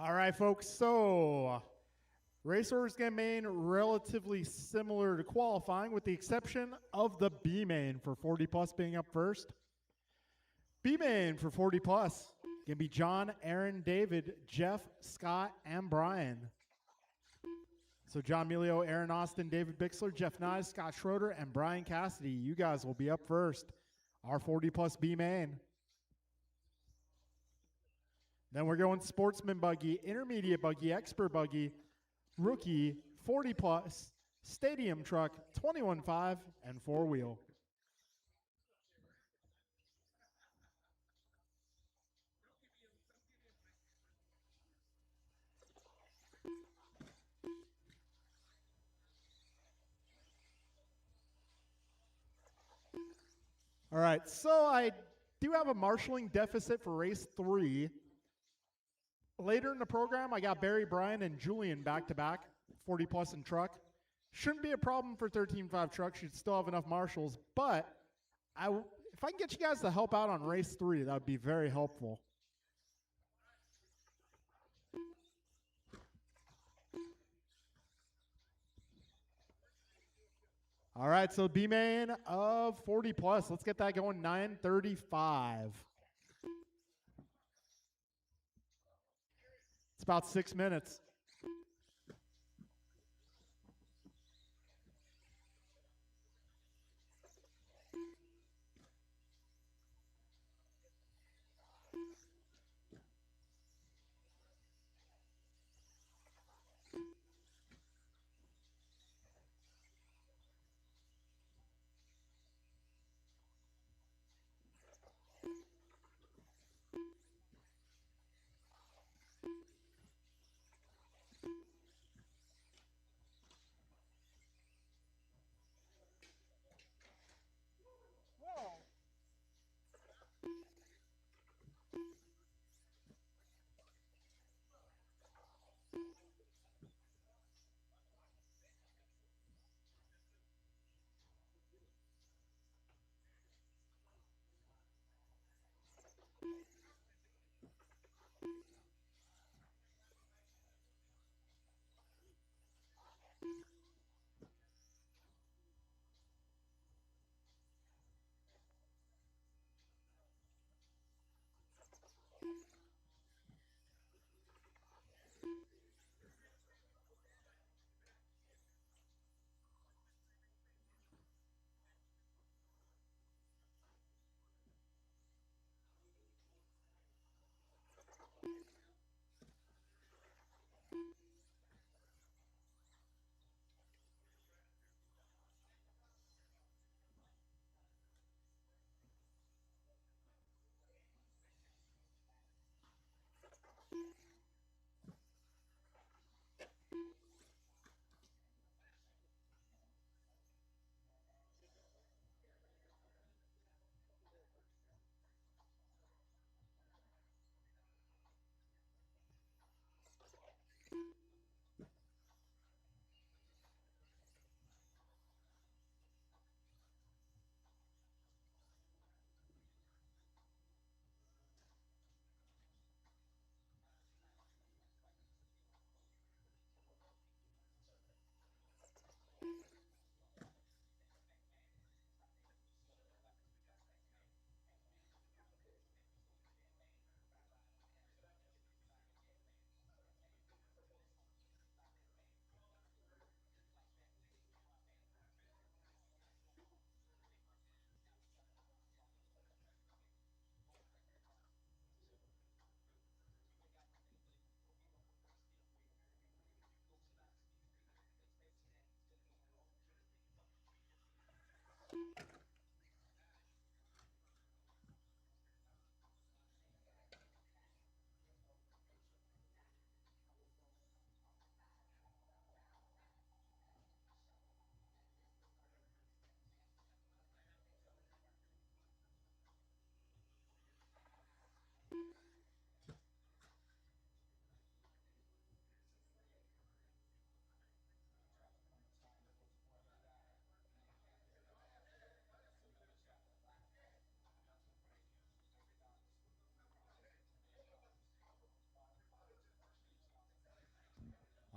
All right, folks. So race orders get main relatively similar to qualifying, with the exception of the B main for 40 plus being up first. B main for 40 plus can be John, Aaron, David, Jeff, Scott, and Brian. So John Melio, Aaron Austin, David Bixler, Jeff Nye, Scott Schroeder, and Brian Cassidy. You guys will be up first. Our 40 plus B main. Then we're going sportsman buggy, intermediate buggy, expert buggy, rookie, 40 plus, stadium truck, 21.5, and four wheel. All right, so I do have a marshaling deficit for race 3. Later in the program, I got Barry, Brian, and Julian back-to-back, 40 plus in truck. Shouldn't be a problem for 13.5 truck. Should still have enough marshals, but if I can get you guys to help out on race 3, that would be very helpful. All right, so B main of 40 plus. Let's get that going. 9:35. It's about 6 minutes. Whoa.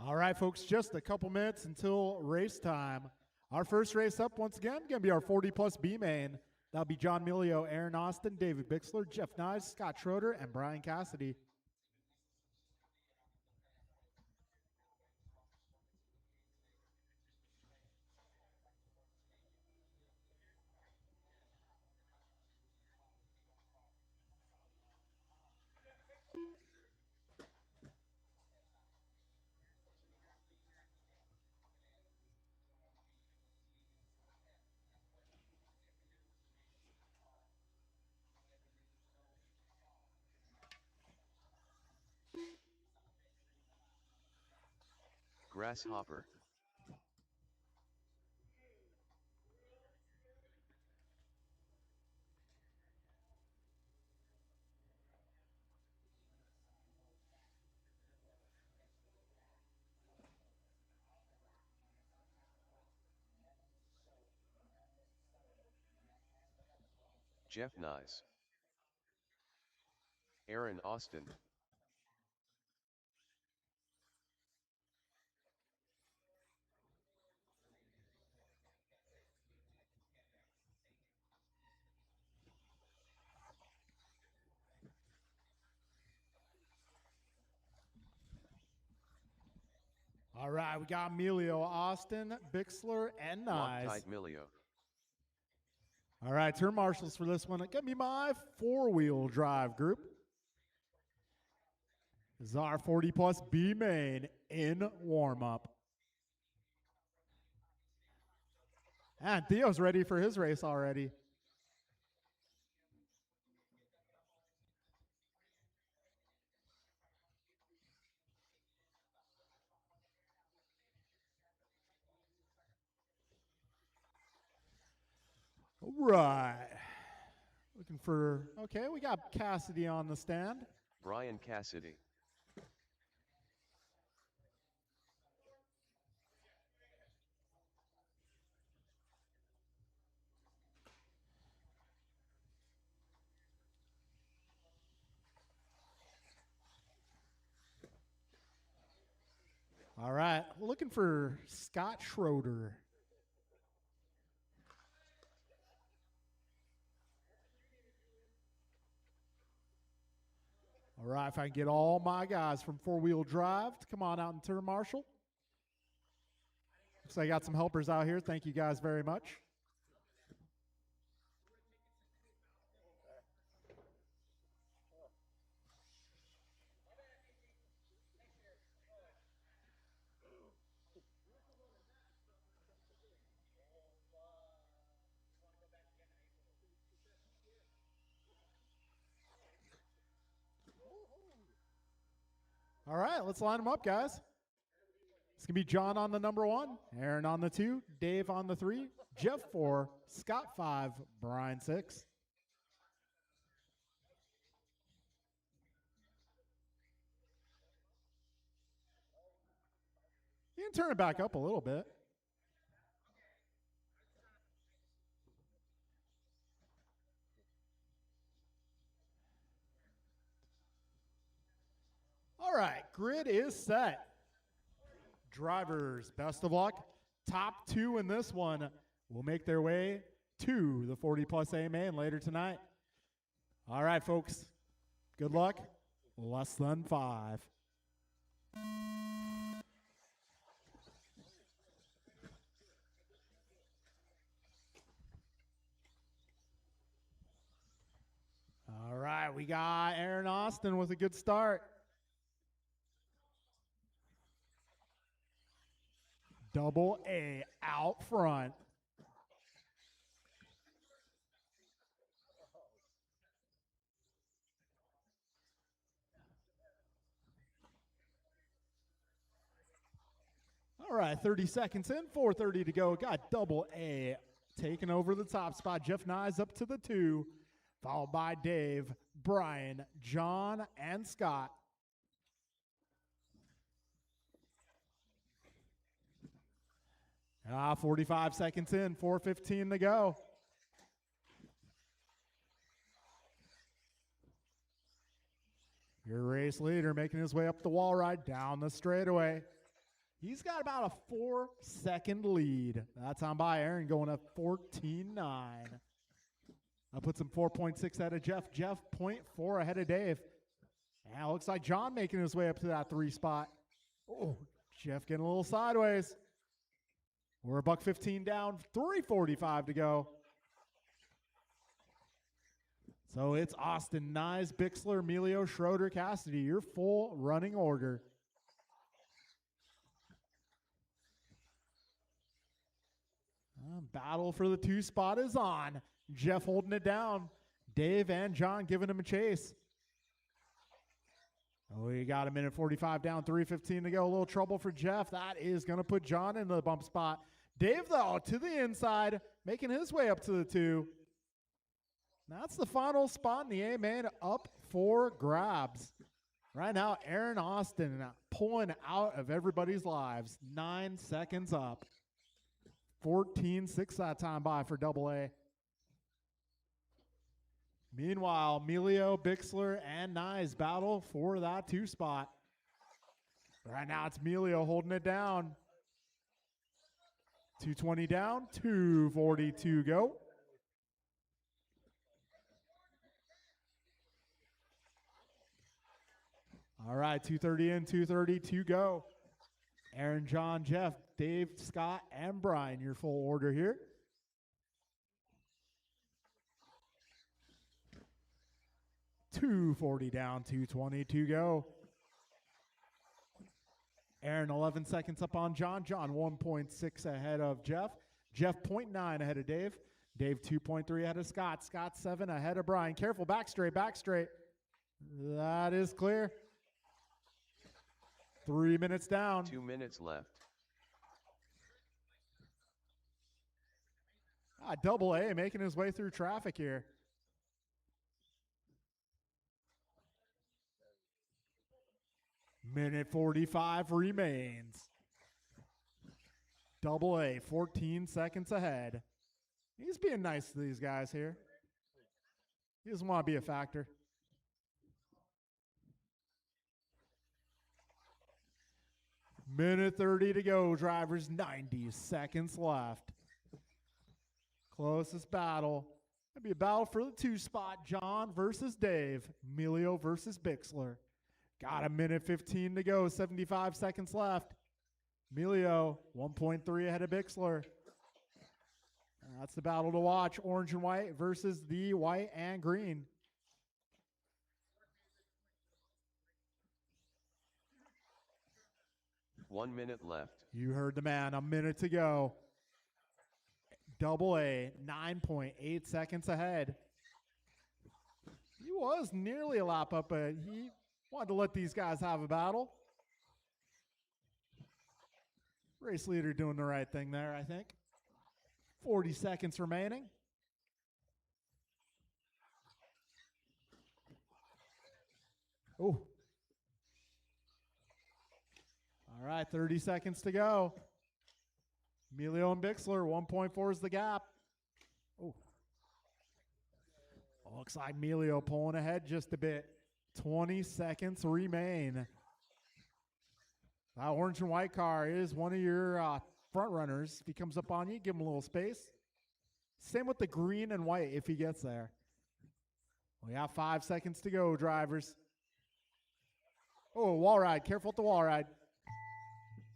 All right, folks, just a couple minutes until race time. Our first race up, once again, going to be our 40-plus B main. That'll be John Milio, Aaron Austin, David Bixler, Jeff Nyes, Scott Schroeder, and Brian Cassidy. Grasshopper. Jeff Nyes. Aaron Austin. All right, we got Emilio, Austin, Bixler, and Nyes. Loctite Milio. All right, turn marshals for this one. It's going to be my four-wheel drive group. This is our 40-plus B main in warm-up. And Theo's ready for his race already. All right. Looking for, okay, we got Cassidy on the stand. Brian Cassidy. All right, looking for Scott Schroeder. All right, if I can get all my guys from four-wheel drive to come on out and turn marshal. Looks like I got some helpers out here. Thank you guys very much. All right, let's line them up, guys. It's going to be John on the number 1, Aaron on the 2, Dave on the 3, Jeff 4, Scott 5, Brian 6. You can turn it back up a little bit. All right, grid is set. Drivers, best of luck. Top 2 in this one will make their way to the 40-plus A main later tonight. All right, folks, good luck. Less than 5. All right, we got Aaron Austin with a good start. Double A out front. All right, 30 seconds in, 4:30 to go. Got double A taking over the top spot. Jeff Nyes up to the 2, followed by Dave, Brian, John, and Scott. 45 seconds in, 4:15 to go. Your race leader making his way up the wall ride down the straightaway. He's got about a 4-second lead. That time by Aaron going up 14-9. That puts him 4.6 ahead of Jeff. Jeff 0.4 ahead of Dave. Now looks like John making his way up to that 3 spot. Oh, Jeff getting a little sideways. We're a $1.15 down, 3:45 to go. So it's Austin, Nyes, Bixler, Emilio, Schroeder, Cassidy, your full running order. Battle for the 2 spot is on. Jeff holding it down. Dave and John giving him a chase. Oh, he got a minute 45 down, 3:15 to go. A little trouble for Jeff. That is going to put John in the bump spot. Dave, though, to the inside, making his way up to the 2. That's the final spot in the A-main up for grabs. Right now, Aaron Austin pulling out of everybody's lives. 9 seconds up. 14-6 that time by for Double A. Meanwhile, Emilio, Bixler, and Nyes battle for that 2 spot. Right now, it's Emilio holding it down. 2:20 down, 2:42 go. All right, 2:30 in, 2:32 go. Aaron, John, Jeff, Dave, Scott, and Brian, your full order here. $2.40 down, 2:22 go. Aaron, 11 seconds up on John. John, 1.6 ahead of Jeff. Jeff, 0.9 ahead of Dave. Dave, 2.3 ahead of Scott. Scott, 7 ahead of Brian. Careful, back straight, back straight. That is clear. 3 minutes down. 2 minutes left. Double A making his way through traffic here. Minute 45 remains. Double A, 14 seconds ahead. He's being nice to these guys here. He doesn't want to be a factor. Minute 30 to go, drivers. 90 seconds left. Closest battle. It'll be a battle for the 2 spot. John versus Dave. Emilio versus Bixler. Got a minute 15 to go. 75 seconds left. Emilio, 1.3 ahead of Bixler. That's the battle to watch. Orange and white versus the white and green. One minute left. You heard the man. A minute to go. Double A, 9.8 seconds ahead. He was nearly a lap up, but he wanted to let these guys have a battle. Race leader doing the right thing there, I think. 40 seconds remaining. Oh. All right, 30 seconds to go. Emilio and Bixler, 1.4 is the gap. Oh. Looks like Emilio pulling ahead just a bit. 20 seconds remain. That orange and white car is one of your front runners. If he comes up on you, give him a little space. Same with the green and white if he gets there. We have 5 seconds to go, drivers. Oh, wall ride. Careful with the wall ride.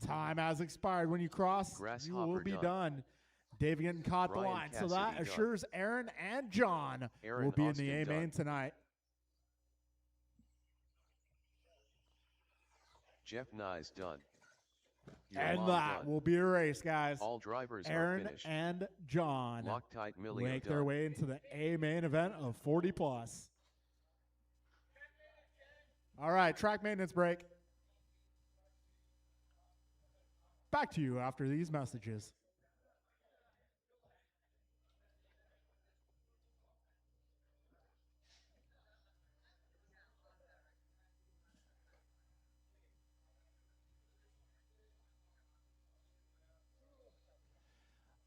Time has expired. When you cross, you will be done. Dave getting caught the line. So that assures Aaron and John will be in the A-main tonight. Jeff Nyes done. And that will be a race, guys. All drivers Aaron are finished. and John Loctite Millie make their way into the A-main event of 40 plus. All right, track maintenance break. Back to you after these messages.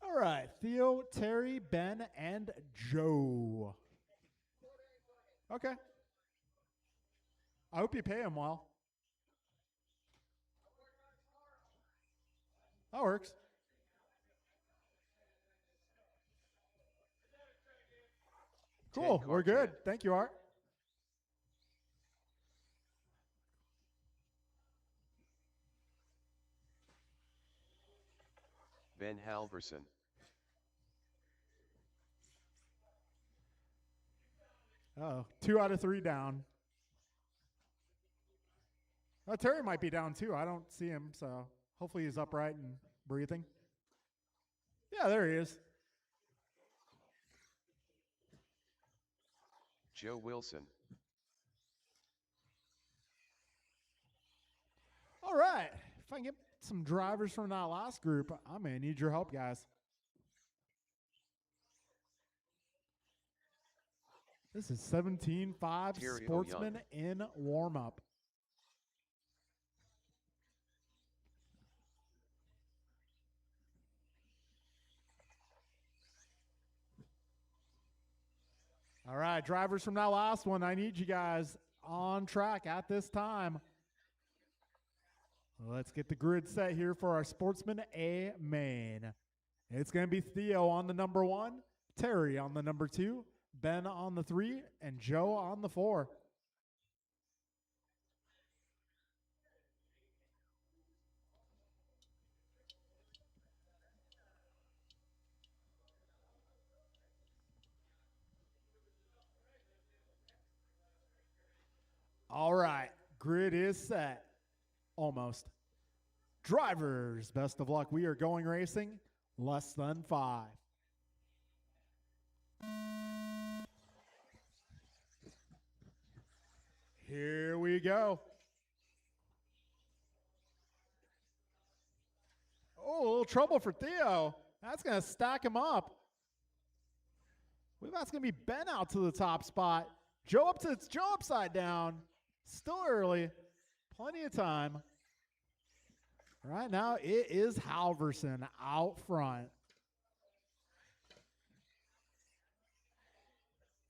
All right, Theo, Terry, Ben, and Joe. Okay. I hope you pay him well. That works. Cool. 10 We're car good. can. Thank you, Art. Ben Halverson. Oh, 2 out of 3 down. Terry might be down too. I don't see him, so hopefully he's upright and breathing. Yeah, there he is. Joe Wilson. All right. If I can get some drivers from that last group, I'm going to need your help, guys. This is 17-5 Terry Sportsman in warm-up. All right, drivers from that last one, I need you guys on track at this time. Let's get the grid set here for our Sportsman A main. It's going to be Theo on the number 1, Terry on the number 2, Ben on the 3, and Joe on the 4. All right, grid is set. Almost. Drivers, best of luck. We are going racing less than 5. Here we go. Oh, a little trouble for Theo. That's going to stack him up. I believe that's going to be Ben out to the top spot. Joe upside down. Still early. Plenty of time. Right now, it is Halverson out front.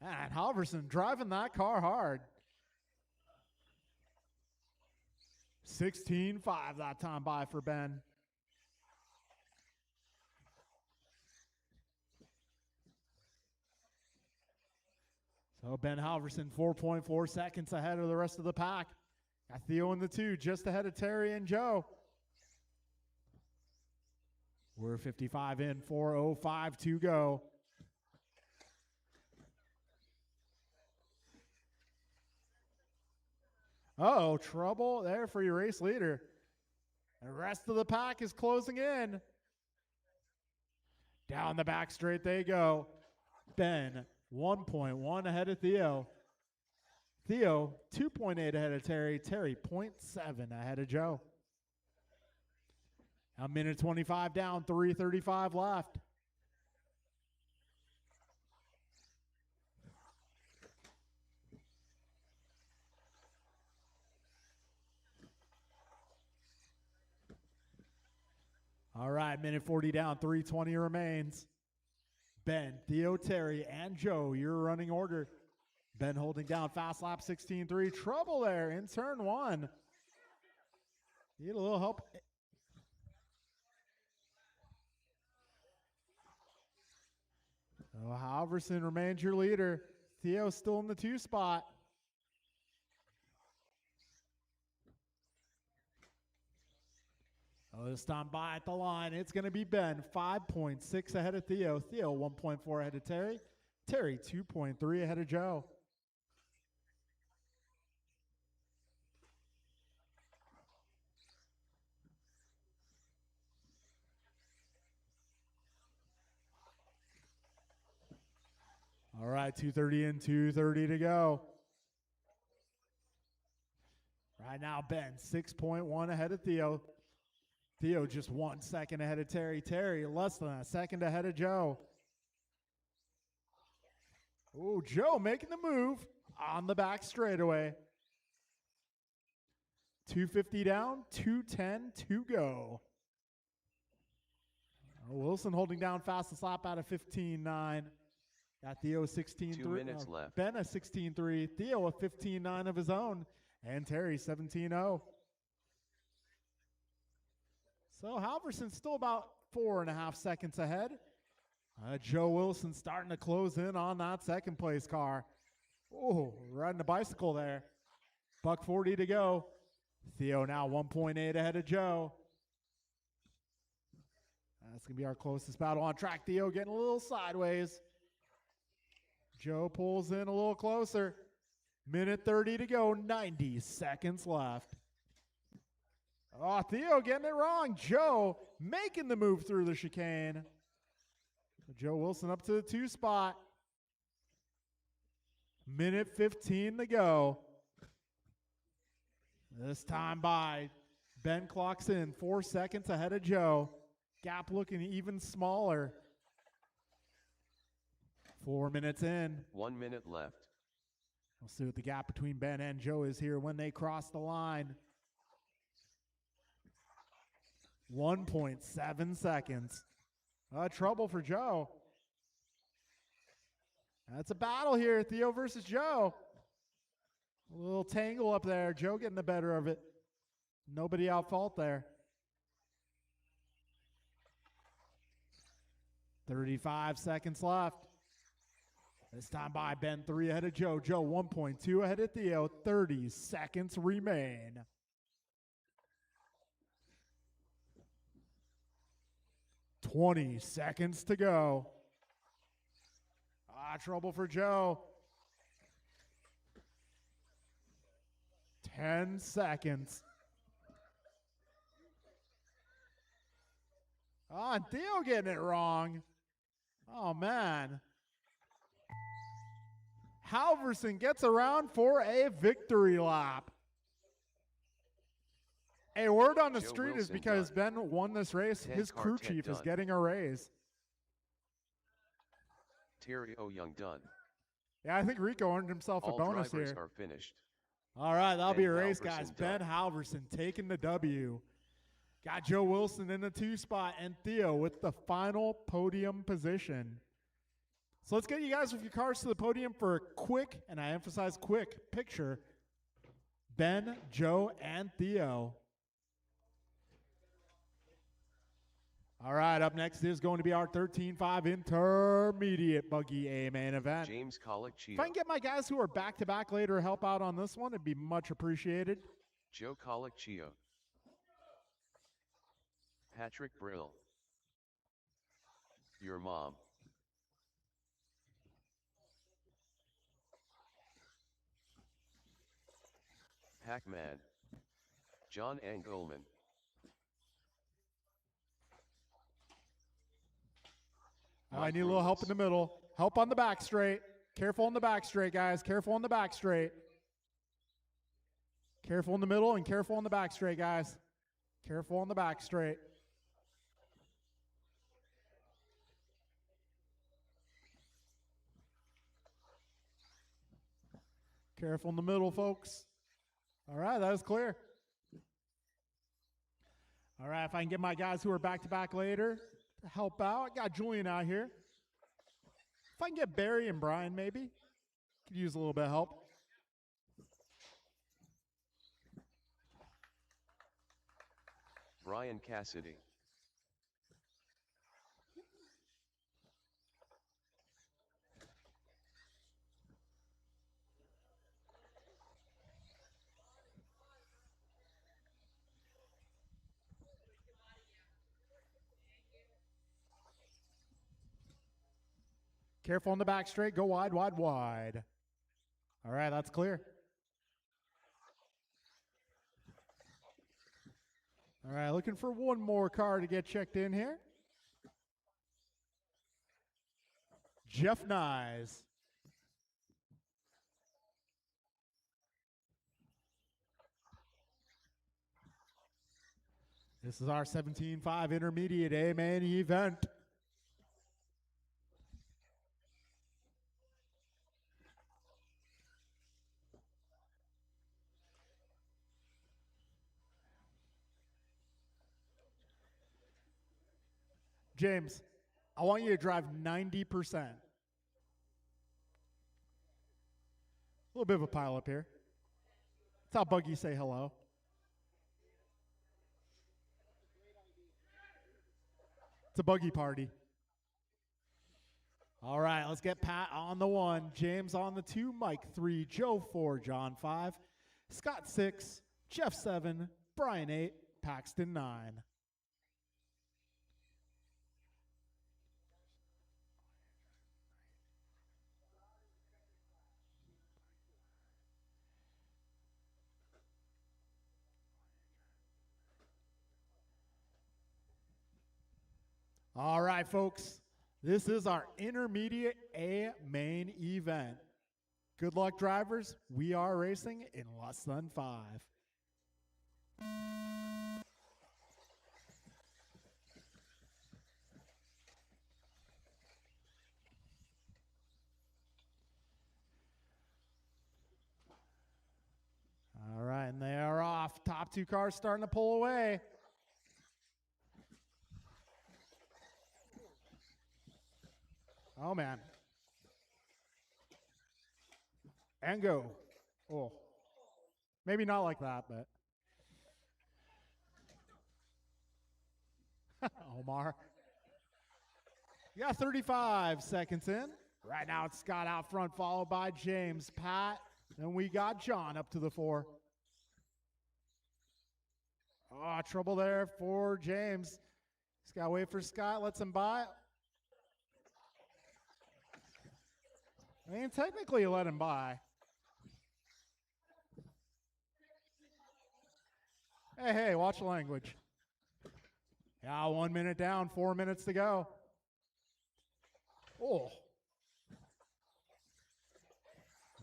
And Halverson driving that car hard. 16-5 that time by for Ben. So Ben Halverson 4.4 seconds ahead of the rest of the pack. Got Theo in the 2, just ahead of Terry and Joe. We're 55 in, 4:05 to go. Oh, trouble there for your race leader. The rest of the pack is closing in. Down the back straight they go. Ben, 1.1 ahead of Theo. Theo, 2.8 ahead of Terry. Terry, 0.7 ahead of Joe. A minute 25 down, 3:35 left. All right, minute 40 down, 3:20 remains. Ben, Theo, Terry, and Joe, your running order. Ben holding down fast lap 16.3. Trouble there in turn 1. Need a little help. Oh, Halverson remains your leader. Theo still in the 2 spot. Oh, this time by at the line, it's going to be Ben, 5.6 ahead of Theo. Theo, 1.4 ahead of Terry. Terry, 2.3 ahead of Joe. All right, 2:30 in, 2:30 to go. Right now, Ben, 6.1 ahead of Theo. Theo just 1 second ahead of Terry. Terry less than a second ahead of Joe. Oh, Joe making the move on the back straightaway. 2:50 down, 2:10 to go. Wilson holding down fastest lap out of 15.9. Got Theo 16.3. 2 minutes left. Ben a 16.3. Theo a 15.9 of his own. And Terry 17.0. So Halverson's still about 4.5 seconds ahead. Joe Wilson starting to close in on that second place car. Oh, riding the bicycle there. Buck 40 to go. Theo now 1.8 ahead of Joe. That's going to be our closest battle on track. Theo getting a little sideways. Joe pulls in a little closer. Minute 30 to go, 90 seconds left. Oh, Theo getting it wrong. Joe making the move through the chicane. Joe Wilson up to the 2 spot. Minute 15 to go. This time by Ben clocks in 4 seconds ahead of Joe. Gap looking even smaller. 4 minutes in. 1 minute left. We'll see what the gap between Ben and Joe is here when they cross the line. 1.7 seconds. Trouble for Joe. That's a battle here, Theo versus Joe. A little tangle up there. Joe getting the better of it. Nobody out fault there. 35 seconds left. This time by Ben 3 ahead of Joe. Joe 1.2 ahead of Theo. 30 seconds remain. $20 seconds to go. Trouble for Joe. 10 seconds. And Theo getting it wrong. Oh, man. Halverson gets around for a victory lap. A word on the Joe street is Wilson because done. Ben won this race, 10 his crew quartet chief is done. getting a raise. Terry Young done. Yeah, I think Rico earned himself a All bonus drivers here. are finished. All right, that'll be Ben a race, Halverson guys. done. Ben Halverson taking the W. Got Joe Wilson in the 2 spot and Theo with the final podium position. So let's get you guys with your cars to the podium for a quick, and I emphasize quick, picture. Ben, Joe, and Theo. All right, up next is going to be our 13.5 intermediate buggy A main event. James Colicchio. If I can get my guys who are back-to-back later help out on this one, it'd be much appreciated. Joe Colicchio. Patrick Brill. Your mom. Pac-Man. John Engelman. I need a little help in the middle. Help on the back straight. Careful on the back straight, guys. Careful on the back straight. Careful in the middle and careful on the back straight, guys. Careful on the back straight. Careful in the middle, folks. All right, that is clear. All right, if I can get my guys who are back-to-back later to help out. Got Julian out here. If I can get Barry and Brian, maybe. Could use a little bit of help. Brian Cassidy. Careful on the back straight. Go wide, wide, wide. All right, that's clear. All right, looking for one more car to get checked in here. Jeff Nyes. This is our 17.5 intermediate A main event. James, I want you to drive 90%. A little bit of a pile up here. That's how Buggy say hello. a buggy party. All right, let's get Pat on the 1, James on the 2, Mike 3, Joe 4, John 5, Scott 6, Jeff 7, Brian 8, Paxton 9. All right, folks. This is our Intermediate A main event. Good luck, drivers. We are racing in less than 5. All right, and they are off. Top 2 cars starting to pull away. Oh, man. And go. Oh. Maybe not like that, but. Omar. You got 35 seconds in. Right now it's Scott out front, followed by James, Pat. Then we got John up to the 4. Oh, trouble there for James. He's got to wait for Scott. Lets him by. I mean, technically let him by. Hey, watch the language. Yeah, 1 minute down, 4 minutes to go. Oh.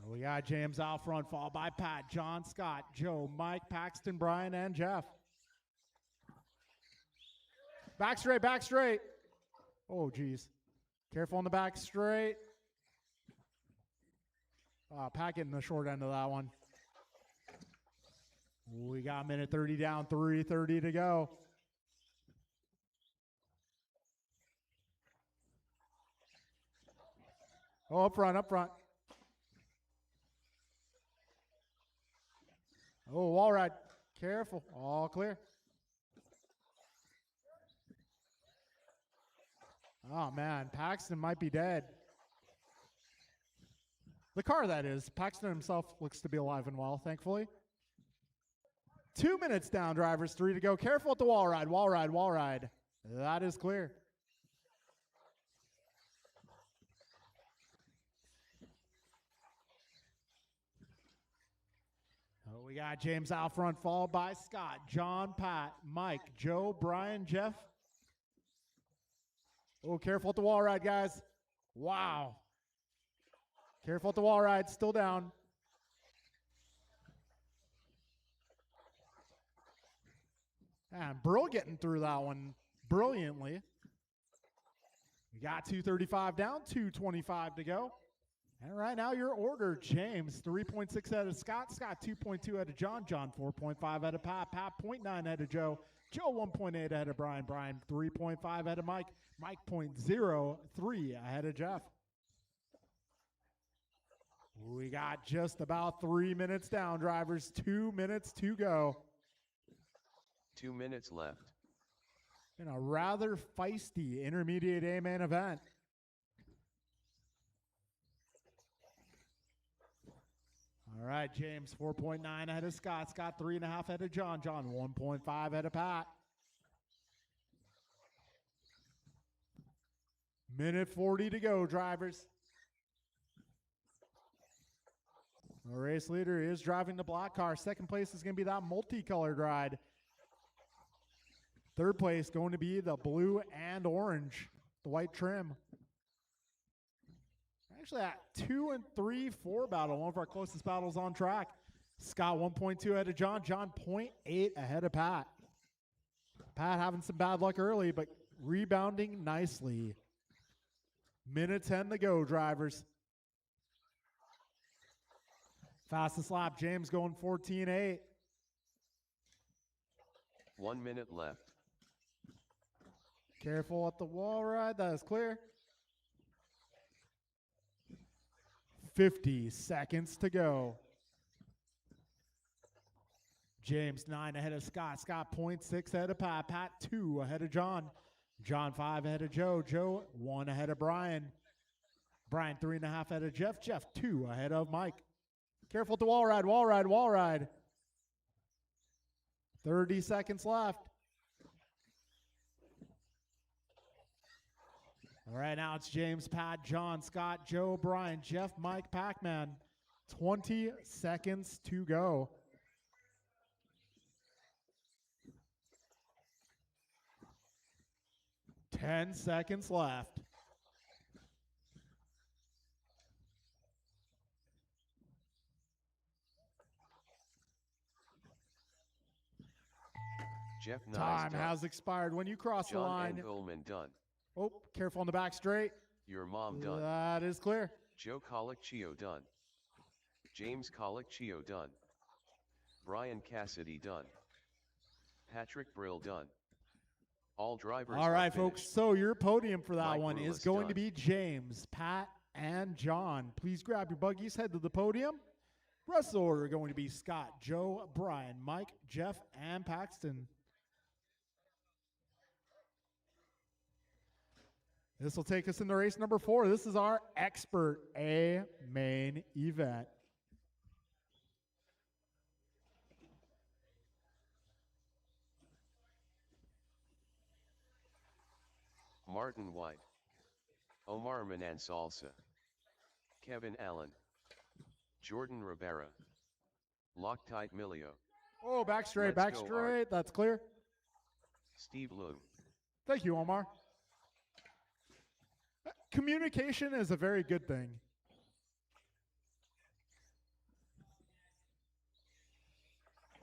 We got James out front, followed by Pat, John, Scott, Joe, Mike, Paxton, Brian, and Jeff. Back straight, back straight. Oh, geez. Careful on the back straight. Pat getting the short end of that one. We got a minute 30 down, 3:30 to go. Oh, up front, up front. Oh, wall ride. Careful. All clear. Oh, man. Paxton might be dead. The car, that is. Paxton himself looks to be alive and well, thankfully. 2 minutes down, drivers. 3 to go. Careful at the wall ride, wall ride, wall ride. That is clear. Oh, we got James out front, followed by Scott, John, Pat, Mike, Joe, Brian, Jeff. Oh, careful at the wall ride, guys. Wow. Careful at the wall ride, still down. And Brill getting through that one brilliantly. We got 2:35 down, 2:25 to go. And right now your order, James, 3.6 out of Scott, Scott 2.2 out of John, John 4.5 out of Pat, Pat 0.9 out of Joe, Joe 1.8 ahead of Brian, Brian 3.5 ahead of Mike, Mike 0.03 ahead of Jeff. We got just about 3 minutes down, drivers. 2 minutes to go. 2 minutes left. In a rather feisty Intermediate A main event. All right, James 4.9 ahead of Scott, Scott 3.5 ahead of John, John 1.5 ahead of Pat. Minute 40 to go, drivers. The race leader is driving the black car. Second place is going to be that multicolored ride. Third place going to be the blue and orange, the white trim. Actually, at 2 and 3, 4 battle, one of our closest battles on track. Scott 1.2 ahead of John, John 0.8 ahead of Pat. Pat having some bad luck early, but rebounding nicely. Minute 10 to go, drivers. Fastest lap, James going 14.8. 1 minute left. Careful at the wall ride, that is clear. 50 seconds to go. James 9 ahead of Scott, Scott 0.6 ahead of Pat, Pat 2 ahead of John, John 5 ahead of Joe. Joe 1 ahead of Brian. Brian 3.5 ahead of Jeff. Jeff 2 ahead of Mike. Careful at the wall ride, wall ride, wall ride. 30 seconds left. All right, now it's James, Pat, John, Scott, Joe, Brian, Jeff, Mike, Pac-Man. 20 seconds to go. Ten seconds left. Jeff Nyes Time done. has expired. When you cross the John line. Engelman done. Oh, careful on the back straight. Your mom done. That is clear. Joe Colicchio done. James Colicchio done. Brian Cassidy done. Patrick Brill done. All drivers All are right, folks. finished. So your podium for that Mike one is Rulis going to done. be James, Pat, and John. Please grab your buggies, head to the podium. Rest of the order are going to be Scott, Joe, Brian, Mike, Jeff, and Paxton. This will take us into race number 4. This is our Expert A main event. Martin White. Omar Manansalsa. Kevin Allen. Jordan Rivera. Loctite Milio. Oh, back straight, Let's back go, straight. That's clear. Steve Loom. Thank you, Omar. Communication is a very good thing.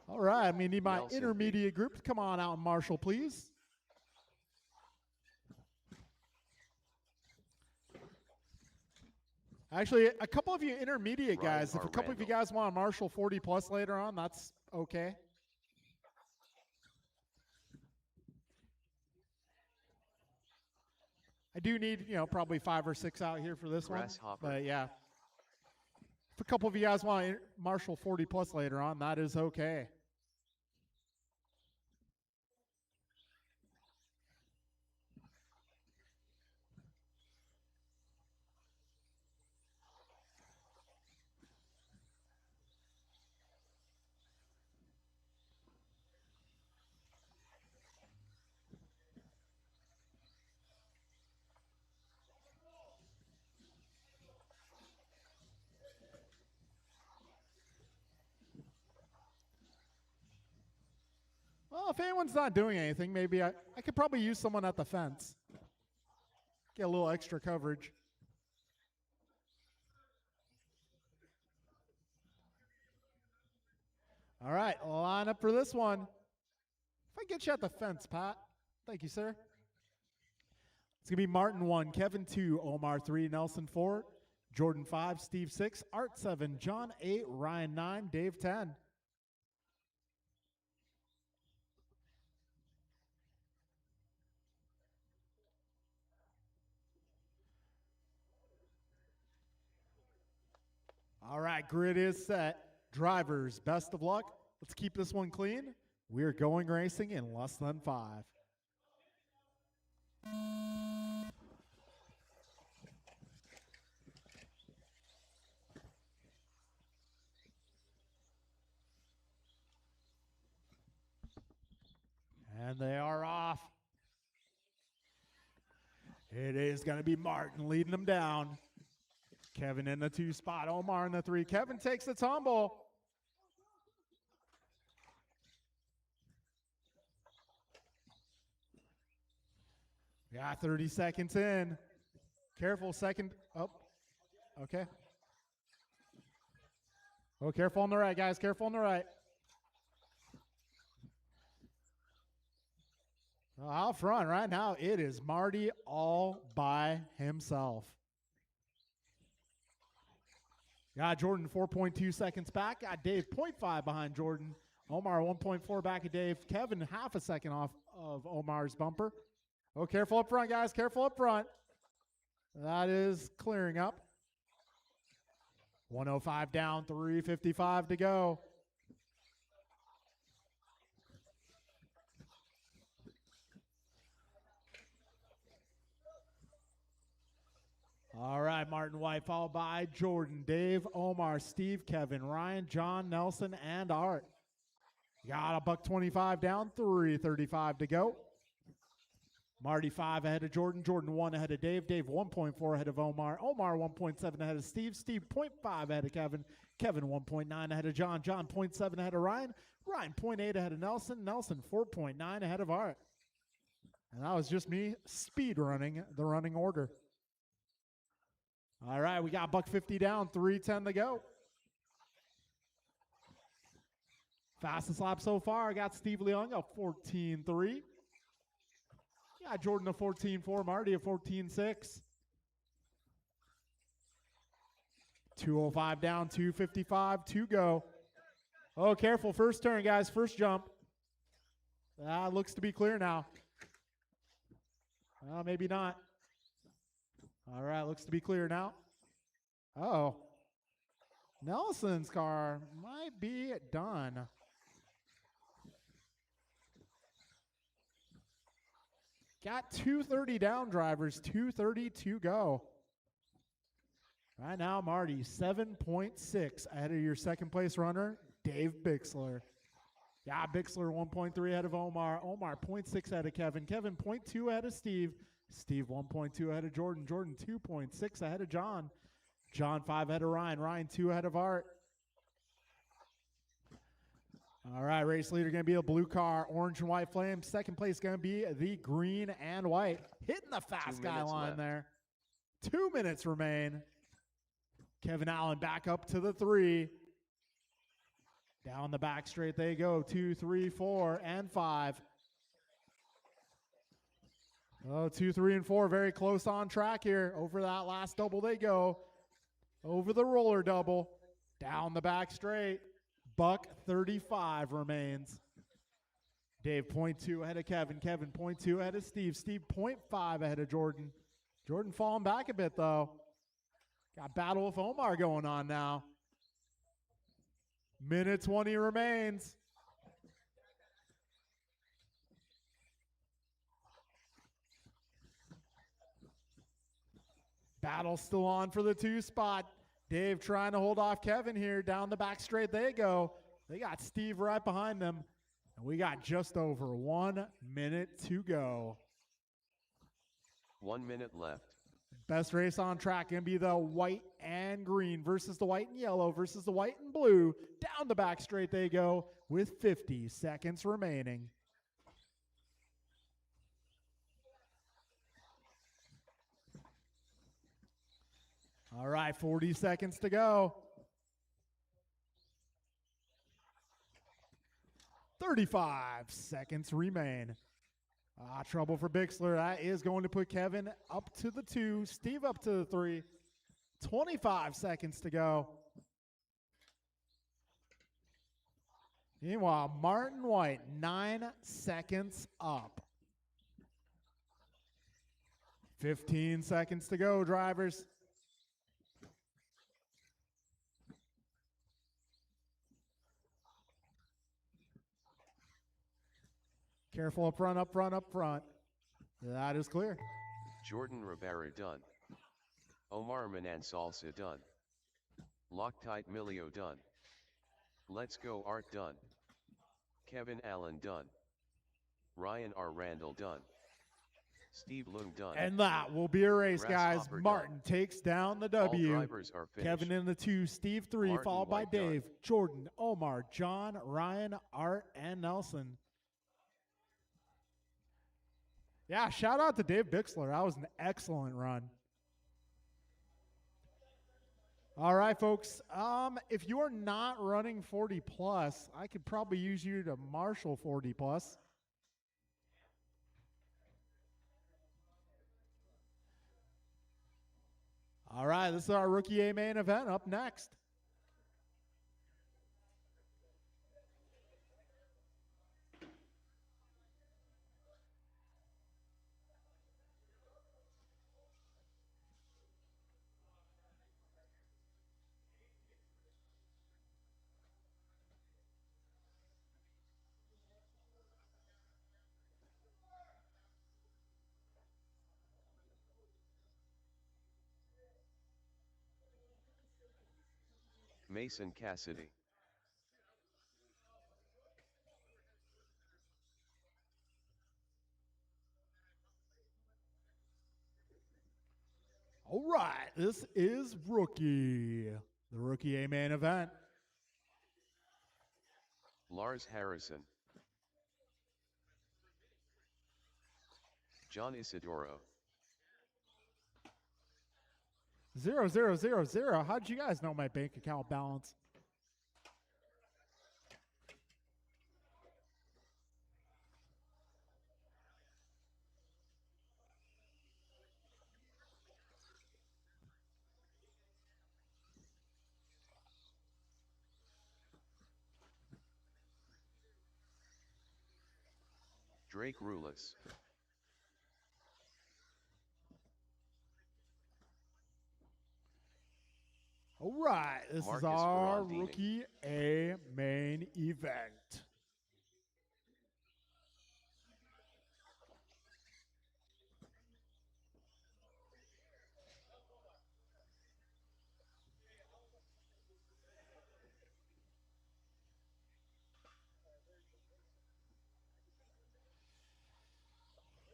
All right, we need my Nelson B. intermediate group to come on out and marshal, please. Actually, a couple of you intermediate Ryan guys, if R. a couple of you Randall. guys want to marshal 40 plus later on, that's okay. I do need, probably 5 or 6 out here for this one. Grasshopper. But yeah. If a couple of you guys want to marshal 40 plus later on, that is okay. Well, if anyone's not doing anything, maybe I could probably use someone at the fence. Get a little extra coverage. All right, line up for this one. If I get you at the fence, Pat. Thank you, sir. It's going to be Martin 1, Kevin 2, Omar 3, Nelson 4, Jordan 5, Steve 6, Art 7, John 8, Ryan 9, Dave 10. All right, grid is set. Drivers, best of luck. Let's keep this one clean. We're going racing in less than 5. And they are off. It is going to be Martin leading them down. Kevin in the 2 spot, Omar in the 3. Kevin takes the tumble. Yeah, 30 seconds in. Careful, second. Oh, okay. Oh, careful on the right, guys. Careful on the right. Well, out front right now, it is Marty all by himself. Got Jordan 4.2 seconds back. Got Dave 0.5 behind Jordan. Omar 1.4 back of Dave. Kevin half a second off of Omar's bumper. Oh, careful up front, guys. Careful up front. That is clearing up. 105 down, 3:55 to go. Martin White, followed by Jordan, Dave, Omar, Steve, Kevin, Ryan, John, Nelson, and Art. Got a $1.25 down, 3:35 to go. Marty 5 ahead of Jordan, Jordan 1 ahead of Dave, Dave 1.4 ahead of Omar, Omar 1.7 ahead of Steve, Steve 0.5 ahead of Kevin, Kevin 1.9 ahead of John, John 0.7 ahead of Ryan, Ryan 0.8 ahead of Nelson, Nelson 4.9 ahead of Art. And that was just me speed running the running order. All right, we got $1.50 down, 3:10 to go. Fastest lap so far, I got Steve Leung a 14.3. Got Jordan a 14.4, Marty a 14.6. 2:05 down, 2:55 to go. Oh, careful, first turn, guys, first jump. Looks to be clear now. Maybe not. All right, looks to be clear now. Oh, Nelson's car might be done. Got 2:30 down, drivers, 2:30 to go. Right now, Marty, 7.6 ahead of your second place runner, Dave Bixler. Yeah, Bixler 1.3 ahead of Omar. Omar 0.6 ahead of Kevin. Kevin 0.2 ahead of Steve. Steve 1.2 ahead of Jordan. Jordan 2.6 ahead of John. John 5 ahead of Ryan. Ryan 2 ahead of Art. All right, race leader going to be a blue car, orange and white flame. Second place going to be the green and white. Hitting the fast guy line left. there. 2 minutes remain. Kevin Allen back up to the 3. Down the back straight they go. 2, 3, 4, and 5. Oh, 2, 3, and 4 very close on track here. Over that last double they go. Over the roller double. Down the back straight. $1.35 remains. Dave 0.2 ahead of Kevin. Kevin 0.2 ahead of Steve. Steve 0.5 ahead of Jordan. Jordan falling back a bit though. Got battle with Omar going on now. Minute 20 remains. Battle still on for the 2 spot. Dave trying to hold off Kevin here. Down the back straight they go. They got Steve right behind them. And we got just over 1 minute to go. 1 minute left. Best race on track going to be the white and green versus the white and yellow versus the white and blue. Down the back straight they go with 50 seconds remaining. All right, 40 seconds to go. 35 seconds remain. Trouble for Bixler. That is going to put Kevin up to the 2, Steve up to the 3. 25 seconds to go. Meanwhile, Martin White, 9 seconds up. 15 seconds to go, drivers. Careful up front, up front, up front. That is clear. Jordan Rivera done. Omar Manan also done. Loctite Milio done. Let's Go Art done. Kevin Allen done. Ryan R. Randall done. Steve Leung done. And that will be a race, guys. Grasshopper Martin takes down the All W. drivers are finished. Kevin in the 2, Steve 3, Martin followed by White done. Dave, Jordan, Omar, John, Ryan, Art, and Nelson. Yeah, shout out to Dave Bixler. That was an excellent run. All right, folks. If you are not running 40 plus, I could probably use you to marshal 40 plus. All right, this is our Rookie A main event up next. Mason Cassidy. All right, this is Rookie, the Rookie A main event. Lars Harrison. John Isidoro. 0000. How'd you guys know my bank account balance? Drake Rulis. All right, this is Marcus our Ferrandini. Rookie A main event.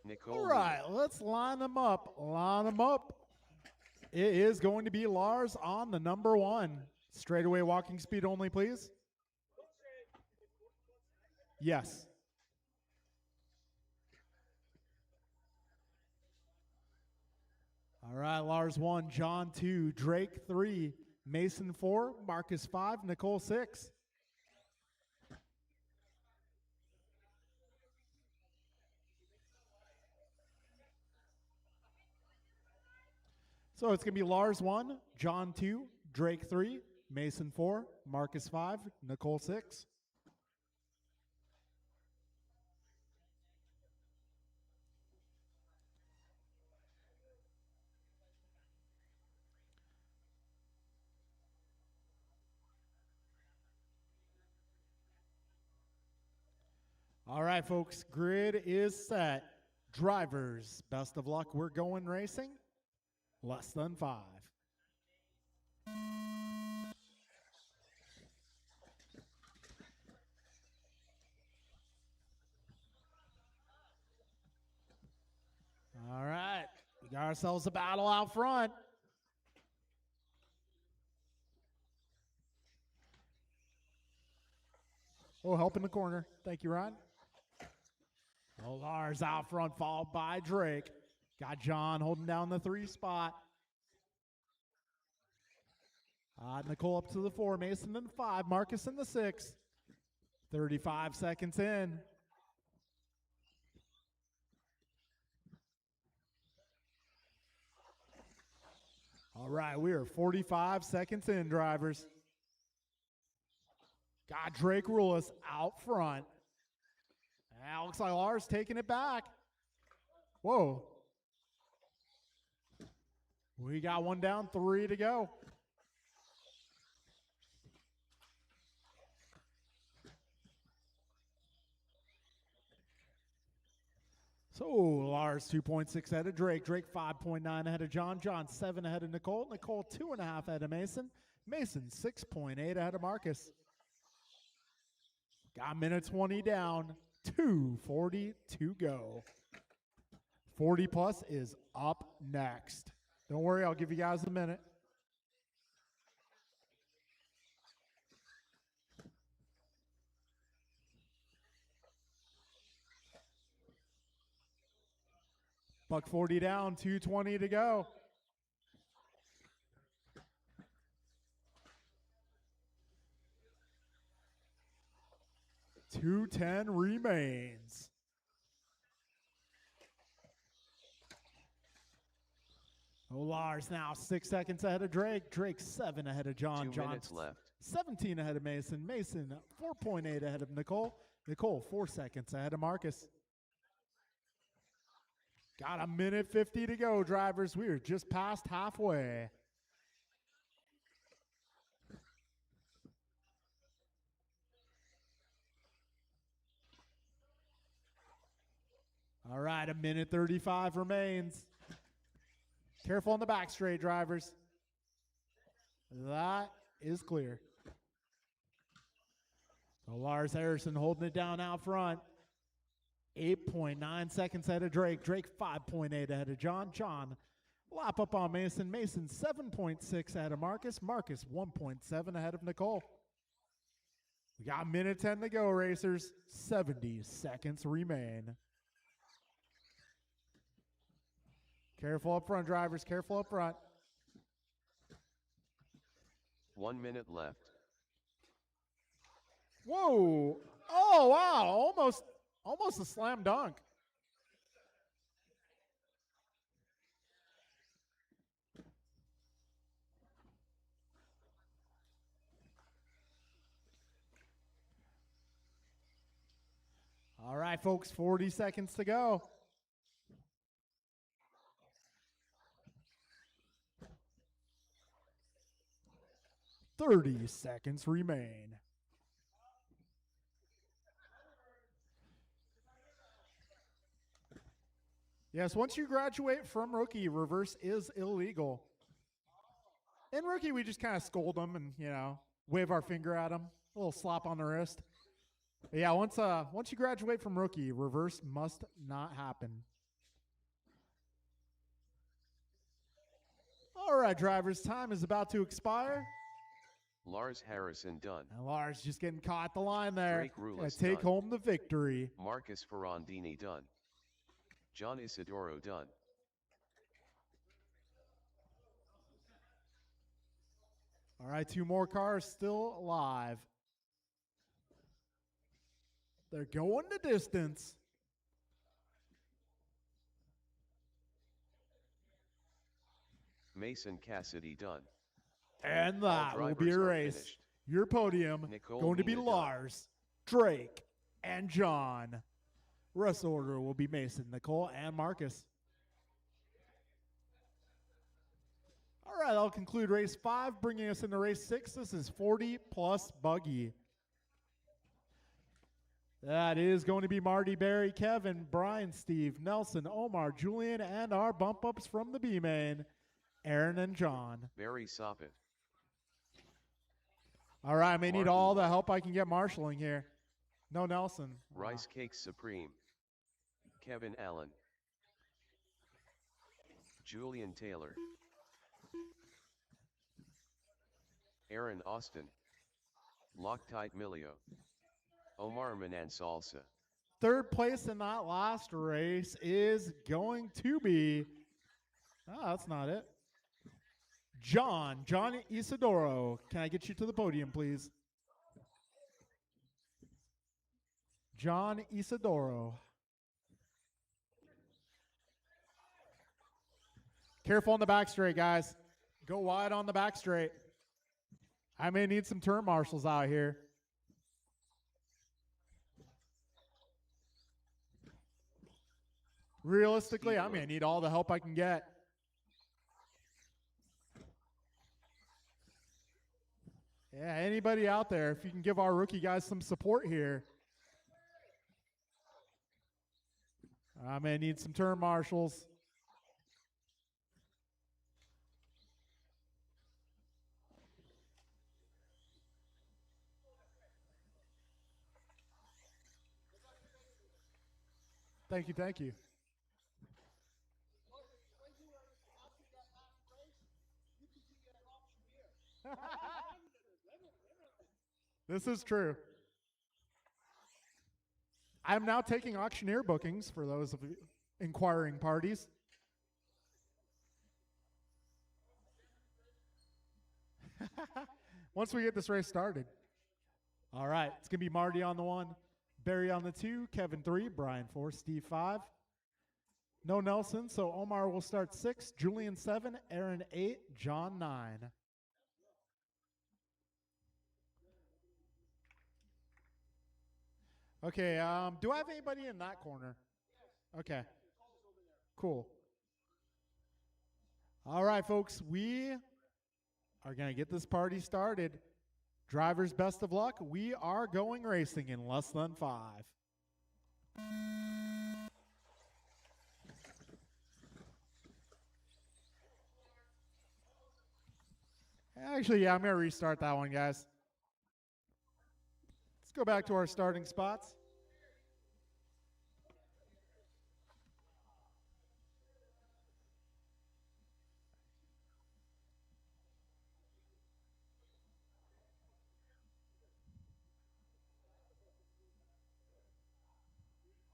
Nicole All Lee. right, let's line them up. Line them up. It is going to be Lars on the number one. Straightaway walking speed only, please. Yes. All right, Lars 1, John 2, Drake 3, Mason 4, Marcus 5, Nicole 6. So it's going to be Lars 1, John 2, Drake 3, Mason 4, Marcus 5, Nicole 6. All right, folks, grid is set. Drivers, best of luck. We're going racing. Less than 5. All right, we got ourselves a battle out front. Oh, help in the corner. Thank you, Ron. Oh, Lars out front, followed by Drake. Got John holding down the 3 spot. Nicole up to the 4, Mason in the 5, Marcus in the 6. 35 seconds in. All right, we are 45 seconds in, drivers. Got Drake Rulis out front. Now looks like Lars taking it back. Whoa. We got one down, 3 to go. So Lars 2.6 ahead of Drake. Drake 5.9 ahead of John. John 7 ahead of Nicole. Nicole 2.5 ahead of Mason. Mason 6.8 ahead of Marcus. Got minute 20 down. 2:40 to go. 40 plus is up next. Don't worry, I'll give you guys a minute. Buck 40 down, 2:20 to go. $2.10 remains. Oh, Lars now 6 seconds ahead of Drake. Drake 7 ahead of John. 2 John minutes left. 17 ahead of Mason. Mason 4.8 ahead of Nicole. Nicole 4 seconds ahead of Marcus. Got a minute 50 to go, drivers. We are just past halfway. All right, a minute 35 remains. Careful on the back straight, drivers. That is clear. So Lars Harrison holding it down out front. 8.9 seconds ahead of Drake. Drake 5.8 ahead of John. John lap up on Mason. Mason 7.6 ahead of Marcus. Marcus 1.7 ahead of Nicole. We got a minute 10 to go, racers. 70 seconds remain. Careful up front, drivers. Careful up front. 1 minute left. Whoa. Oh, wow. Almost a slam dunk. All right, folks, 40 seconds to go. $30 remain. Yes, once you graduate from rookie, reverse is illegal. In rookie, we just kind of scold them and, wave our finger at them. A little slap on the wrist. But yeah, once you graduate from rookie, reverse must not happen. All right, drivers, time is about to expire. Lars Harrison done. And Lars just getting caught at the line there. Drake Gonna Rulis take done. home the victory. Marcus Ferrandini done. John Isidoro done. All right, 2 more cars still alive. They're going the distance. Mason Cassidy done. And All that will be drivers a are race. finished. Your podium Nicole going to be Mina done. Lars, Drake, and John. Rest order will be Mason, Nicole, and Marcus. All right, I'll conclude race 5, bringing us into race 6. This is 40 plus buggy. That is going to be Marty, Barry, Kevin, Brian, Steve, Nelson, Omar, Julian, and our bump ups from the B main, Aaron and John. Barry Soppet. All right, I may need Martin. all the help I can get marshaling here. No Nelson. Rice Cakes Supreme. Kevin Allen. Julian Taylor. Aaron Austin. Loctite Milio. Omar Manan Salsa. Third place in that last race is going to be, that's not it. John Isidoro. Can I get you to the podium, please? John Isidoro. Careful on the back straight, guys. Go wide on the back straight. I may need some turn marshals out here. Realistically, I may need all the help I can get. Yeah, anybody out there, if you can give our rookie guys some support here. I may need some turn marshals. Thank you, thank you. This is true. I'm now taking auctioneer bookings for those of you inquiring parties. Once we get this race started. All right, it's going to be Marty on the 1, Barry on the 2, Kevin 3, Brian 4, Steve 5. No Nelson, so Omar will start 6, Julian 7, Aaron 8, John 9. Okay, do I have anybody in that corner? Okay. Cool. All right, folks, we are going to get this party started. Drivers, best of luck. We are going racing in less than 5. Actually, yeah, I'm going to restart that one, guys. Let's go back to our starting spots.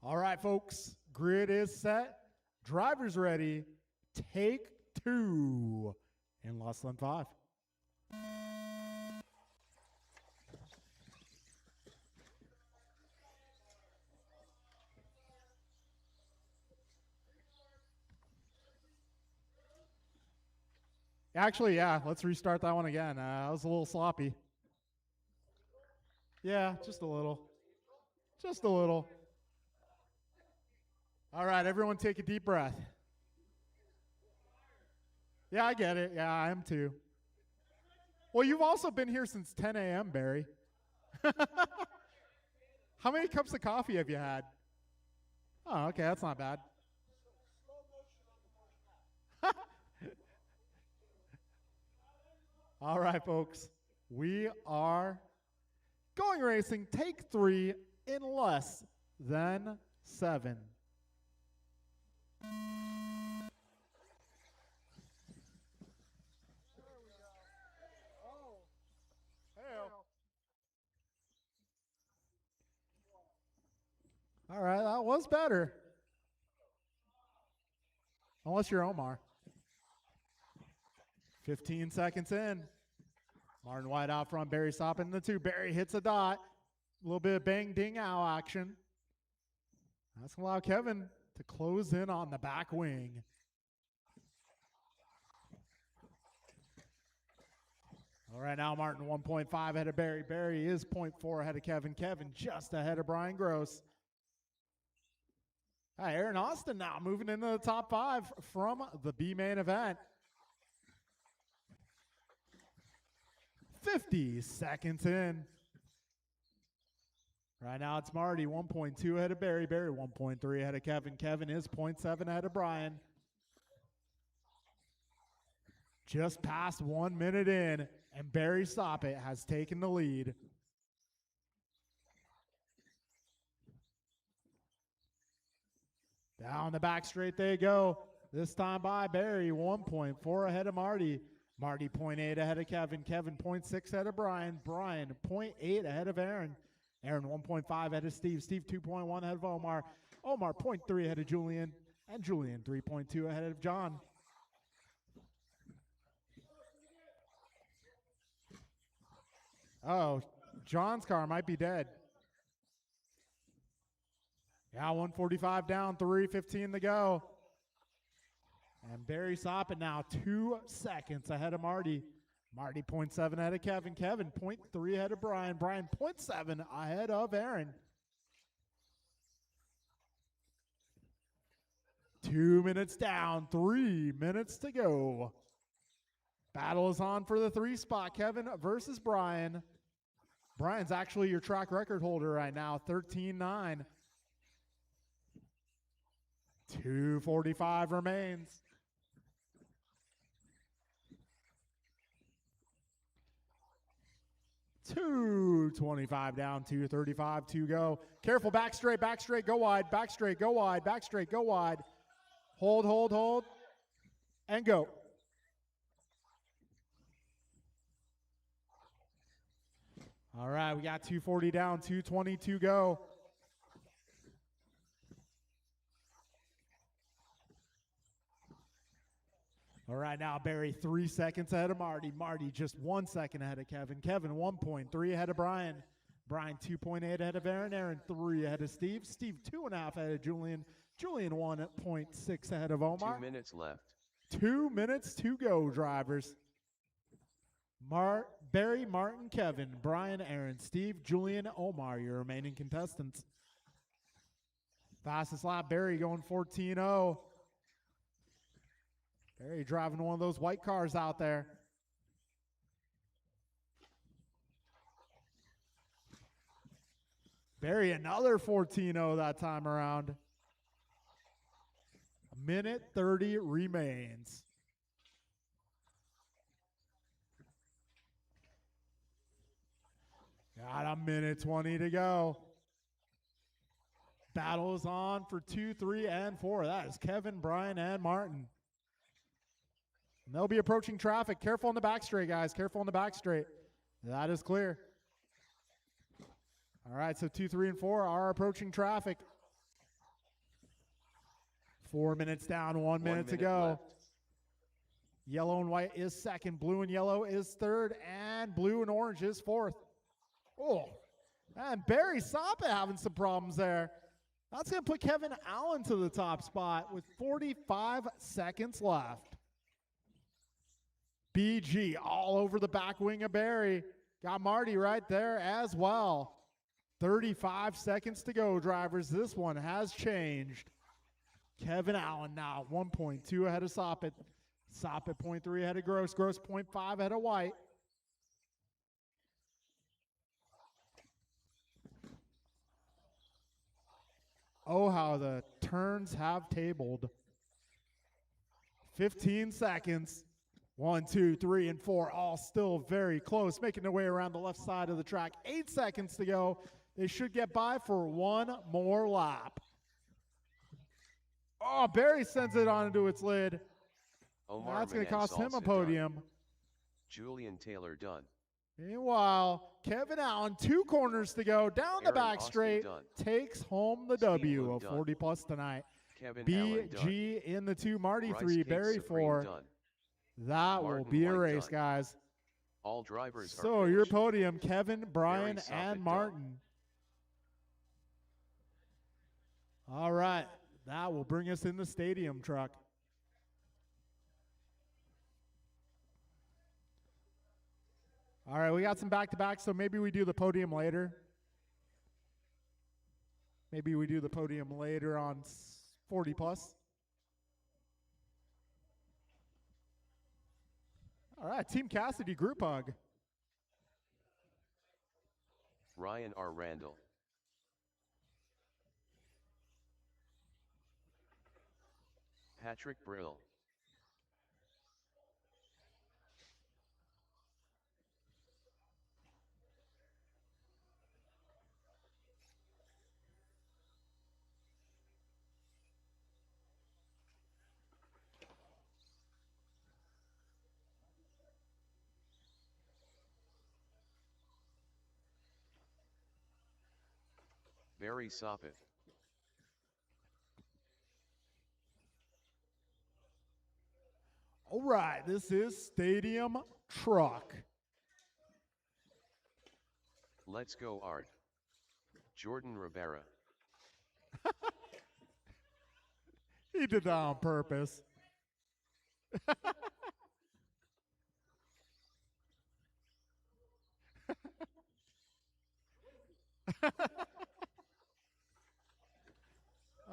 All right, folks, grid is set. Drivers ready. Take 2 in less than 5. Actually, yeah, let's restart that one again. I was a little sloppy. Yeah, just a little. Just a little. All right, everyone take a deep breath. Yeah, I get it. Yeah, I am too. Well, you've also been here since 10 a.m., Barry. How many cups of coffee have you had? Oh, okay, that's not bad. All right, folks. We are going racing. Take 3 in less than 7. All right, that was better. Unless you're Omar. 15 seconds in. Martin White out front, Barry stopping the 2. Barry hits a dot. A little bit of bang ding ow action. That's going to allow Kevin to close in on the back wing. All right, now Martin 1.5 ahead of Barry. Barry is 0.4 ahead of Kevin. Kevin just ahead of Brian Gross. Aaron Austin now moving into the top 5 from the B main event. 50 seconds in. Right now it's Marty 1.2 ahead of Barry. Barry 1.3 ahead of Kevin. Kevin is 0.7 ahead of Brian. Just past 1 minute in, and Barry Soppet has taken the lead. Down the back straight they go. This time by Barry, 1.4 ahead of Marty. Marty 0.8 ahead of Kevin. Kevin 0.6 ahead of Brian. Brian 0.8 ahead of Aaron. Aaron 1.5 ahead of Steve. Steve 2.1 ahead of Omar. Omar 0.3 ahead of Julian. And Julian 3.2 ahead of John. Oh, John's car might be dead. Yeah, 145 down, 3:15 to go. And Barry Soppet now 2 seconds ahead of Marty. Marty 0.7 ahead of Kevin. Kevin 0.3 ahead of Brian. Brian 0.7 ahead of Aaron. 2 minutes down, 3 minutes to go. Battle is on for the 3 spot. Kevin versus Brian. Brian's actually your track record holder right now, 13-9. 2:45 remains. $2.25 down, 2:35 to go. Careful, back straight, go wide, back straight, go wide, back straight, go wide. Hold, hold, hold, and go. All right, we got 2:40 down, 2:20 to go. All right, now Barry 3 seconds ahead of Marty. Marty just 1 second ahead of Kevin. Kevin 1.3 ahead of Brian. Brian 2.8 ahead of Aaron. Aaron 3 ahead of Steve. Steve 2.5 ahead of Julian. Julian 1.6 ahead of Omar. 2 minutes left. 2 minutes to go, drivers. Barry, Martin, Kevin, Brian, Aaron, Steve, Julian, Omar, your remaining contestants. Fastest lap, Barry going 14.0. Barry driving one of those white cars out there. Barry another 14.0 that time around. 1:30 remains. Got a minute 20 to go. Battle is on for 2, 3, and 4. That is Kevin, Brian, and Martin. And they'll be approaching traffic. Careful on the back straight, guys. Careful on the back straight. That is clear. All right, so 2, 3, and 4 are approaching traffic. 4 minutes down, 1 minute to go. Left. Yellow and white is second. Blue and yellow is third. And blue and orange is fourth. Oh, and Barry Soppet having some problems there. That's going to put Kevin Allen to the top spot with 45 seconds left. BG all over the back wing of Barry. Got Marty right there as well. 35 seconds to go, drivers. This one has changed. Kevin Allen now 1.2 ahead of Soppet. Soppet 0.3 ahead of Gross. Gross 0.5 ahead of White. Oh, how the turns have tabled. 15 seconds. 1, 2, 3, and 4, all still very close, making their way around the left side of the track. 8 seconds to go. They should get by for one more lap. Oh, Barry sends it onto its lid. Omar That's going to Manan cost him a Salsa podium. done. Julian Taylor done. Meanwhile, Kevin Allen, 2 corners to go, down the Aaron back Austin straight, done. takes home the Steve W Bloom of done. 40 plus tonight. Kevin Allen done. BG in the 2, Marty Rice 3, Cake Barry Supreme 4. done. That will Martin be a White race, done. guys. All drivers So are your finished. podium, Kevin, Brian, Soppet and done. Martin. All right, that will bring us in the stadium truck. All right, we got some back-to-back, so maybe we do the podium later. Maybe we do the podium later on 40 plus. All right, Team Cassidy group hug. Ryan R. Randall. Patrick Brill. Barry Soppet. All right, this is Stadium Truck. Let's go Art. Jordan Rivera. He did that on purpose.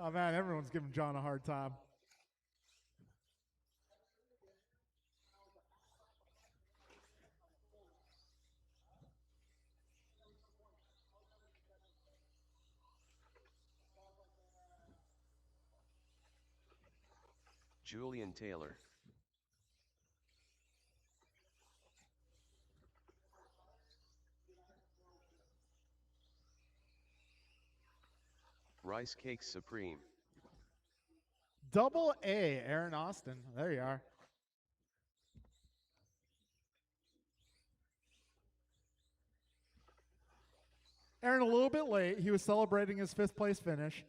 Oh man, everyone's giving John a hard time. Julian Taylor. Rice Cakes Supreme. Double A, Aaron Austin. There you are. Aaron a little bit late. He was celebrating his 5th place finish.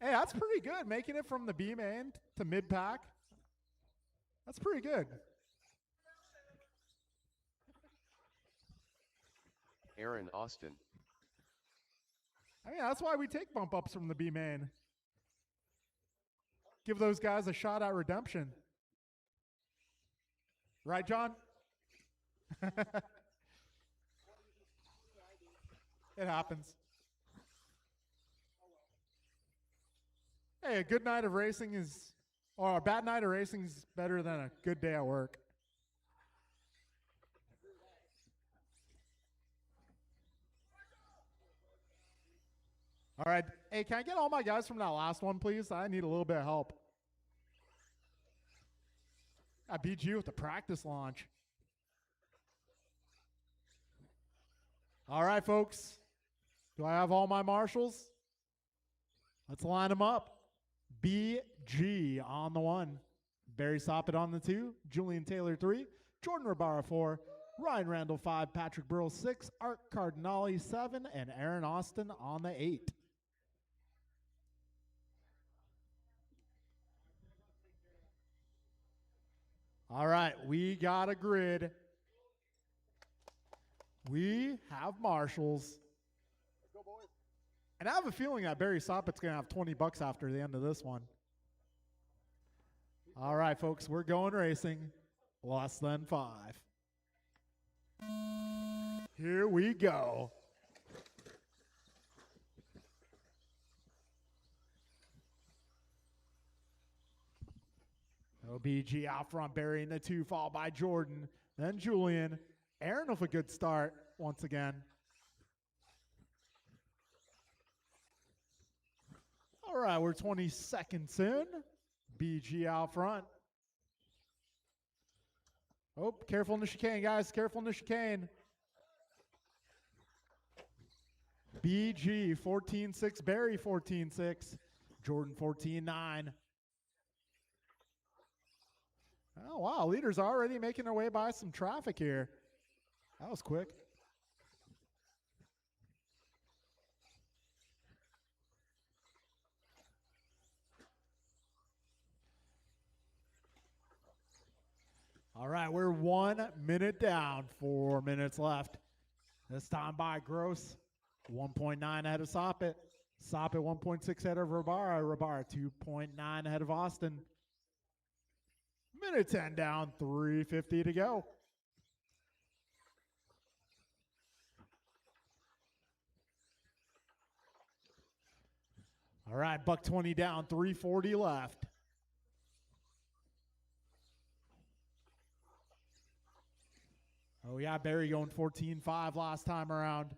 Hey, that's pretty good. Making it from the B main to mid pack. That's pretty good. Aaron Austin. I mean, that's why we take bump ups from the B main. Give those guys a shot at redemption. Right, John? It happens. Hey, a good night of racing is, or a bad night of racing is better than a good day at work. All right. Hey, can I get all my guys from that last one, please? I need a little bit of help. I beat you with the practice launch. All right, folks. Do I have all my marshals? Let's line them up. BG on the 1. Barry Soppett on the 2. Julian Taylor 3. Jordan Rabara 4. Ryan Randall 5. Patrick Burrow 6. Art Cardinale 7. And Aaron Austin on the 8. All right, we got a grid. We have marshals. Let's go, boys. And I have a feeling that Barry Soppett's going to have $20 after the end of this one. All right, folks, we're going racing. Less than 5. Here we go. OBG out front, Barry in the 2, followed by Jordan, then Julian. Aaron with a good start once again. All right, we're 20 seconds in. BG out front. Oh, careful in the chicane, guys. Careful in the chicane. BG 14-6, Barry 14-6, Jordan 14-9. Oh, wow. Leaders already making their way by some traffic here. That was quick. All right, we're 1 minute down, 4 minutes left. This time by Gross, 1.9 ahead of Soppett. Soppett 1.6 ahead of Rabara. Rabara 2.9 ahead of Austin. Minute 10 down, 3:50 to go. All right, buck 20 down, 3:40 left. Oh, yeah, Barry going 14-5 last time around.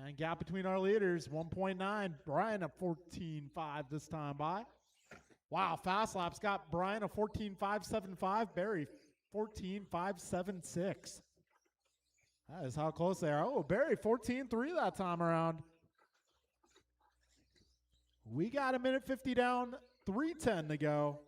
And gap between our leaders, 1.9. Brian at 14-5 this time by. Wow, Fast Laps got Brian a 14.575, Barry 14.576. That is how close they are. Oh, Barry 14-3 that time around. We got a minute 50 down, 3:10 to go.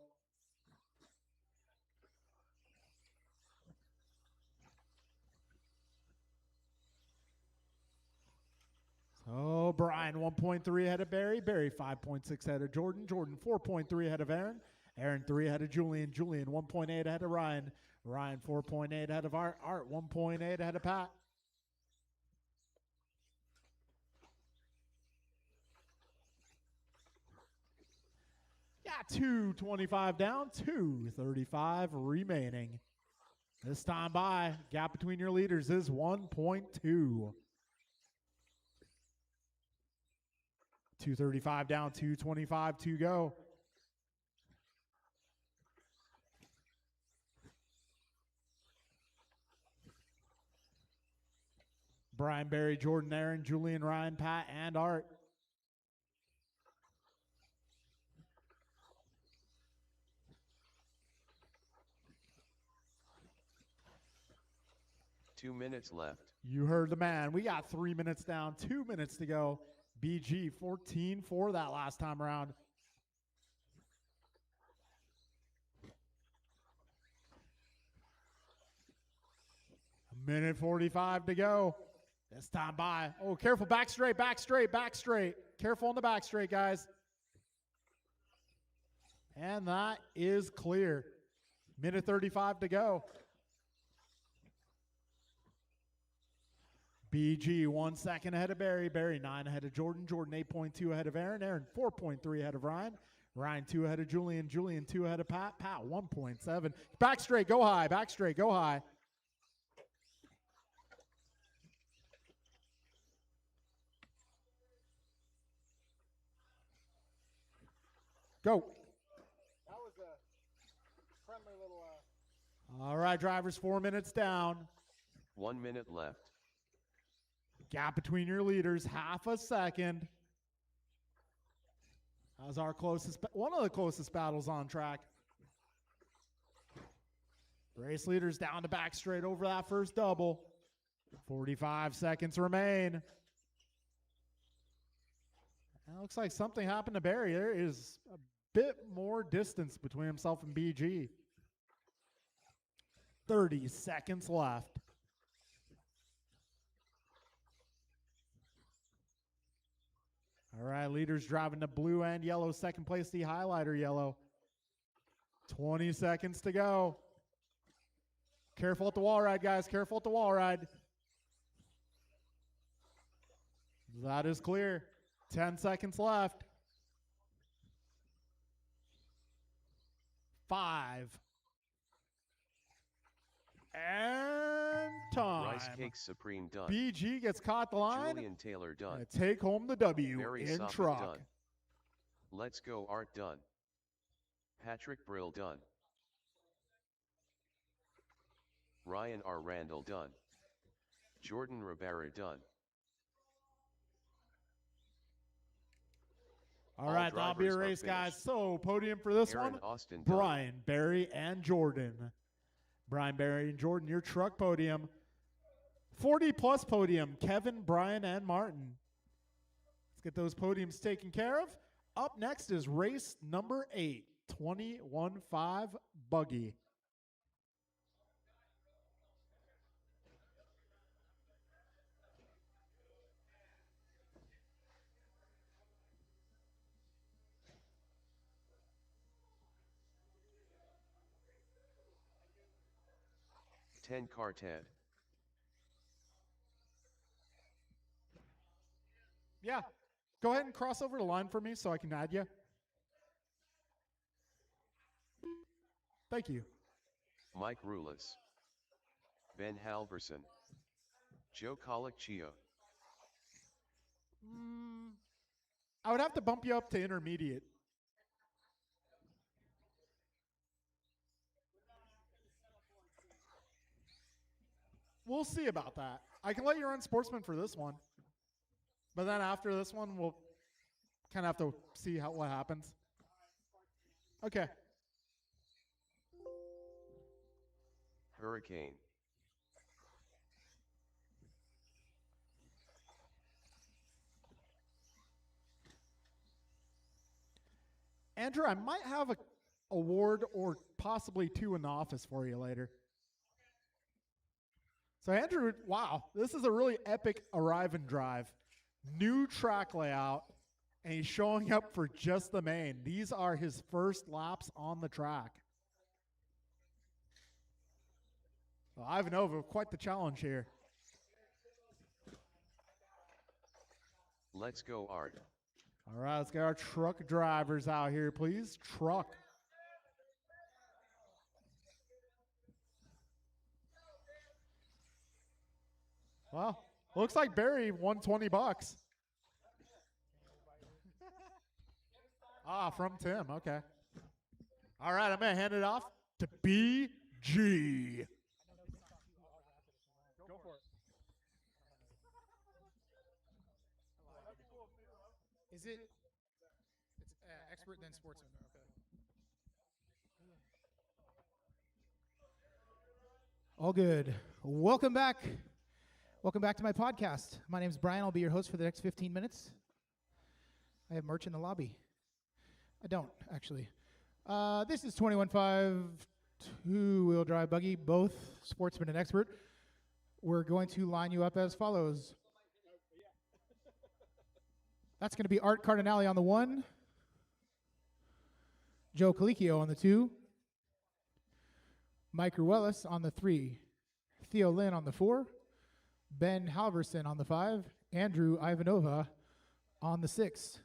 Oh, Brian 1.3 ahead of Barry. Barry 5.6 ahead of Jordan. Jordan 4.3 ahead of Aaron. Aaron 3 ahead of Julian. Julian 1.8 ahead of Ryan. Ryan 4.8 ahead of Art. Art 1.8 ahead of Pat. Got 2:25 down, 2:35 remaining. This time by, gap between your leaders is 1.2. 2:35 down, 2:25 to go. Brian, Barry, Jordan, Aaron, Julian, Ryan, Pat, and Art. Two minutes left. You heard the man. We got 3 minutes down, 2 minutes to go. BG 14-4 that last time around. A minute 45 to go. This time by. Oh, careful. Back straight, back straight, back straight. Careful on the back straight, guys. And that is clear. Minute 35 to go. BG 1 second ahead of Barry. Barry 9 ahead of Jordan. Jordan 8.2 ahead of Aaron. Aaron 4.3 ahead of Ryan. Ryan 2 ahead of Julian. Julian 2 ahead of Pat. Pat 1.7. Back straight, go high. Back straight, go high. Go. That was a friendly little. All right, drivers, 4 minutes down. 1 minute left. Gap between your leaders, half a second. That was our closest, one of the closest battles on track. Race leaders down to back straight over that first double. 45 seconds remain. It looks like something happened to Barry. There is a bit more distance between himself and BG. 30 seconds left. All right, leaders driving the blue and yellow. Second place, the highlighter yellow. 20 seconds to go. Careful at the wall ride, guys. Careful at the wall ride. That is clear. 10 seconds left. 5. And time. Rice Cakes Supreme done. BG gets caught at the line. Julian Taylor done. And take home the W Barry in Sopik truck. done. Let's Go Art done. Patrick Brill done. Ryan R. Randall done. Jordan Rivera done. All right, that'll be a drivers are race, guys. finished. So, podium for this Aaron one, Austin done. Brian, Barry, and Jordan. Brian, Barry, and Jordan, your truck podium. 40-plus podium, Kevin, Brian, and Martin. Let's get those podiums taken care of. Up next is race number 8, 21.5 buggy. Ten car Ted. Yeah, go ahead and cross over the line for me so I can add you. Thank you. Mike Rulis. Ben Halverson. Joe Colicchio. I would have to bump you up to intermediate. We'll see about that. I can let you run sportsman for this one. But then after this one, we'll kind of have to see what happens. Okay. Hurricane. Andrew, I might have a award or possibly 2 in the office for you later. So Andrew, wow, this is a really epic arrive and drive. New track layout, and he's showing up for just the main. These are his first laps on the track. Well, Ivanova, quite the challenge here. Let's Go Art. All right, let's get our truck drivers out here, please. Truck. Well, looks like Barry won $20. From Tim. Okay. All right, I'm going to hand it off to BG. Go for it. Is it? It's expert then sportsman. Okay. All good. Welcome back. Welcome back to my podcast. My name is Brian. I'll be your host for the next 15 minutes. I have merch in the lobby. I don't, actually. This is 21.5 two-wheel drive buggy, both sportsman and expert. We're going to line you up as follows. That's going to be Art Cardinale on the 1, Joe Colicchio on the 2, Mike Ruelas on the 3, Theo Lynn on the 4, Ben Halverson on the 5, Andrew Ivanova on the 6.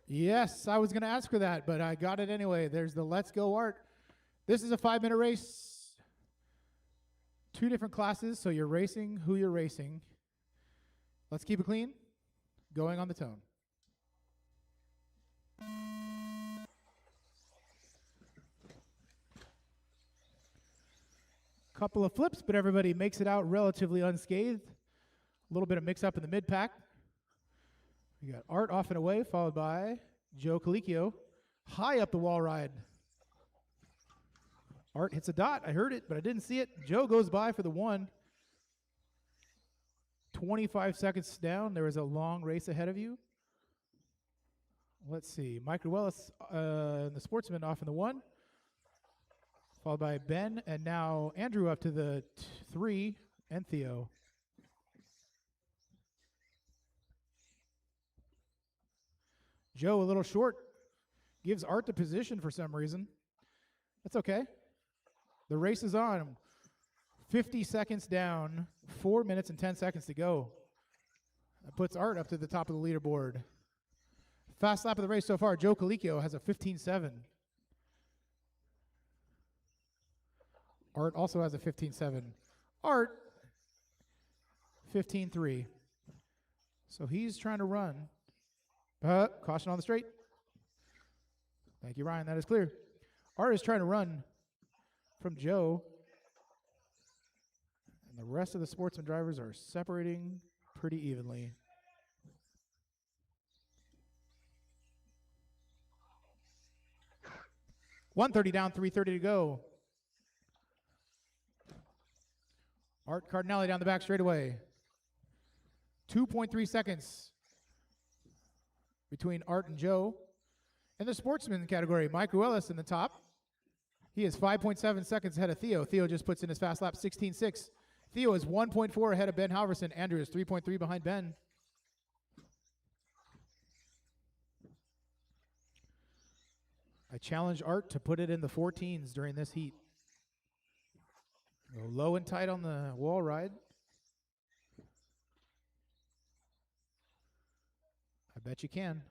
Yes, I was going to ask for that, but I got it anyway. There's the Let's Go Art. This is a 5-minute race. 2 different classes, so you're racing who you're racing. Let's keep it clean. Going on the tone. Couple of flips, but everybody makes it out relatively unscathed. A little bit of mix-up in the mid-pack. We got Art off and away, followed by Joe Colicchio. High up the wall ride. Art hits a dot. I heard it, but I didn't see it. Joe goes by for the 1. 25 seconds down. There is a long race ahead of you. Let's see. Mike Ruelas, the sportsman, off in the 1. Followed by Ben, and now Andrew up to the 3, and Theo. Joe a little short. Gives Art the position for some reason. That's okay. The race is on. 50 seconds down. 4 minutes and 10 seconds to go. That puts Art up to the top of the leaderboard. Fast lap of the race so far. Joe Colicchio has a 15.7. Art also has a 15.7. Art, 15.3. So he's trying to run. Caution on the straight. Thank you, Ryan. That is clear. Art is trying to run from Joe. And the rest of the sportsman drivers are separating pretty evenly. .130 down, 3:30 to go. Art Cardinale down the back straightaway. 2.3 seconds between Art and Joe. In the sportsman category, Mike Ruelas in the top. He is 5.7 seconds ahead of Theo. Theo just puts in his fast lap, 16.6. Theo is 1.4 ahead of Ben Halverson. Andrew is 3.3 behind Ben. I challenge Art to put it in the 14s during this heat. Go low and tight on the wall ride. I bet you can.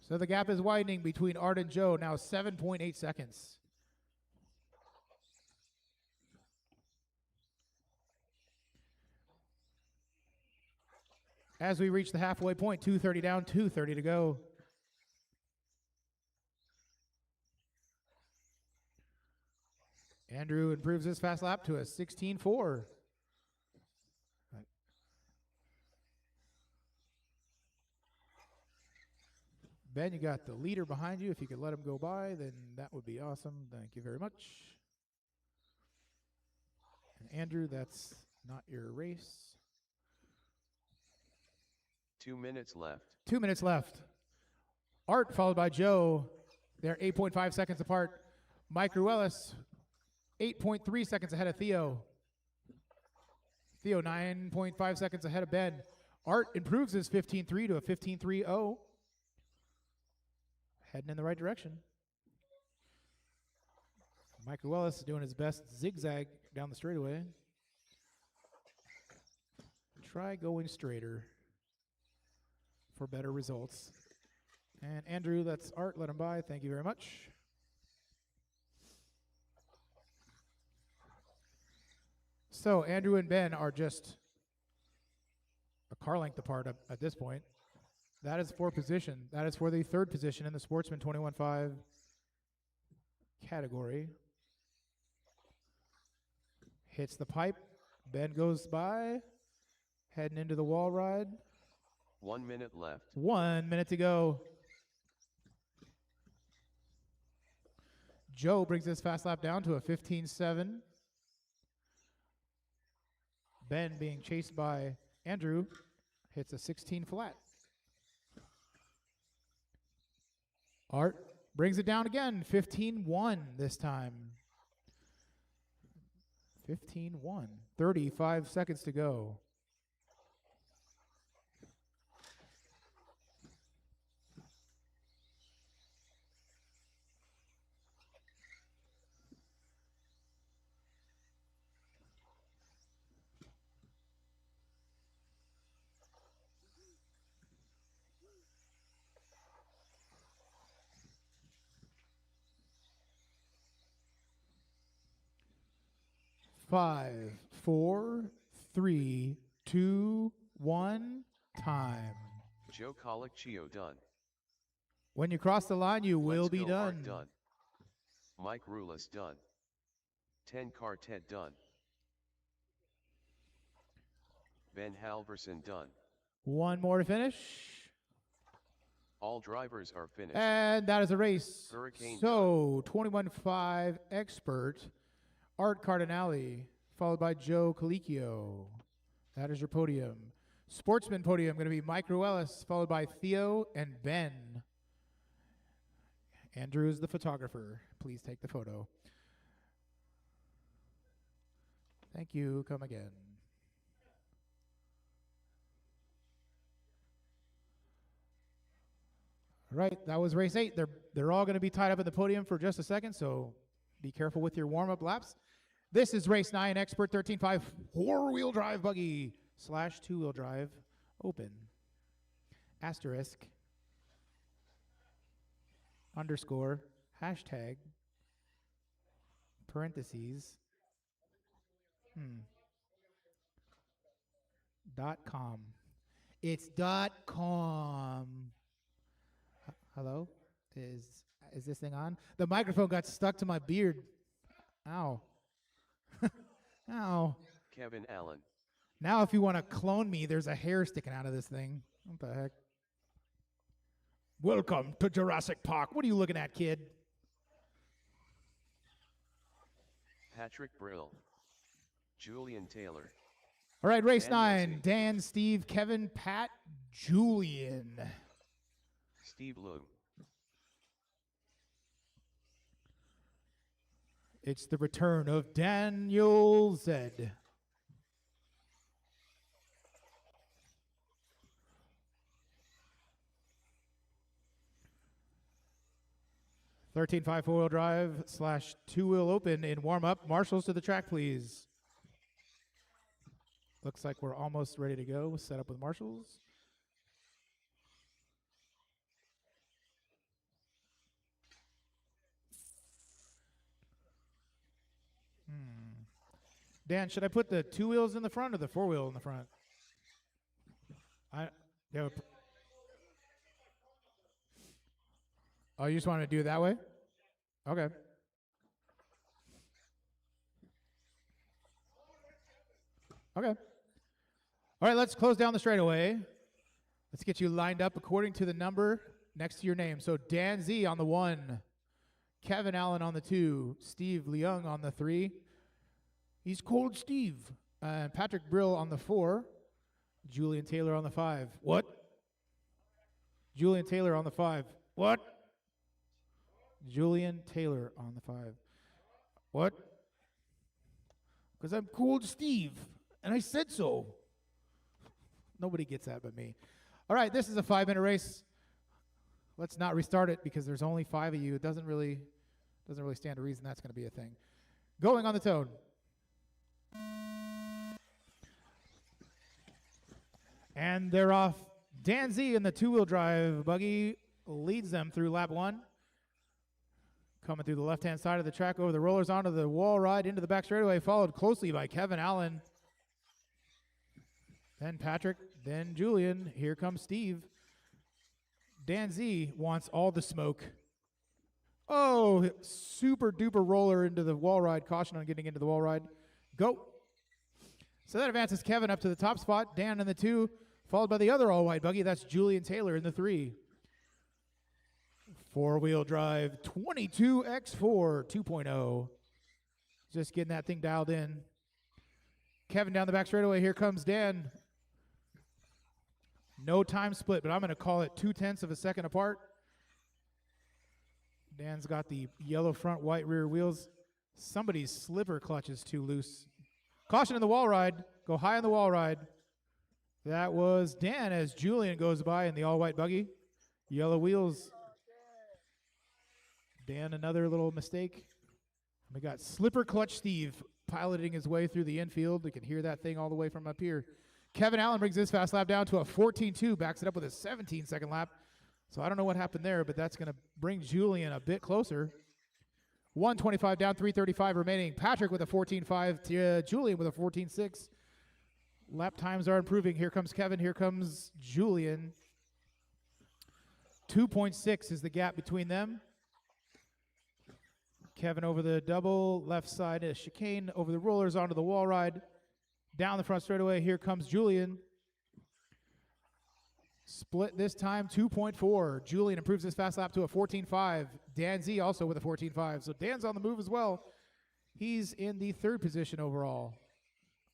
So the gap is widening between Art and Joe, now 7.8 seconds. As we reach the halfway point, 2:30 down, 2:30 to go. Andrew improves his fast lap to a 16.4. Ben, you got the leader behind you. If you could let him go by, then that would be awesome. Thank you very much. And Andrew, that's not your race. 2 minutes left. 2 minutes left. Art followed by Joe. They're 8.5 seconds apart. Mike Ruelas, 8.3 seconds ahead of Theo. Theo, 9.5 seconds ahead of Ben. Art improves his 15.3 to a 15.30. Heading in the right direction. Mike Ruelas is doing his best zigzag down the straightaway. Try going straighter for better results. And Andrew, that's Art. Let him by. Thank you very much. So Andrew and Ben are just a car length apart at this point. That is for position. That is for the third position in the Sportsman 21.5 category. Hits the pipe. Ben goes by. Heading into the wall ride. 1 minute left. 1 minute to go. Joe brings his fast lap down to a 15.7. Ben, being chased by Andrew, hits a 16 flat. Art brings it down again, 15.1 this time. 15.1, 35 seconds to go. Five, 4, 3, 2, 1, time. Joe Colicchio done. When you cross the line, you will Let's be go done. Art done. Mike Ruelas done. 10 Quartet done. Ben Halverson done. One more to finish. All drivers are finished. And that is a race. Hurricane So 21.5 expert Art Cardinale, followed by Joe Colicchio. That is your podium. Sportsman podium going to be Mike Ruelas, followed by Theo and Ben. Andrew is the photographer. Please take the photo. Thank you. Come again. All right, that was race 8. They're all going to be tied up at the podium for just a second, so be careful with your warm-up laps. This is race 9, Expert 13.5 four-wheel drive buggy / two-wheel drive open. Asterisk. Underscore. Hashtag. Parentheses. .com. It's .com. Hello? Is this thing on? The microphone got stuck to my beard. Ow. Ow. Kevin Allen. Now if you want to clone me, there's a hair sticking out of this thing. What the heck? Welcome to Jurassic Park. What are you looking at, kid? Patrick Brill. Julian Taylor. All right, race Dan 9. Nancy. Dan, Steve, Kevin, Pat, Julian. Steve Loom. It's the return of Daniel Zed. .5 four-wheel drive / two-wheel open in warm-up. Marshals to the track, please. Looks like we're almost ready to go. Set up with marshals. Dan, should I put the two wheels in the front or the four wheel in the front? Oh, you just want to do it that way? Okay. Okay. All right, let's close down the straightaway. Let's get you lined up according to the number next to your name. So Dan Z on the 1, Kevin Allen on the 2, Steve Leung on the 3. He's Cold Steve. Patrick Brill on the 4, Julian Taylor on the 5. What? Julian Taylor on the 5. What? Julian Taylor on the 5. What? Because I'm Cold Steve, and I said so. Nobody gets that but me. All right, this is a 5-minute race. Let's not restart it because there's only 5 of you. It doesn't really stand to reason that's going to be a thing. Going on the toad. And they're off. Dan Z in the two-wheel drive buggy leads them through lap 1. Coming through the left-hand side of the track over the rollers onto the wall ride into the back straightaway, followed closely by Kevin Allen. Then Patrick, then Julian. Here comes Steve. Dan Z wants all the smoke. Oh, super duper roller into the wall ride. Caution on getting into the wall ride. Go. So that advances Kevin up to the top spot. Dan in the 2, followed by the other all-white buggy. That's Julian Taylor in the 3. Four-wheel drive 22X4 2.0. Just getting that thing dialed in. Kevin down the back straightaway. Here comes Dan. No time split, but I'm going to call it 0.2 of a second apart. Dan's got the yellow front, white rear wheels. Somebody's slipper clutch is too loose. Caution in the wall ride. Go high on the wall ride. That was Dan as Julian goes by in the all-white buggy. Yellow wheels. Dan, another little mistake. We got slipper clutch Steve piloting his way through the infield. We can hear that thing all the way from up here. Kevin Allen brings this fast lap down to a 14.2, backs it up with a 17-second lap. So I don't know what happened there, but that's going to bring Julian a bit closer. 125 down, 335 remaining. Patrick with a 14.5, Julian with a 14.6. Lap times are improving. Here comes Kevin, here comes Julian. 2.6 is the gap between them. Kevin over the double, left side, a chicane, over the rollers, onto the wall ride. Down the front straightaway, here comes Julian. Split this time 2.4. Julian improves his fast lap to a 14.5. Dan Z also with a 14.5. So Dan's on the move as well. He's in the third position overall,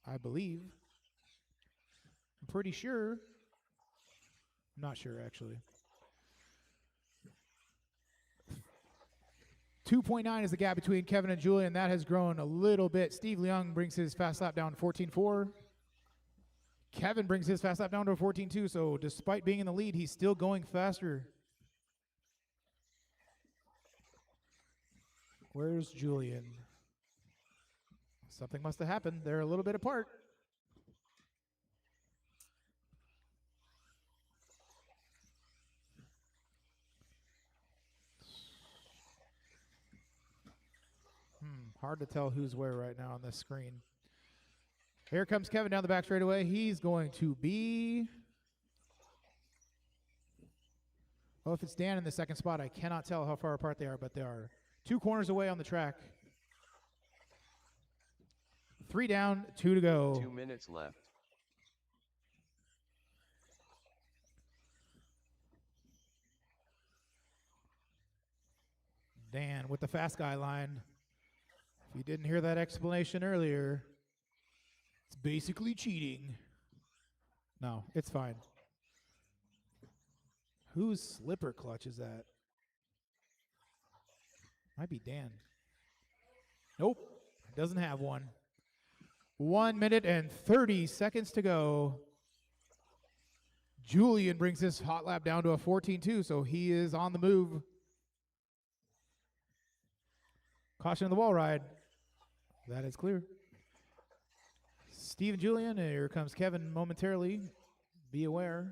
I believe. I'm pretty sure. I'm not sure, actually. 2.9 is the gap between Kevin and Julian. That has grown a little bit. Steve Leung brings his fast lap down to 14.4. Kevin brings his fast lap down to a 14.2, so despite being in the lead, he's still going faster. Where's Julian? Something must have happened. They're a little bit apart. Hard to tell who's where right now on this screen. Here comes Kevin down the back straightaway. He's going to be... Well, if it's Dan in the second spot, I cannot tell how far apart they are, but they are 2 corners away on the track. 3 down, 2 to go. 2 minutes left. Dan with the fast guy line. If you didn't hear that explanation earlier, it's basically cheating. No, it's fine. Whose slipper clutch is that? Might be Dan. Nope, doesn't have one. 1 minute and 30 seconds to go. Julian brings his hot lap down to a 14.2, so he is on the move. Caution in the wall ride. That is clear. Steve and Julian, here comes Kevin momentarily. Be aware.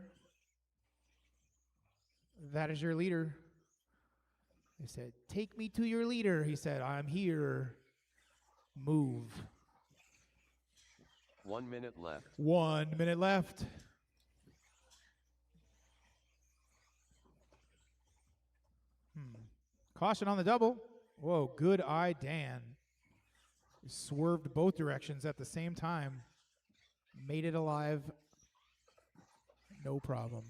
That is your leader. He said, take me to your leader. He said, I'm here. Move. 1 minute left. 1 minute left. Caution on the double. Whoa, good eye, Dan. Swerved both directions at the same time. Made it alive. No problem.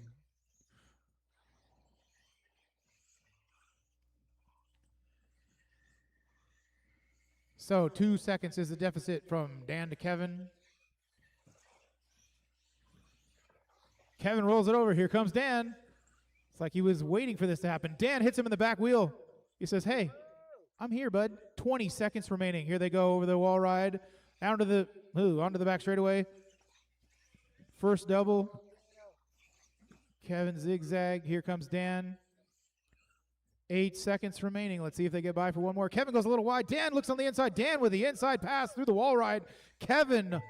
So 2 seconds is the deficit from Dan to Kevin. Kevin rolls it over. Here comes Dan. It's like he was waiting for this to happen. Dan hits him in the back wheel. He says, hey, I'm here, bud. 20 seconds remaining. Here they go over the wall ride. Onto the back straightaway. First double. Kevin zigzag. Here comes Dan. 8 seconds remaining. Let's see if they get by for one more. Kevin goes a little wide. Dan looks on the inside. Dan with the inside pass through the wall ride. Kevin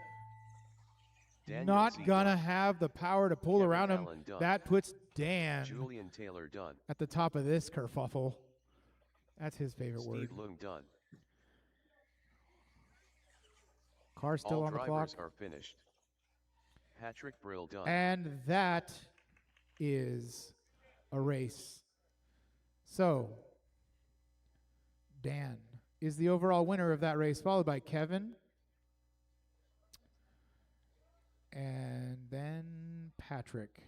not gonna have the power to pull Kevin around him. Allen done. That puts Dan Julian Taylor done. at the top of this kerfuffle. That's his favorite word. Steve Leung done. Car still All on the clock. drivers are finished. Patrick Brill done. And that is a race. So, Dan is the overall winner of that race, followed by Kevin. And then Patrick.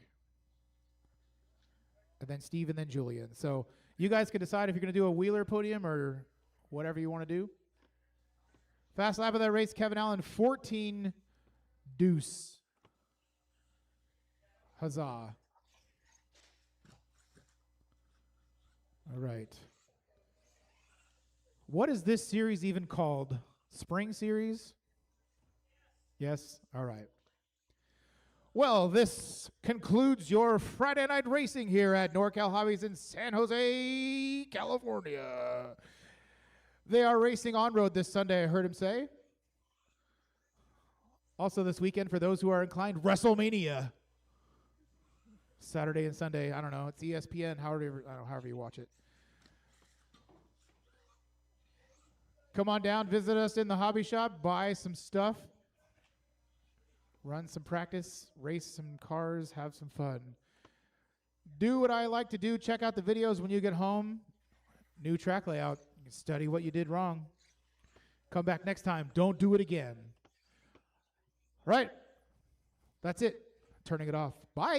And then Steve and then Julian. So, you guys can decide if you're going to do a wheeler podium or whatever you want to do. Fast lap of that race, Kevin Allen, 14 deuce. Huzzah. All right. What is this series even called? Spring series? Yes? All right. Well, this concludes your Friday night racing here at NorCal Hobbies in San Jose, California. They are racing on road this Sunday, I heard him say. Also this weekend, for those who are inclined, WrestleMania. Saturday and Sunday, I don't know. It's ESPN, however you watch it. Come on down, visit us in the hobby shop, buy some stuff, run some practice, race some cars, have some fun. Do what I like to do. Check out the videos when you get home. New track layout. You can study what you did wrong. Come back next time. Don't do it again. All right. That's it. Turning it off. Bye.